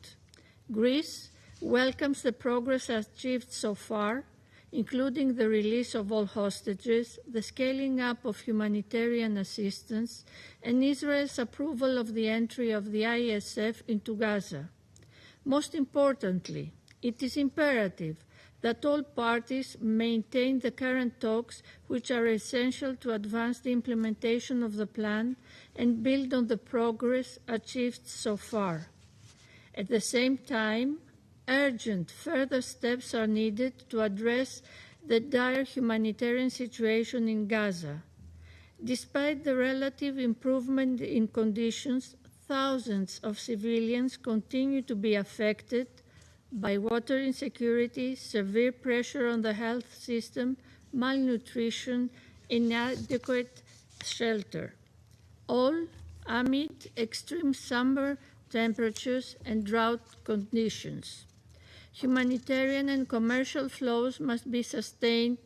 Greece welcomes the progress achieved so far, including the release of all hostages, the scaling up of humanitarian assistance, and Israel's approval of the entry of the ISF into Gaza. Most importantly, it is imperative that all parties maintain the current talks, which are essential to advance the implementation of the plan and build on the progress achieved so far. At the same time, urgent further steps are needed to address the dire humanitarian situation in Gaza. Despite the relative improvement in conditions, thousands of civilians continue to be affected by water insecurity, severe pressure on the health system, malnutrition, inadequate shelter, all amid extreme summer temperatures and drought conditions. Humanitarian and commercial flows must be sustained,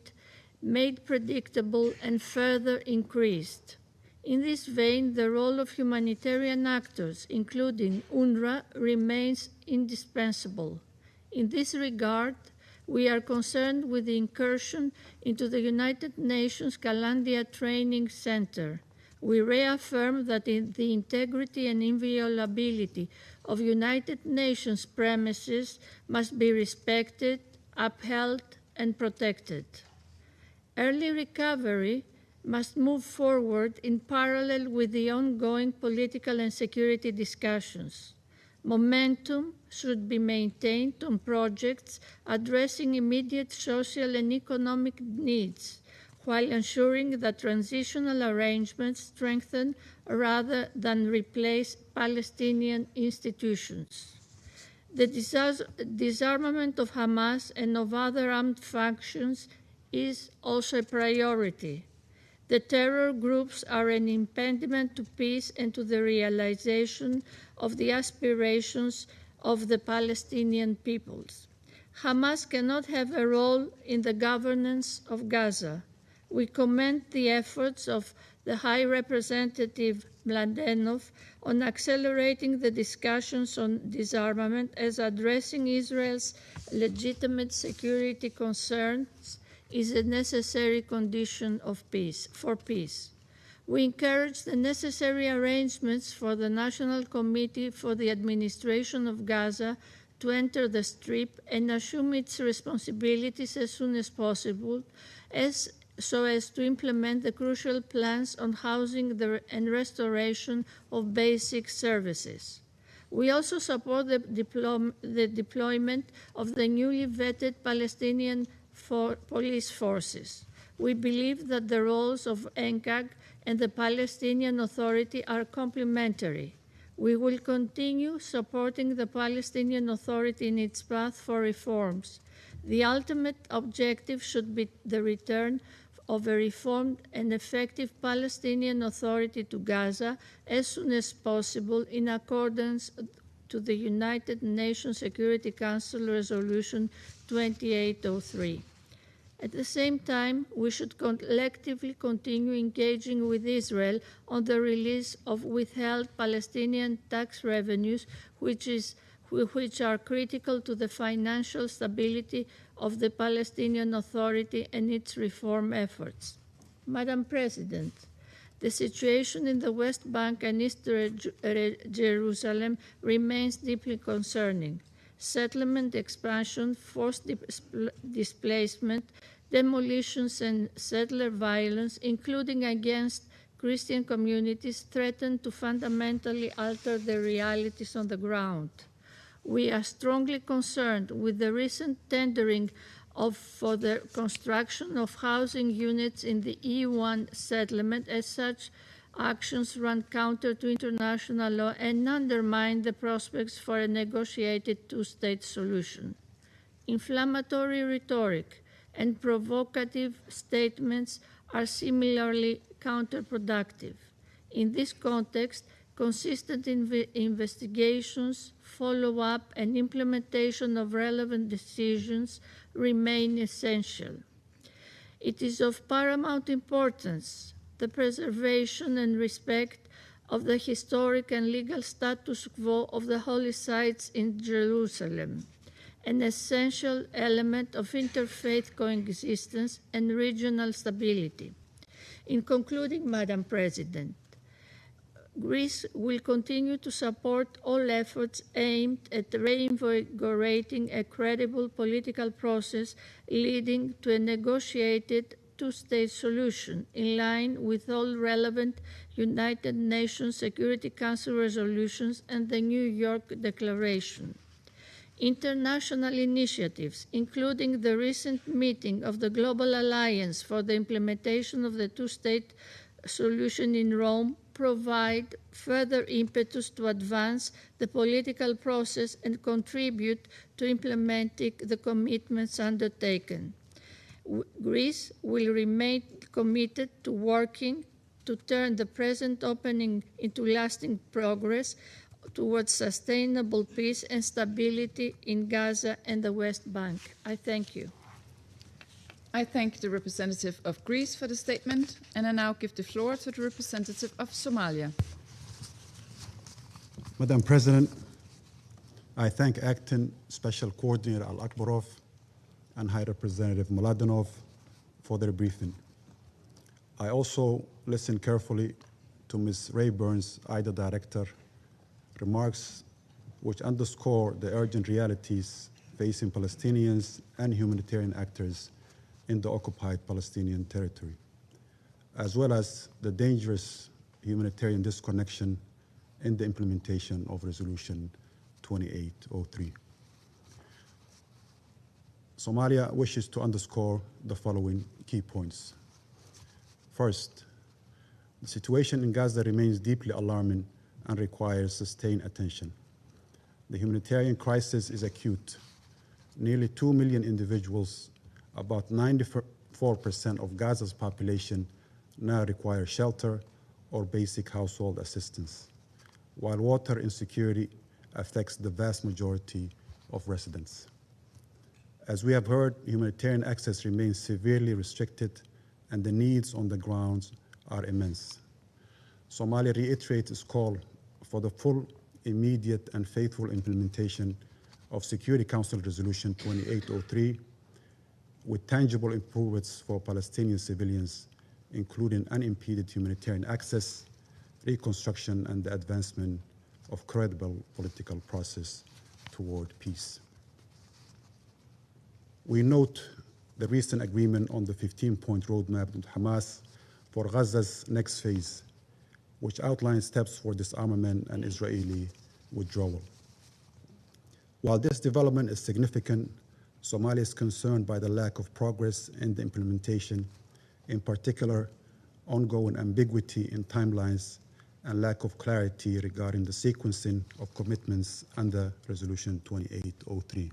made predictable, and further increased. In this vein, the role of humanitarian actors, including UNRWA, remains indispensable. In this regard, we are concerned with the incursion into the United Nations Kalandia Training Center. We reaffirm that the integrity and inviolability of United Nations premises must be respected, upheld, and protected. Early recovery must move forward in parallel with the ongoing political and security discussions. Momentum should be maintained on projects addressing immediate social and economic needs, while ensuring that transitional arrangements strengthen rather than replace Palestinian institutions. The disarmament of Hamas and of other armed factions is also a priority. The terror groups are an impediment to peace and to the realization of the aspirations of the Palestinian peoples. Hamas cannot have a role in the governance of Gaza. We commend the efforts of the High Representative Mladenov on accelerating the discussions on disarmament as addressing Israel's legitimate security concerns is a necessary condition of for peace. We encourage the necessary arrangements for the National Committee for the Administration of Gaza to enter the Strip and assume its responsibilities as soon as possible, so as to implement the crucial plans on housing and restoration of basic services. We also support the deployment of the newly vetted Palestinian police forces. We believe that the roles of NCAG and the Palestinian Authority are complementary. We will continue supporting the Palestinian Authority in its path for reforms. The ultimate objective should be the return of a reformed and effective Palestinian Authority to Gaza as soon as possible in accordance to the United Nations Security Council Resolution 2803. At the same time, we should collectively continue engaging with Israel on the release of withheld Palestinian tax revenues, which are critical to the financial stability of the Palestinian Authority and its reform efforts. Madam President, the situation in the West Bank and East Jerusalem remains deeply concerning. Settlement expansion, forced displacement, demolitions, and settler violence, including against Christian communities, threaten to fundamentally alter the realities on the ground. We are strongly concerned with the recent tendering for the construction of housing units in the E1 settlement, as such actions run counter to international law and undermine the prospects for a negotiated two-state solution. Inflammatory rhetoric and provocative statements are similarly counterproductive. In this context, consistent investigations, follow-up, and implementation of relevant decisions remain essential. It is of paramount importance the preservation and respect of the historic and legal status quo of the holy sites in Jerusalem, an essential element of interfaith coexistence and regional stability. In concluding, Madam President, Greece will continue to support all efforts aimed at reinvigorating a credible political process leading to a negotiated two-state solution in line with all relevant United Nations Security Council resolutions and the New York Declaration. International initiatives, including the recent meeting of the Global Alliance for the Implementation of the Two-State Solution in Rome, provide further impetus to advance the political process and contribute to implementing the commitments undertaken. Greece will remain committed to working to turn the present opening into lasting progress towards sustainable peace and stability in Gaza and the West Bank. I thank you. I thank the representative of Greece for the statement, and I now give the floor to the representative of Somalia. Madam President, I thank Acting Special Coordinator Al-Akbarov and High Representative Mladenov for their briefing. I also listened carefully to Ms. Rayburn's IDA Director remarks, which underscore the urgent realities facing Palestinians and humanitarian actors in the occupied Palestinian territory, as well as the dangerous humanitarian disconnection in the implementation of Resolution 2803. Somalia wishes to underscore the following key points. First, the situation in Gaza remains deeply alarming and requires sustained attention. The humanitarian crisis is acute. Nearly 2 million individuals, about 94% of Gaza's population, now require shelter or basic household assistance, while water insecurity affects the vast majority of residents. As we have heard, humanitarian access remains severely restricted, and the needs on the ground are immense. Somalia reiterates its call for the full, immediate, and faithful implementation of Security Council Resolution 2803 with tangible improvements for Palestinian civilians, including unimpeded humanitarian access, reconstruction, and the advancement of credible political process toward peace. We note the recent agreement on the 15-point roadmap with Hamas for Gaza's next phase, which outlines steps for disarmament and Israeli withdrawal. While this development is significant, Somalia is concerned by the lack of progress in the implementation, in particular, ongoing ambiguity in timelines and lack of clarity regarding the sequencing of commitments under Resolution 2803,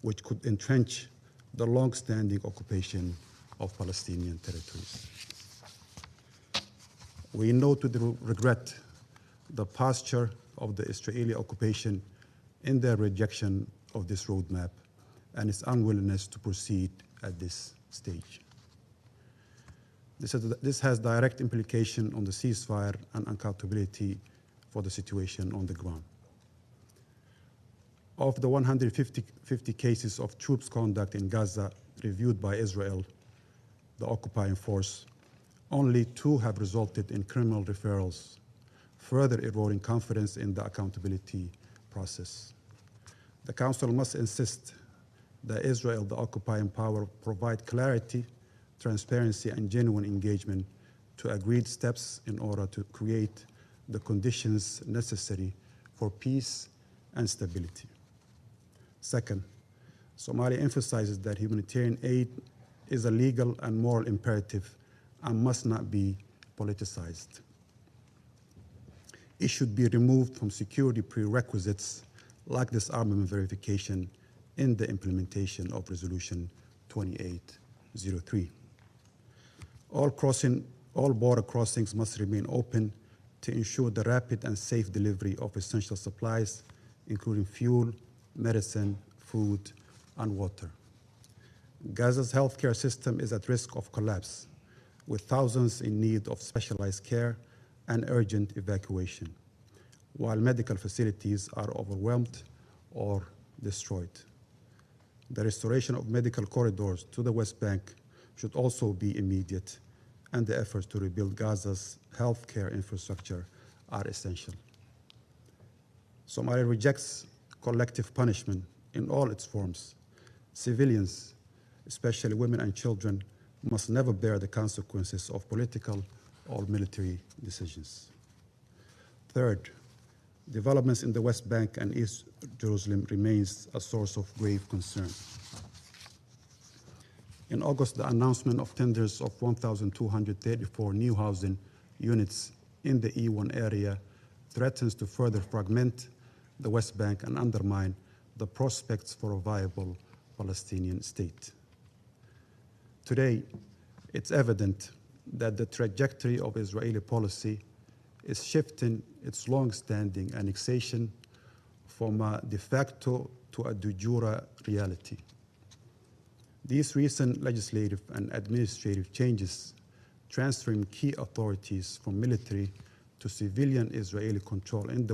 which could entrench the long-standing occupation of Palestinian territories. We note with regret the posture of the Israeli occupation in their rejection of this roadmap and its unwillingness to proceed at this stage. This has direct implication on the ceasefire and accountability for the situation on the ground. Of the 150 cases of troops conduct in Gaza reviewed by Israel, the occupying force, only 2 have resulted in criminal referrals, further eroding confidence in the accountability process. The Council must insist that Israel, the occupying power, provide clarity, transparency, and genuine engagement to agreed steps in order to create the conditions necessary for peace and stability. Second, Somalia emphasizes that humanitarian aid is a legal and moral imperative and must not be politicized. It should be removed from security prerequisites like disarmament verification in the implementation of Resolution 2803. All border crossings must remain open to ensure the rapid and safe delivery of essential supplies, including fuel, medicine, food, and water. Gaza's healthcare system is at risk of collapse, with thousands in need of specialized care and urgent evacuation, while medical facilities are overwhelmed or destroyed. The restoration of medical corridors to the West Bank should also be immediate, and the efforts to rebuild Gaza's healthcare infrastructure are essential. Somalia rejects collective punishment in all its forms. Civilians, especially women and children, must never bear the consequences of political or military decisions. Third, developments in the West Bank and East Jerusalem remains a source of grave concern. In August, the announcement of tenders of 1,234 new housing units in the E1 area threatens to further fragment the West Bank and undermine the prospects for a viable Palestinian state. Today, it's evident that the trajectory of Israeli policy is shifting its long-standing annexation from a de facto to a de jure reality. These recent legislative and administrative changes, transferring key authorities from military to civilian Israeli control in the West